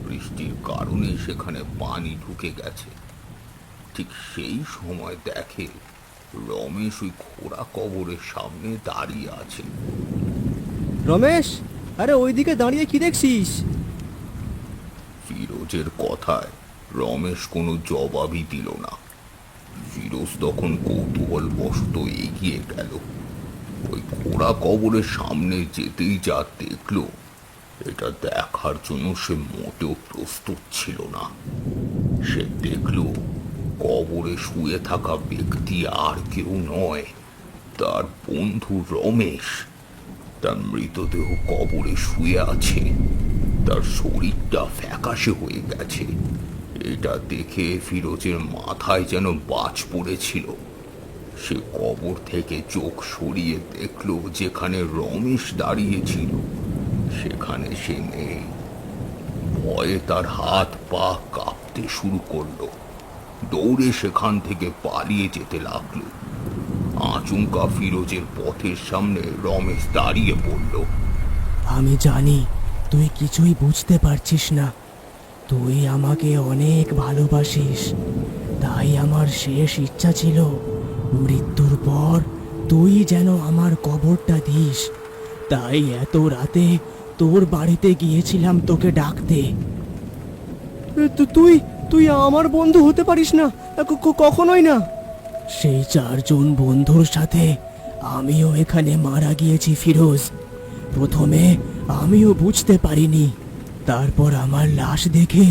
O: বৃষ্টির কারণে সেখানে পানি ঢুকে গেছে। ঠিক সেই সময় দেখে রমেশ ওই খোঁড়া কবরের সামনে দাঁড়িয়ে আছে।
N: রমেশ, আরে ওইদিকে দাঁড়িয়ে কি দেখছিস?
O: ফিরোজের কথায় রমেশ কোনো জবাবই দিল না। ফিরোজ তখন কৌতূহল বশত এগিয়ে গেল। ওই খোঁড়া কবরের সামনে যেতেই যা দেখলো, এটা দেখার জন্য সে মোটেও প্রস্তুত ছিল না। সে দেখল কবরে শুয়ে থাকা ব্যক্তি আর কেউ নয়, তার বন্ধু রমেশ। তার মৃতদেহ কবরে শুয়ে আছে, তার শরীরটা ফ্যাকাশে হয়ে গেছে। এটা দেখে ফিরোজের মাথায় যেন বাজ পড়েছিল। সে কবর থেকে চোখ সরিয়ে দেখল যেখানে রমেশ দাঁড়িয়েছিল সেখানে সে নেই। ভয়ে তার হাত পা কাঁপতে শুরু করলো। দৌড়ে সেখান থেকে পালিয়ে যেতে লাগলো। আচমকা ফিরোজের পথের সামনে রমেশ দাঁড়িয়ে পড়ল।
N: আমি জানি তুই কিছুই বুঝতে পারছিস না, তুই আমাকে অনেক ভালোবাসিস, তাই আমার শেষ ইচ্ছা ছিল মৃত্যুর পর তুই যেন আমার কবরটা দিস। তাই এত রাতে তোর বাড়িতে গিয়েছিলাম তোকে ডাকতে। তুই তুই আমার বন্ধু হতে পারিস না, কখনোই না। সেই 4 জন বন্ধুর সাথে আমিও এখানে মারা গিয়েছি ফিরোজ। প্রথমে আমিও বুঝতে পারিনি, তারপর আমার লাশ দেখে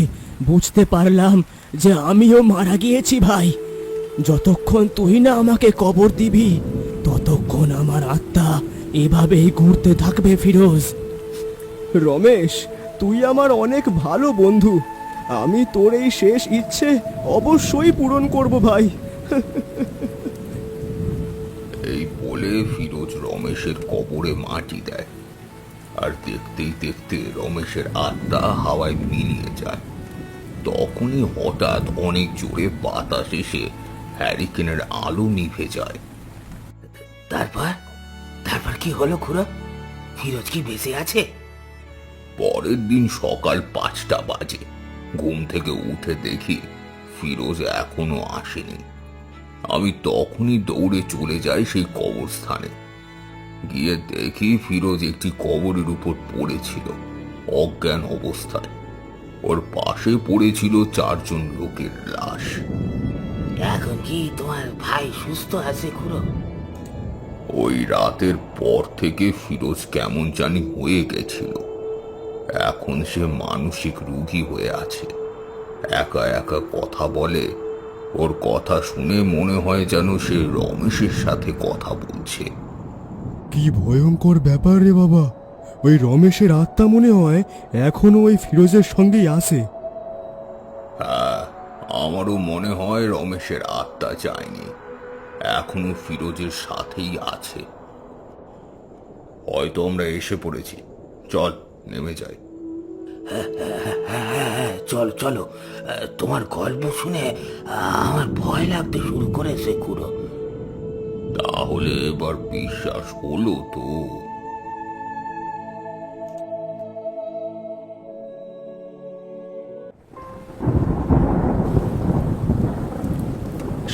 N: বুঝতে পারলাম যে আমিও মারা গিয়েছি ভাই। যতক্ষণ তুই না আমাকে কবর দিবি, ততক্ষণ আমার আত্মা এভাবেই ঘুরতে থাকবে ফিরোজ। রমেশ, তুই আমার অনেক ভালো বন্ধু, আমি তোর এই শেষ ইচ্ছে অবশ্যই পূরণ করব ভাই।
O: এই বলে ফিরোজ রমেশের কবরে মাটি দেয়। আর দেখতেই দেখতে রমেশের আত্মা হাওয়ায় মিলিয়ে যায়। তখনই হঠাৎ অনেক জোরে বাতাস এসে হ্যারিকেনের আলো নিভে যায়।
I: তারপর কি হলো খুড়ো? ফিরোজ কি বেঁচে আছে?
O: পরের দিন সকাল 5টা বাজে। ঘুম থেকে উঠে দেখি ফিরোজ এখনো আসেনি। আমি তখনই দৌড়ে চলে যাই সেই কবরস্থানে। গিয়ে দেখি ফিরোজ একটি কবরের উপর পড়েছিল অজ্ঞান অবস্থায়। ওর পাশে পড়েছিল 4 জন লোকের লাশ।
I: এখন কি তোমার ভাই সুস্থ আছে খুড়ো?
O: ওই রাতের পর থেকে ফিরোজ কেমন জানি হয়ে গেছিল। এখন সে মানসিক রোগী হয়ে আছে, একা একা কথা বলে। ওর কথা শুনে মনে হয় যেন সে রমেশের সাথে কথা বলছে।
M: কি ভয়ঙ্কর ব্যাপার রে বাবা! ওই রমেশের আত্মা মনে হয় এখনো ওই ফিরোজের সঙ্গেই আছে।
O: হ্যাঁ, আমারও মনে হয় রমেশের আত্মা যায়নি, এখনো ফিরোজের সাথেই আছে। হয়তো আমরা এসে পড়েছি, চল নেমে যাই।
I: চলো চলো, তোমার গল্প শুনে আমার ভয় লাগতে শুরু করেছে খুড়ো।
O: তাহলে এবার বিশ্বাস হলো তো?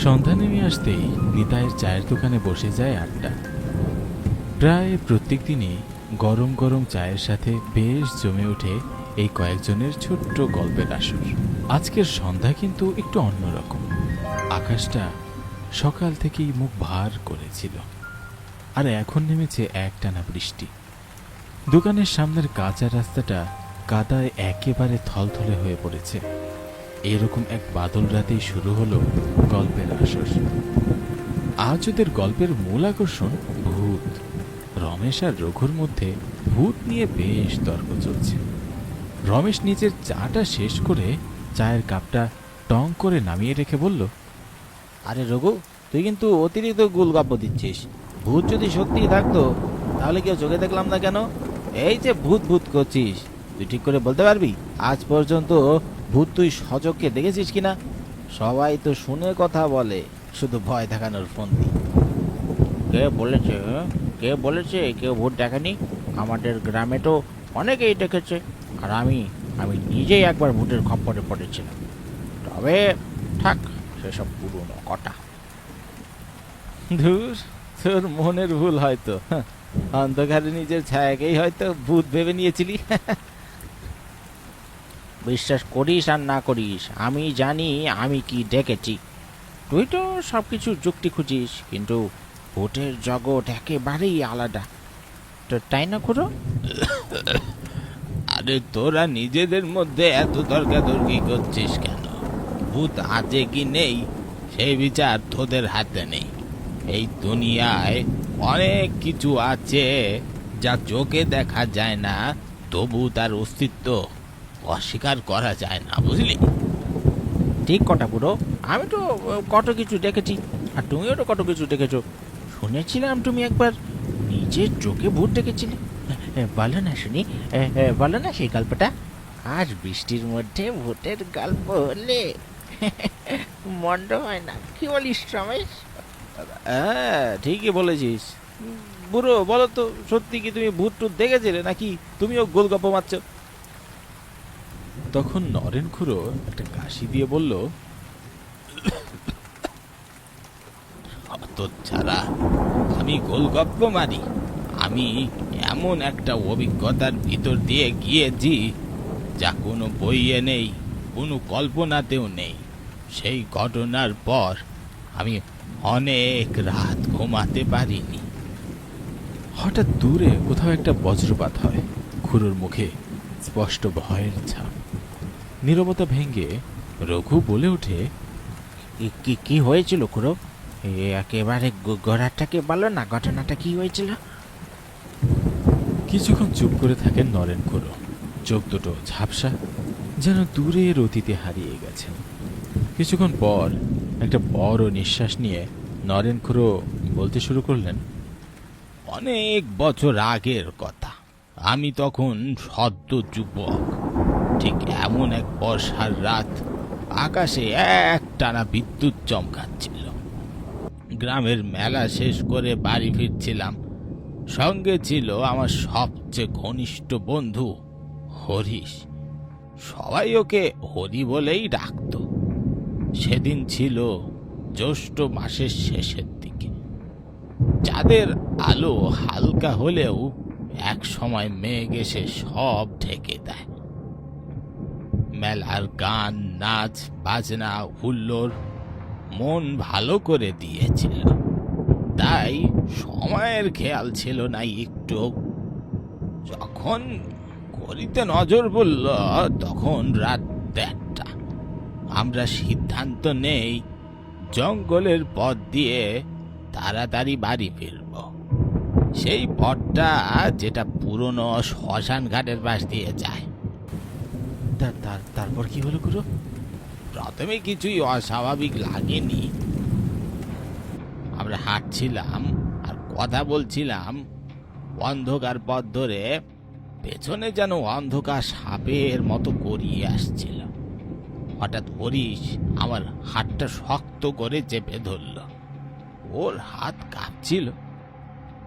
A: সন্ধ্যা নেমে আসতেই নিতাইয়ের চায়ের দোকানে বসে যায় আড্ডা। প্রায় প্রত্যেক দিনই গরম গরম চায়ের সাথে বেশ জমে ওঠে এই কয়েকজনের ছোট্ট গল্পের আসর। আজকের সন্ধ্যা কিন্তু একটু অন্যরকম। আকাশটা সকাল থেকেই মুখ ভার করেছিল, আর এখন নেমেছে একটানা বৃষ্টি। দোকানের সামনের কাঁচা রাস্তাটা কাদায় একেবারে থলথলে হয়ে পড়েছে। এরকম এক বাদল রাতেই শুরু হলো গল্পের আসর। আজ ওদের গল্পের মূল আকর্ষণ ভূত। রমেশ আর রঘুর মধ্যে ভূত নিয়ে বেশ তর্ক চলছে। রমেশ নিজের চাটা শেষ করে চায়ের কাপটা টং করে নামিয়ে রেখে বলল,
B: আরে রঘু, তুই কিন্তু অতিরিক্ত গুলগপ্প দিচ্ছিস। ভূত যদি সত্যিই থাকতো তাহলে কেউ চোখে দেখলাম না কেন? এই যে ভূত ভূত করছিস, তুই ঠিক করে বলতে পারবি আজ পর্যন্ত ভূত তুই সচক্ষে দেখেছিস কিনা? সবাই তো শুনে কথা বলে, শুধু ভয় দেখানোর ফন্দি। কে বলেছে? কে বলেছে কেউ ভূত দেখেনি? আমাদের গ্রামে তো অনেকেই দেখেছে, আর আমি নিজেই একবার ভূতের খপ্পরে পড়েছিলাম। তবে থাক, সেসব পুরনো কথা।
A: ধুর, তোর মনের ভুল হয়তো। অন্ধকারে নিজের ছায়াকেই হয়তো ভূত ভেবে নিয়েছিলি।
B: বিশ্বাস করিস আর না করিস, আমি জানি আমি কি দেখেছি। তুই তো সব কিছু যুক্তি খুঁজিস, কিন্তু ভূতের জগৎ একেবারেই আলাদা। তো তাই না খুড়ো?
A: আরে তোরা নিজেদের মধ্যে এত তর্কাতর্কি করছিস কেন? ভূত আছে কি নেই সেই বিচার তোদের হাতে নেই। এই দুনিয়ায় অনেক কিছু আছে যা চোখে দেখা যায় না, তবু তার অস্তিত্ব অস্বীকার করা যায় না, বুঝলি?
B: ঠিক কথা বুড়ো, আমি তো কত কিছু দেখেছি, আর তুমিও তো কত কিছু দেখেছো। শুনেছিলাম তুমি একবার নিজের চোখে ভূত দেখেছিলে। বলো না শুনি, বলো না সেই গল্পটা। আজ বৃষ্টির মধ্যে ভূতের গল্প হলে মন্দ হয় না, কি বলিস রমেশ?
A: হ্যাঁ, ঠিকই বলেছিস। বুড়ো, বলো তো, সত্যি কি তুমি ভূত টুত দেখেছিলে, নাকি তুমিও গোলগপ্প মারছ? তখন নরেন খুড়ো একটা কাশি দিয়ে বলল, ছাড়া আমি গোলগপ্প মারি? আমি এমন একটা অভিজ্ঞতার ভিতর দিয়ে গিয়েছি যা কোনো বইয়ে নেই, কোনো কল্পনাতেও নেই। সেই ঘটনার পর আমি অনেক রাত ঘুমাতে পারিনি। হঠাৎ দূরে কোথাও একটা বজ্রপাত হয়। খুড়োর মুখে স্পষ্ট ভয়ের ছাপ। নীরবতা ভেঙে রঘু বলে ওঠে,
B: কি হয়েছিল খুড়ো? একেবারে গোড়াটাকে বলো না, ঘটনাটা কি হয়েছিল?
A: কিছুক্ষণ চুপ করে থাকেন নরেন খুড়ো। চোখ দুটো ঝাপসা, যেন দূরের অতীতে হারিয়ে গেছেন। কিছুক্ষণ পর একটা বড় নিঃশ্বাস নিয়ে নরেন খুড়ো বলতে শুরু করলেন, অনেক বছর আগের কথা। আমি তখন সদ্য যুবক। ঠিক এমন এক বর্ষার রাত, আকাশে একটানা বিদ্যুৎ চমকাচ্ছিল। গ্রামের মেলা শেষ করে বাড়ি ফিরছিলাম। সঙ্গে ছিল আমার সবচেয়ে ঘনিষ্ঠ বন্ধু হরিশ। সবাই ওকে হরি বলেই ডাকত। সেদিন ছিল জ্যৈষ্ঠ মাসের শেষের দিকে। চাঁদের আলো হালকা হলেও এক সময় মেঘ এসে সব ঢেকে দেয়। মেলার গান, নাচ, বাজনা, হুল্লোড় মন ভালো করে দিয়েছিল। তাই
B: সময়ের খেয়াল ছিল না একটু। যখন ঘড়িতে নজর পড়ল তখন রাত 1:30। আমরা সিদ্ধান্ত নেই জঙ্গলের পথ দিয়ে তাড়াতাড়ি বাড়ি ফিরব। সেই পথটা যেটা পুরনো শ্মশান ঘাটের পাশ দিয়ে যায়।
A: তারপর কি হলো গুরু?
B: প্রথমে কিছুই অস্বাভাবিক লাগেনি। আমরা হাঁটছিলাম আর কথা বলছিলাম, অন্ধকার পথ ধরে পেছনে যেন অন্ধকার সাপের মতো গড়িয়ে আসছিল। হঠাৎ হরিশ আমার হাতটা শক্ত করে চেপে ধরল। ওর হাত কাঁপছিল।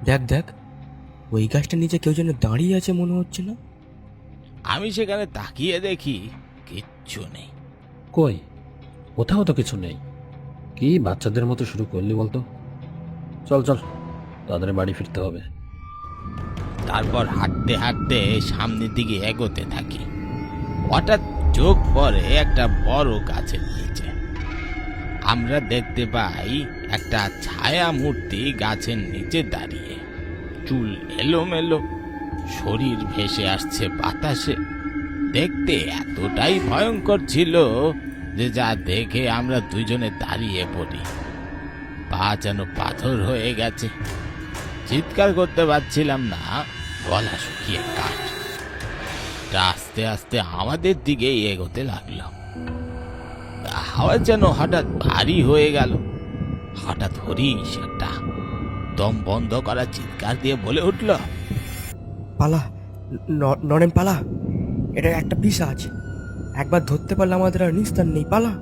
P: দেখ দেখ, ওই গাছটার নিচে কেউ যেন দাঁড়িয়ে আছে মনে হচ্ছে না?
B: আমি সেখানে তাকিয়ে দেখি কিচ্ছু নেই।
Q: কই, কোথাও তো কিছু নেই। কি বাচ্চাদের মতো শুরু করলি বলতো? চল চল, তাদের বাড়ি ফিরতে হবে।
B: তারপর হাঁটতে হাঁটতে সামনের দিকে এগোতে থাকি। হঠাৎ চোখ পড়ে একটা বড় গাছের নিচে। আমরা দেখতে পাই একটা ছায়া মূর্তি গাছের নিচে দাঁড়িয়ে, চুল এলোমেলো, শরীর ভেসে আসছে বাতাসে। দেখতে এতটাই ভয়ঙ্কর ছিল যে যা দেখে আমরা দুজনে দাঁড়িয়ে পড়ি। পা যেন পাথর হয়ে গেছে। চিৎকার করতে পারছিলাম না, গলা শুকিয়ে কাঠ। আস্তে আস্তে আমাদের দিকে এগোতে লাগলো। হাওয়া যেন হঠাৎ ভারী হয়ে গেল। হঠাৎ হরিশ একটা দম বন্ধ করা চিৎকার দিয়ে বলে উঠল,
P: পালা নরেন পালা, এটা একটা পিশাচ। একবার ধরতে পারলে আমাদের আর নিস্তার নেই, পালা।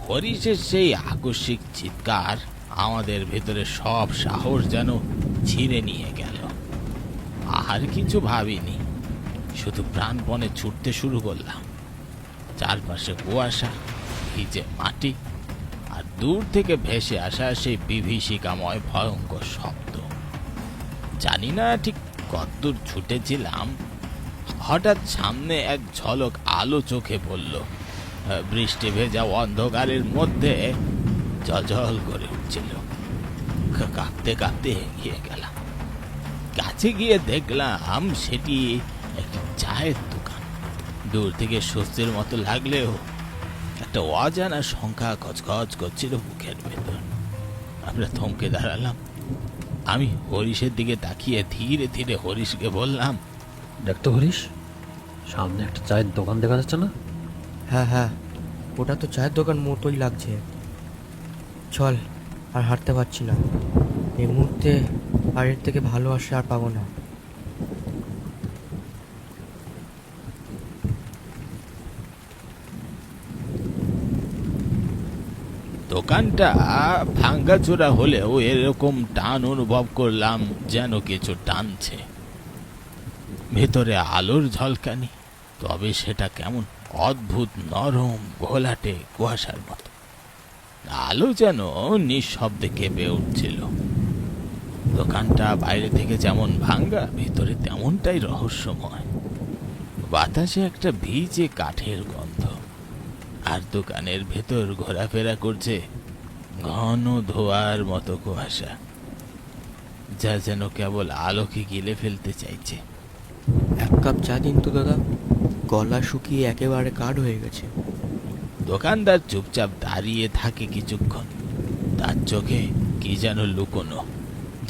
B: হরিশের সেই আকস্মিক চিৎকার আমাদের ভেতরে সব সাহস যেন ছিঁড়ে নিয়ে গেল। আর কিছু ভাবিনি, শুধু প্রাণপণে ছুটতে শুরু করলাম। চারপাশে কুয়াশা, ভিজে মাটি, আর দূর থেকে ভেসে আসা সেই বিভীষিকাময় ভয়ঙ্কর শব্দ। জানি না ঠিক কতদূর ছুটেছিলাম, হঠাৎ সামনে এক ঝলক আলো চোখে পড়ল। বৃষ্টি ভেজা অন্ধকারের মধ্যে জল করে উঠছিল। কাঁপতে কাঁপতে এগিয়ে গেলাম। কাছে গিয়ে দেখলাম সেটি একটি চায়ের দোকান। দূর থেকে স্বস্তির মতো লাগলেও একটা অজানা সংখ্যা খচখচ করছিল বুকের ভেতর। আমরা থমকে দাঁড়ালাম। আমি হরিশের দিকে তাকিয়ে ধীরে ধীরে হরিশকে বললাম,
Q: দেখতো হরিশ, সামনে একটা চায়ের দোকান দেখা যাচ্ছে না?
P: হ্যাঁ হ্যাঁ, ওটা তো চায়ের দোকান মতোই লাগছে। চল, আর হাঁটতে পারছি না এই মুহূর্তে। আর এর থেকে ভালো আসে আর পাবো না।
B: দোকানটা ভাঙ্গাচোরা হলেও এরকম টান অনুভব করলাম যেন কিছু টানছে। ভেতরে আলোর ঝলকানি, তবে সেটা কেমন অদ্ভুত নরম ঘোলাটে কুয়াশার মতো। আলো যেন নিঃশব্দে কেঁপে উঠছিল। দোকানটা বাইরে থেকে যেমন ভাঙ্গা, ভেতরে তেমনটাই রহস্যময়। বাতাসে একটা ভিজে কাঠের গন্ধ, আর দোকানের ভেতর ঘোরাফেরা করছে ঘন ধোয়ার মতো কুয়াশা, যা যেন কেবল আলোকে গিলে ফেলতে চাইছে।
P: এক কাপ চা দিন তো দাদা, গলা শুকিয়ে একেবারে কাঠ হয়ে গেছে।
B: দোকানদার চুপচাপ দাঁড়িয়ে থাকে কিছুক্ষণ। তার চোখে কি যেন লুকোনো,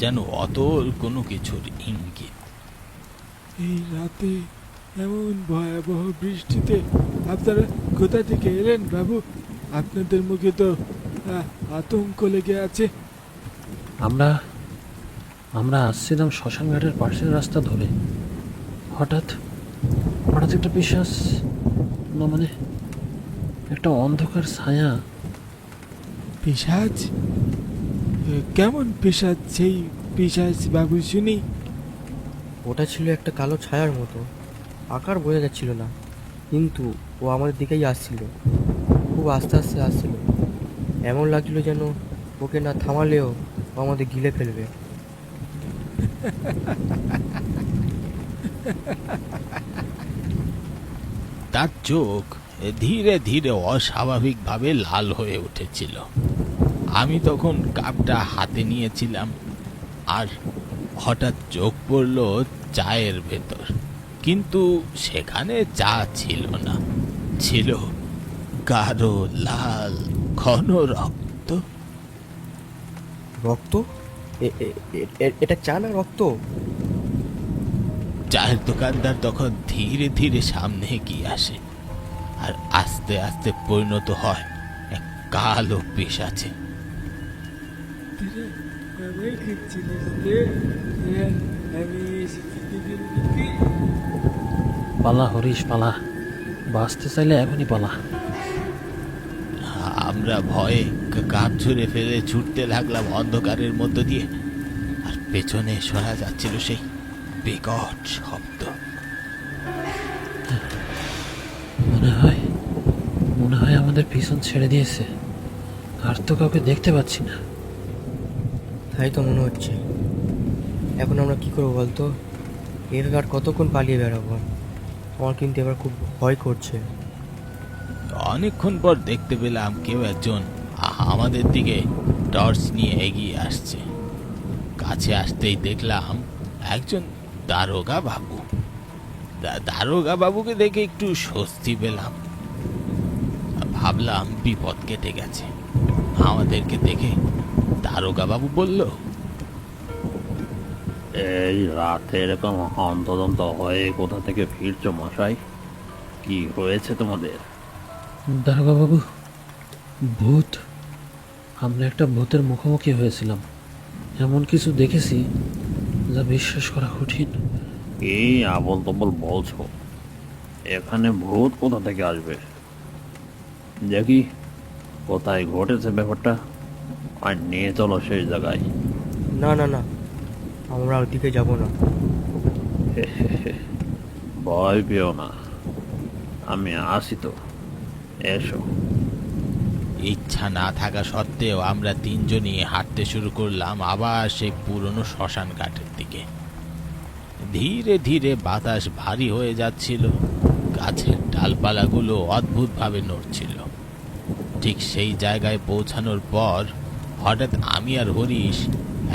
B: যেন অতল কোনো কিছুর ইঙ্গিত।
R: এই রাতে এমন ভয়াবহ বৃষ্টিতে আপনারা কোথা থেকে এলেন বাবু? আপনাদের মুখে তো আতঙ্ক লেগে আছে।
Q: আমরা আসছিলাম শ্মশান ঘাটের পাশের রাস্তা ধরে। হঠাৎ একটা পিশাচ, না মানে একটা অন্ধকার ছায়া।
R: পিশাচ? কেমন পিশাচ সেই পিশাচ বাবু শুনি?
P: ওটা ছিল একটা কালো ছায়ার মতো, আকার বোঝা যাচ্ছিল না, কিন্তু ও আমাদের দিকেই আসছিল। খুব আস্তে আস্তে আসছিল। এমন লাগছিল যেন ওকে না থামালেও ও আমাদের গিলে ফেলবে।
B: তার চোখ ধীরে ধীরে অস্বাভাবিকভাবে লাল হয়ে উঠেছিল।
A: আমি তখন কাপটা হাতে নিয়েছিলাম, আর হঠাৎ চোখ পড়ল চায়ের ভেতর, কিন্তু সেখানে চা ছিল না, ছিল গাঢ় লাল ঘন রক্ত।
P: রক্ত? এটা চা না রক্ত?
A: চায়ের দোকানদার তখন ধীরে ধীরে সামনে এগিয়ে আসে, আর আস্তে আস্তে পরিণত হয় এক কালো পিশাচে।
Q: পালা হরিশ পালা, বাঁচতে চাইলে এখনই পালা।
A: আমরা ভয়ে কাপ ঝুড়ে ফেলে ছুটতে লাগলাম অন্ধকারের মধ্য দিয়ে, আর পেছনে শোনা যাচ্ছিল সেই বিকট শব্দ।
Q: মনে হয় আমাদের পিছন ছেড়ে দিয়েছে, আর তো কাউকে দেখতে পাচ্ছি না।
P: তাই তো মনে হচ্ছে। এখন আমরা কি করবো বলতো? এভাবে আর কতক্ষণ পালিয়ে বেড়াবো? আমার কিন্তু এবার খুব ভয় করছে।
A: অনেকক্ষণ পর দেখতে পেলাম কেউ একজন আমাদের দিকে টর্চ নিয়ে এগিয়ে আসছে। কাছে আসতেই দেখলাম একজন দারোগা বাবু। দারোগা বাবুকে দেখে একটু স্বস্তি পেলাম, ভাবলাম বিপদ কেটে গেছে। আমাদেরকে দেখে দারোগা বাবু বলল,
S: এই রাতে এরকম হন্তদন্ত হয়ে কোথা থেকে ফিরছো মশাই? কি হয়েছে তোমাদের?
Q: দারোগা বাবু, ভূত। আমরা একটা ভূতের মুখোমুখি হয়েছিলাম। এমন কিছু দেখেছি যা বিশ্বাস করা কঠিন।
S: কি আবল তবল বলছো? এখানে ভূত কোথা থেকে আসবে? দেখি কোথায় ঘটেছে ব্যাপারটা, আর নিয়ে চলো সেই জায়গায়।
P: না না না, আমরা ওদিকে যাব না।
S: ভয় পেও না, আমি আসি তো, এসো।
A: ইচ্ছা না থাকা সত্ত্বেও আমরা তিনজনই হাঁটতে শুরু করলাম আবার সেই পুরনো শ্মশান ঘাটের দিকে। ধীরে ধীরে বাতাস ভারী হয়ে যাচ্ছিল, গাছের ডালপালাগুলো অদ্ভুতভাবে নড়ছিল। ঠিক সেই জায়গায় পৌঁছানোর পর হঠাৎ আমি আর হরিশ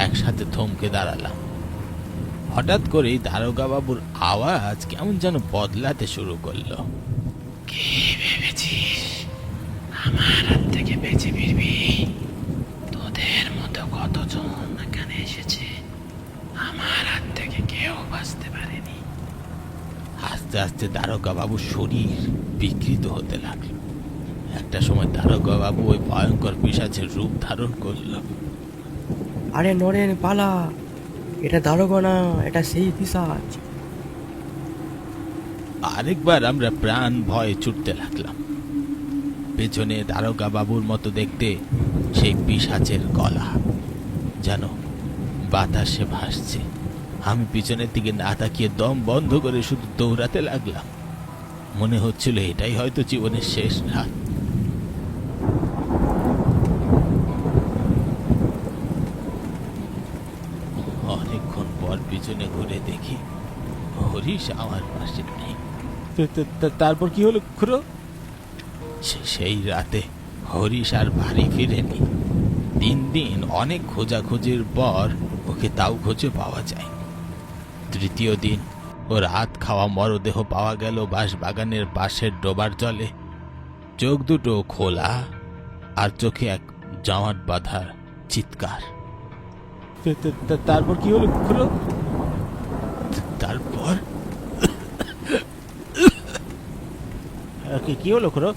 A: একসাথে থমকে দাঁড়ালাম। হঠাৎ করেই দারোগা বাবুর আওয়াজ কেমন যেন বদলাতে শুরু করলো।
J: কি ভেবেছিস আমার হাত থেকে বেঁচে ফিরবি? তোদের মতো কতজন এখানে এসেছে, আমার হাত থেকে কেউ বাঁচতে পারেনি।
A: আস্তে আস্তে দারোগা বাবুর শরীর বিকৃত হতে লাগলো। একটা সময় দারোগা বাবু ওই ভয়ঙ্কর পিশাচের রূপ ধারণ করলো।
P: আরে নরেন পালা, এটা দারোগা না, এটা সেই পিশাচ।
A: আরেকবার আমরা প্রাণ ভয়ে ছুটতে লাগলাম। পেছনে দারোগা বাবুর মতো দেখতে সেই পিশাচের গলা যেন বাতাসে ভাসছে। আমি পিছনের দিকে না তাকিয়ে দম বন্ধ করে শুধু দৌড়াতে লাগলাম। মনে হচ্ছিল এটাই হয়তো জীবনের শেষ রাত। অনেকক্ষণ পর পিছনে ঘুরে দেখি হরিশ আমার পাশে নেই। তারপর কি হলো খুড়ো? সেই রাতে হরিশ আর বাড়ি ফিরেনি। 3 দিন অনেক খোঁজাখুঁজির পর ওকে তাও খুঁজে পাওয়া যায়। তৃতীয় দিন ও রাত খাওয়া মরদেহ পাওয়া গেল বাঁশবাগানের পাশের ডোবার জলে। চোখ দুটো খোলা, আর চোখে এক জমাট বাঁধা চিৎকার। তারপর কি হলো খুড়ো? তারপর
B: কি হলো খুড়ো?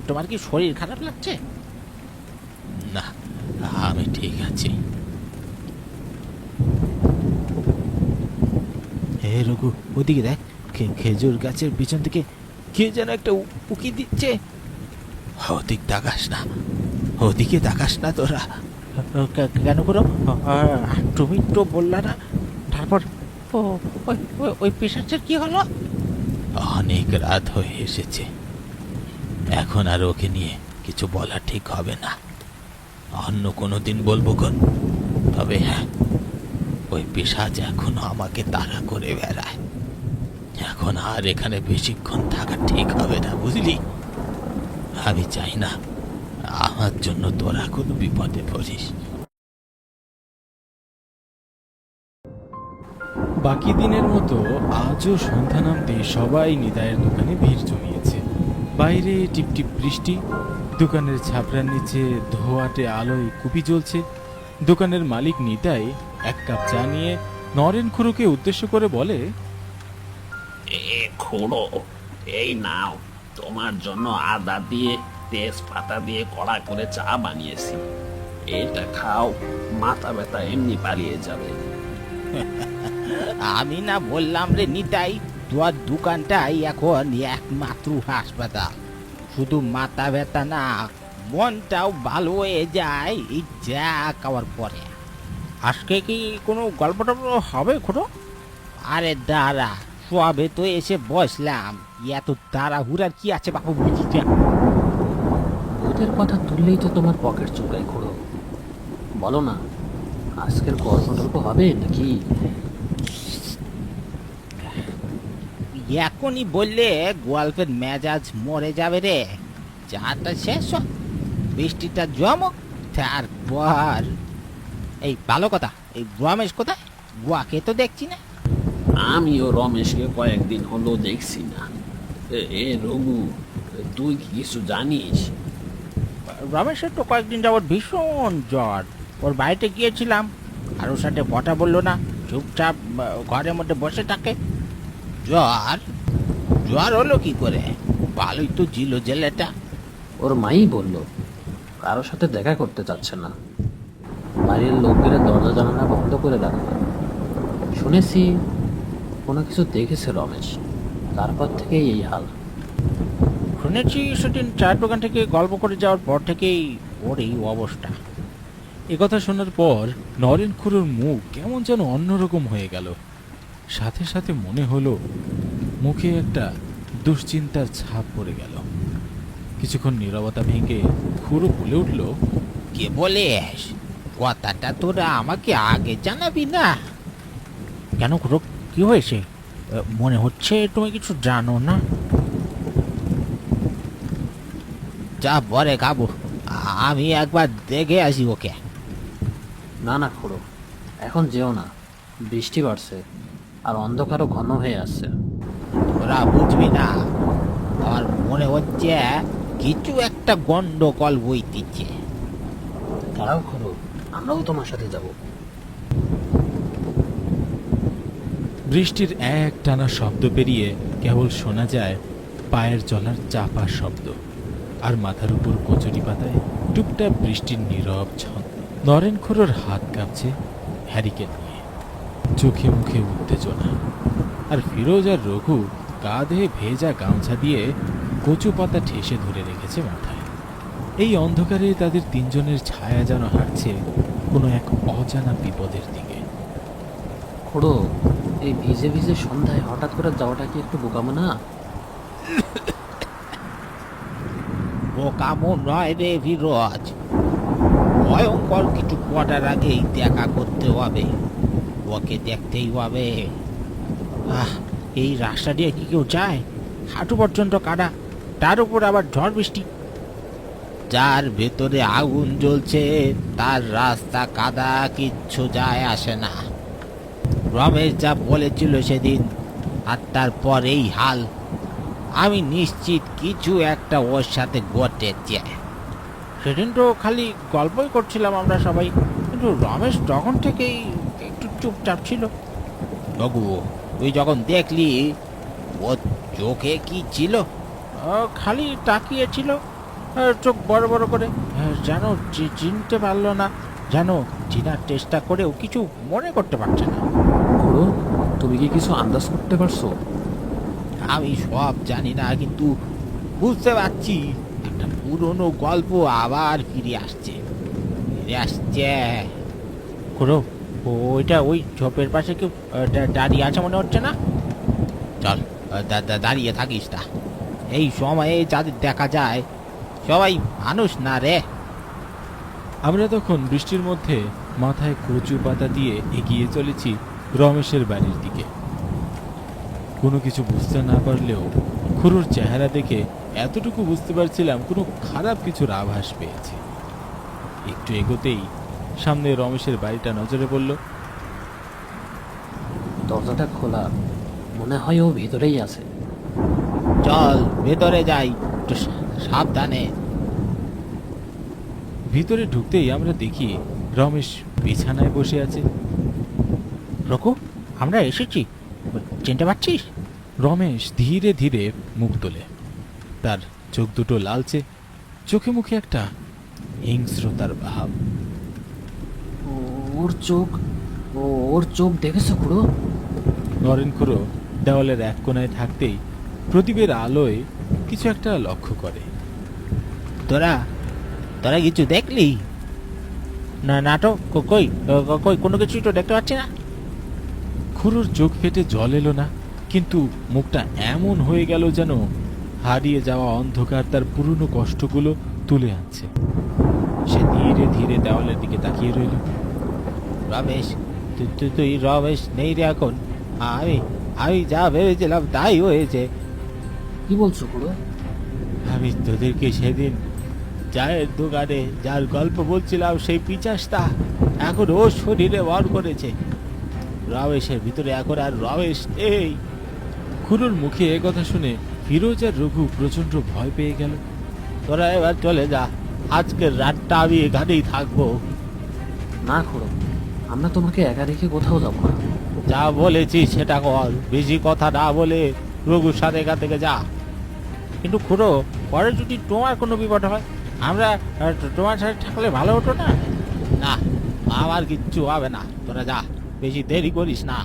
B: তোমার কি শরীর খারাপ লাগছে?
A: না, আমি ঠিক আছি।
B: হে রঘু, ওদিকে দেখ, খেজুর গাছের পিছন থেকে কে যেন একটা উকি দিচ্ছে।
A: ওদিক তাকাস না, ওদিকে তাকাস না তোরা।
B: কেন করো? তুমি তো বললা না। তারপর ওই পিশাচের কি হলো?
A: অনেক রাত হয়ে এসেছে, এখন আর ওকে নিয়ে কিছু বলা ঠিক হবে না। অন্য কোনো দিন বলবো কোন। তবে হ্যাঁ, ওই পিশাচ এখনো আমাকে তাড়া করে বেড়ায়। এখন আর এখানে বেশিক্ষণ থাকা ঠিক হবে না, বুঝলি? আমি চাই না
B: আমার জন্য তোরা কোনো বিপদে পড়িস।
A: বাকি দিনের মতো আজও সন্ধ্যা নামতে সবাই নিতাইয়ের দোকানে ভিড় জমিয়েছে। বাইরে টিপটিপ বৃষ্টি, দোকানের ছাপড়ার নিচে ধোয়াটে আলোয় কুপি জ্বলছে। দোকানের মালিক নিতাই এক কাপ চা নিয়ে নরেন খুড়োকে উদ্দেশ্য করে বলে,
T: খুড়ো, এই নাও, তোমার জন্য আদা দিয়ে তেজপাতা দিয়ে কড়া করে চা বানিয়েছি। এটা খাও, মাথা ব্যথা এমনি পালিয়ে যাবে।
B: আমি না বললাম রে নিতাই, তোর দোকানটাই এখন একমাত্র হাসপাতাল। শুধু মাথা ব্যথা না, মনটাও ভালো হয়ে যায় এই চা খাওয়ার পরে। আজকে কি কোনো গল্প টল্প হবে খুড়ো? আরে দাঁড়া, সবে তো এসে বসলাম, এত তাড়াহুড়ার কি আছে বাবু, বুঝি না।
Q: ভূতের কথা তুললেই তো তোমার পকেট চুলকায় খুড়ো। বলো না, আজকের গল্প টল্প হবে নাকি?
B: এখনই বললে গল্পের মেজাজ মরে যাবে রে। চাটা শেষ হোক, বৃষ্টিটা জমক, তারপর। এই ভালো কথা, এই রমেশ কোথায়? গুয়াকে তো দেখছি না।
T: আমিও রমেশকে কয়েকদিন হলো দেখছি না। এ রঘু, তুই কি কিছু জানিস?
B: রমেশের তো কয়েকদিন যাবৎ ভীষণ জ্বর। ওর বাড়িতে গিয়েছিলাম, আর ওর সাথে কথা বললো না, চুপচাপ ঘরের মধ্যে বসে থাকে। জ্বর জ্বর হলো কি করে? ভালোই তো ছিল জেলেটা।
Q: ওর মাই বলল কারোর সাথে দেখা করতে চাচ্ছে না, বাড়ির লোকেরা দরজা জানালা বন্ধ করে রাখবে। শুনেছি কোনো কিছু দেখেছে রমেশ, তারপর থেকেই এই হাল।
B: শুনেছি সেদিন চায়ের দোকান থেকে গল্প করে যাওয়ার পর থেকেই ওর এই অবস্থা।
A: একথা শোনার পর নরেন খুড়োর মুখ কেমন যেন অন্যরকম হয়ে গেল। সাথে সাথে মনে হলো মুখে একটা দুশ্চিন্তার ছাপ পড়ে গেল। কিছুক্ষণ নীরবতা ভেঙে খুড়ো বলে উঠল,
B: কে বলিস? কথাটা তোরা আমাকে আগে জানাবি না কেন? খুড়ো, কি হয়েছে? মনে হচ্ছে তুমি কিছু জানো না। যা পরে খাবো, আমি একবার দেখে আসি ওকে।
Q: না না খুড়ো, এখন যেও না, বৃষ্টি বাড়ছে আর অন্ধকারও ঘন হয়ে আসছে।
B: তোরা বুঝবি না, আমার মনে হচ্ছে কিছু একটা গন্ডগোল হইতেছে।
Q: দাঁড়াও খুড়ো, আমরাও তোমার সাথে যাব।
A: বৃষ্টির এক টানা শব্দ পেরিয়ে কেবল শোনা যায় পায়ের চলার চাপা শব্দ, আর মাথার উপর কচুরি পাতায় টুপটাপ বৃষ্টির নীরব ছন্দ। নরেন খুড়োর হাত কাঁপছে হ্যারিকেন নিয়ে, চোখে মুখে উত্তেজনা। আর ফিরোজ আর রঘু কাঁধে ভেজা গামছা দিয়ে কচু পাতা ঠেসে ধরে রেখেছে মাথায়। এই অন্ধকারে তাদের তিনজনের ছায়া যেন হাঁটছে কোনো এক অজানা বিপদের দিকে।
Q: খুড়ো, এই ভিজে ভিজে সন্ধ্যায় হঠাৎ করে যাওয়াটা কি একটু বোকামো না?
B: বোকামো নয় রে ফিরোজ, ভয়ঙ্কর কিছু করার আগেই দেখা করতে হবে, ওকে দেখতেই হবে। এই রাস্তা দিয়ে কি কেউ যায়? হাঁটু পর্যন্ত কাদা, তার উপর আবার ঝড় বৃষ্টি। যার ভেতরে আগুন জ্বলছে তার রাস্তা কাদা কিচ্ছু যায় আসে না। রমেশ যা বলেছিল সেদিন, আর তারপর এই হাল। আমি নিশ্চিত কিছু একটা ওর সাথে ঘটেছে। সেদিন তো খালি গল্পই করছিলাম আমরা সবাই, কিন্তু রমেশ তখন থেকেই একটু চুপচাপ ছিল। রঘু, তুই যখন দেখলি ওর চোখে কি ছিল? খালি তাকিয়েছিল, চোখ বড় বড় করে, যেন চিনতে পারলো না, যেন চিনার চেষ্টা করেও কিছু মনে করতে পারছে না।
Q: খুড়ো, তুমি কি কিছু আন্দাজ করতে পারছো?
B: আমি সব জানি না, কিন্তু বুঝতে পারছি একটা পুরনো গল্প আবার ফিরে আসছে। খুড়ো, ওইটা ওই ঝোপের পাশে কেউ দাঁড়িয়ে আছে মনে হচ্ছে না? চল, দাঁড়িয়ে থাকিস না। এই সময়ে যাদের দেখা যায় সবাই মানুষ না রে।
A: আমরা তখন বৃষ্টির মধ্যে মাথায় কচু পাতা দিয়ে এগিয়ে চলেছি রমেশের বাড়ির দিকে। কোনো কিছু বুঝতে না পারলেও খুড়োর চেহারা দেখে এতটুকু বুঝতে পারছিলাম কোনো খারাপ কিছুর আভাস পেয়েছে। একটু এগোতেই সামনে রমেশের বাড়িটা নজরে পড়ল।
Q: দরজাটা খোলা, মনে হয় ও ভিতরেই আছে।
B: চল ভেতরে যাই, একটু সাবধানে।
A: ভিতরে ঢুকতেই আমরা দেখি রমেশ বিছানায় বসে আছে।
B: রঘু, আমরা এসেছি, চিনতে পারছিস?
A: রমেশ ধীরে ধীরে মুখ তোলে। তার চোখ দুটো লালচে, চোখে মুখে একটা হিংস্রতার ভাব।
Q: ওর চোখ দেখেছো খুড়ো?
A: নরেন খুড়ো দেওয়ালের এক কোনায় থাকতেই প্রদীপের আলোয় কিছু একটা লক্ষ্য করে।
B: তোরা তোরা কিছু দেখলি? না নাটক কই কই কোনো কিছুই তো দেখতে পাচ্ছি না।
A: খুড়োর চোখ ফেটে জল এলো না, কিন্তু মুখটা এমন হয়ে গেল যেন হারিয়ে যাওয়া অন্ধকার তার পুরনো কষ্টগুলো তুলে আনছে। সে ধীরে ধীরে দেওয়ালের দিকে তাকিয়ে রইল।
B: রমেশ, তুই রমেশ নেই রে এখন। আমি যা ভেবেছিলাম তাই হয়েছে।
Q: কি বলছো খুড়ো?
A: আমি তোদেরকে সেদিন চায়ের দোকানে যার গল্প বলছিলাম, সেই পিচাসটা এখন ও শরীরে বর করেছে। রমেশের ভিতরে এখন আর রমেশ নেই। খুড়োর মুখে এ কথা শুনে ফিরোজ আর রঘু প্রচন্ড ভয় পেয়ে গেল।
B: তোরা এবার চলে যা, আজকের রাতটা আমি এখানেই থাকবো।
Q: না খুড়ো, আমরা তোমাকে একা রেখে কোথাও যাবো না।
B: যা বলেছি সেটা কর, বেশি কথা না বলে রঘুর সাথে এখান থেকে যা। কিন্তু খুড়ো, পরে যদি তোমার কোনো বিপদ হয়, আমরা তোমার সাথে থাকলে ভালো হতো না? না, আমার কিচ্ছু হবে না, তোরা যা, বেশি দেরি করিস না।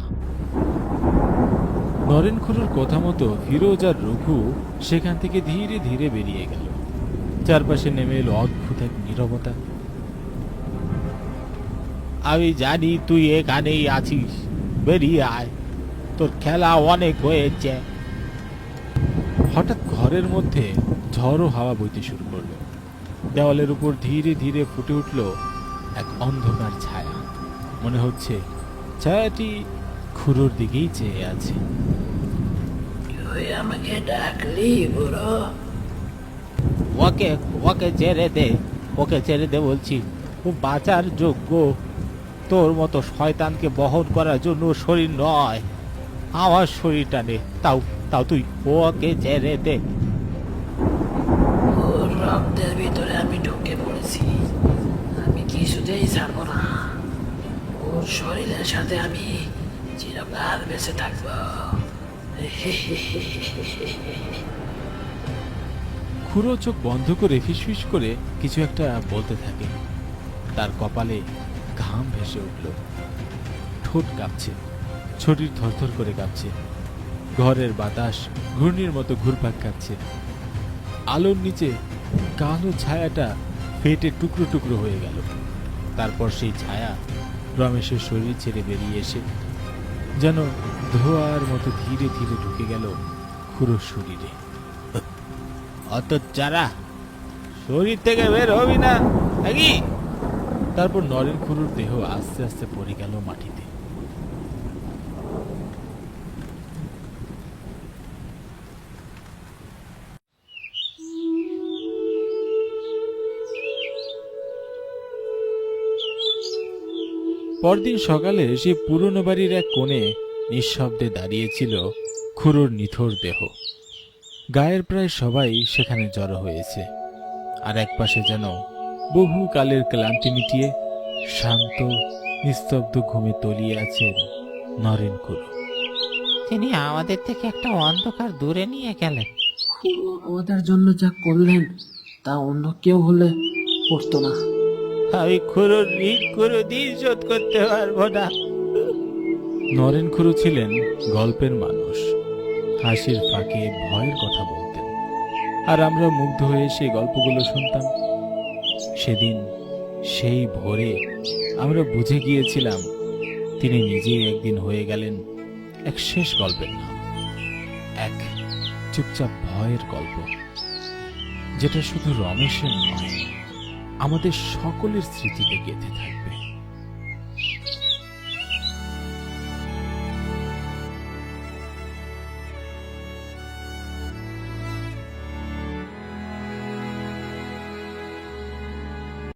A: নরেন খুড়োর কথা মতো ফিরোজ আর রঘু সেখান থেকে ধীরে ধীরে বেরিয়ে গেল। চারপাশে নেমে এলো অদ্ভুত এক নীরবতা।
B: আমি জানি তুই এখানেই আছিস, বেরিয়ে আয়, তোর খেলা অনেক হয়েছে।
A: হঠাৎ ঘরের মধ্যে ঝড়ো হাওয়া বইতে শুরু করলো। দেওয়ালের উপর ধীরে ধীরে ফুটে উঠল এক অন্ধকার ছায়া। মনে হচ্ছে ছায়াটি খুড়োর দিকেই চেয়ে আছে।
E: তুই আমাকে ডাকলি বুড়ো?
B: ওকে ছেড়ে দে, ওকে ছেড়ে দে বলছি। ও বাঁচার যোগ্য, তোর মতো শয়তানকে বহন করার জন্য শরীর নয়। আমার শরীরটা নে, তাও তুই ওকে ছেড়ে দে।
E: ওর রক্তের ভিতরে আমি ঢুকে পড়েছি, আমি কিছুতেই ছাড়বো না। ওর শরীরের সাথে আমি চিরকাল বেঁচে থাকবো।
A: খুড়ো চোখ বন্ধ করে ফিসফিস করে কিছু একটা বলতে থাকে। তার কপালে ঘাম ভেসে উঠল, ঠোঁট কাঁপছে, শরীর থরথর করে কাঁপছে। ঘরের বাতাস ঘূর্ণির মতো ঘুরপাক খাচ্ছে। আলোর নিচে কালো ছায়াটা ফেটে টুকরো টুকরো হয়ে গেল। তারপর সেই ছায়া রমেশের শরীর ছেড়ে বেরিয়ে এসে যেন ধোয়ার মতো ধীরে ধীরে ঢুকে গেল খুড়োর শরীরে।
B: অত চারা, শরীর থেকে বের হবি না নাকি?
A: তারপর নরেন খুড়োর দেহ আস্তে আস্তে পড়ে গেল মাটিতে। পরদিন সকালে সে পুরনো বাড়ির এক কোণে নিঃশব্দে দাঁড়িয়েছিল খুড়োর নিথর দেহ। গায়ের প্রায় সবাই সেখানে জড়ো হয়েছে, আর একপাশে যেন বহুকালের ক্লান্তি মিটিয়ে শান্ত নিস্তব্ধ ঘুমে তলিয়ে আছেন নরেন খুড়ো।
B: তিনি আমাদের থেকে একটা অন্ধকার দূরে নিয়ে গেলেন।
Q: আমাদের জন্য যা করলেন তা অন্য কেউ হলে করতো না।
B: আমি খুড়োর ঋণ কোনোদিন শোধ করতে পারবো না।
A: নরেন খুড়ো ছিলেন গল্পের মানুষ, হাসির ফাঁকে ভয়ের কথা বলতেন, আর আমরা মুগ্ধ হয়ে সেই গল্পগুলো শুনতাম। সেদিন সেই ভোরে আমরা বুঝে গিয়েছিলাম তিনি নিজেই একদিন হয়ে গেলেন এক শেষ গল্পের নাম, এক চুপচাপ ভয়ের গল্প, যেটা শুধু রমেশের নয়, আমাদের সকলের স্মৃতিতে গেঁথে থাকবে।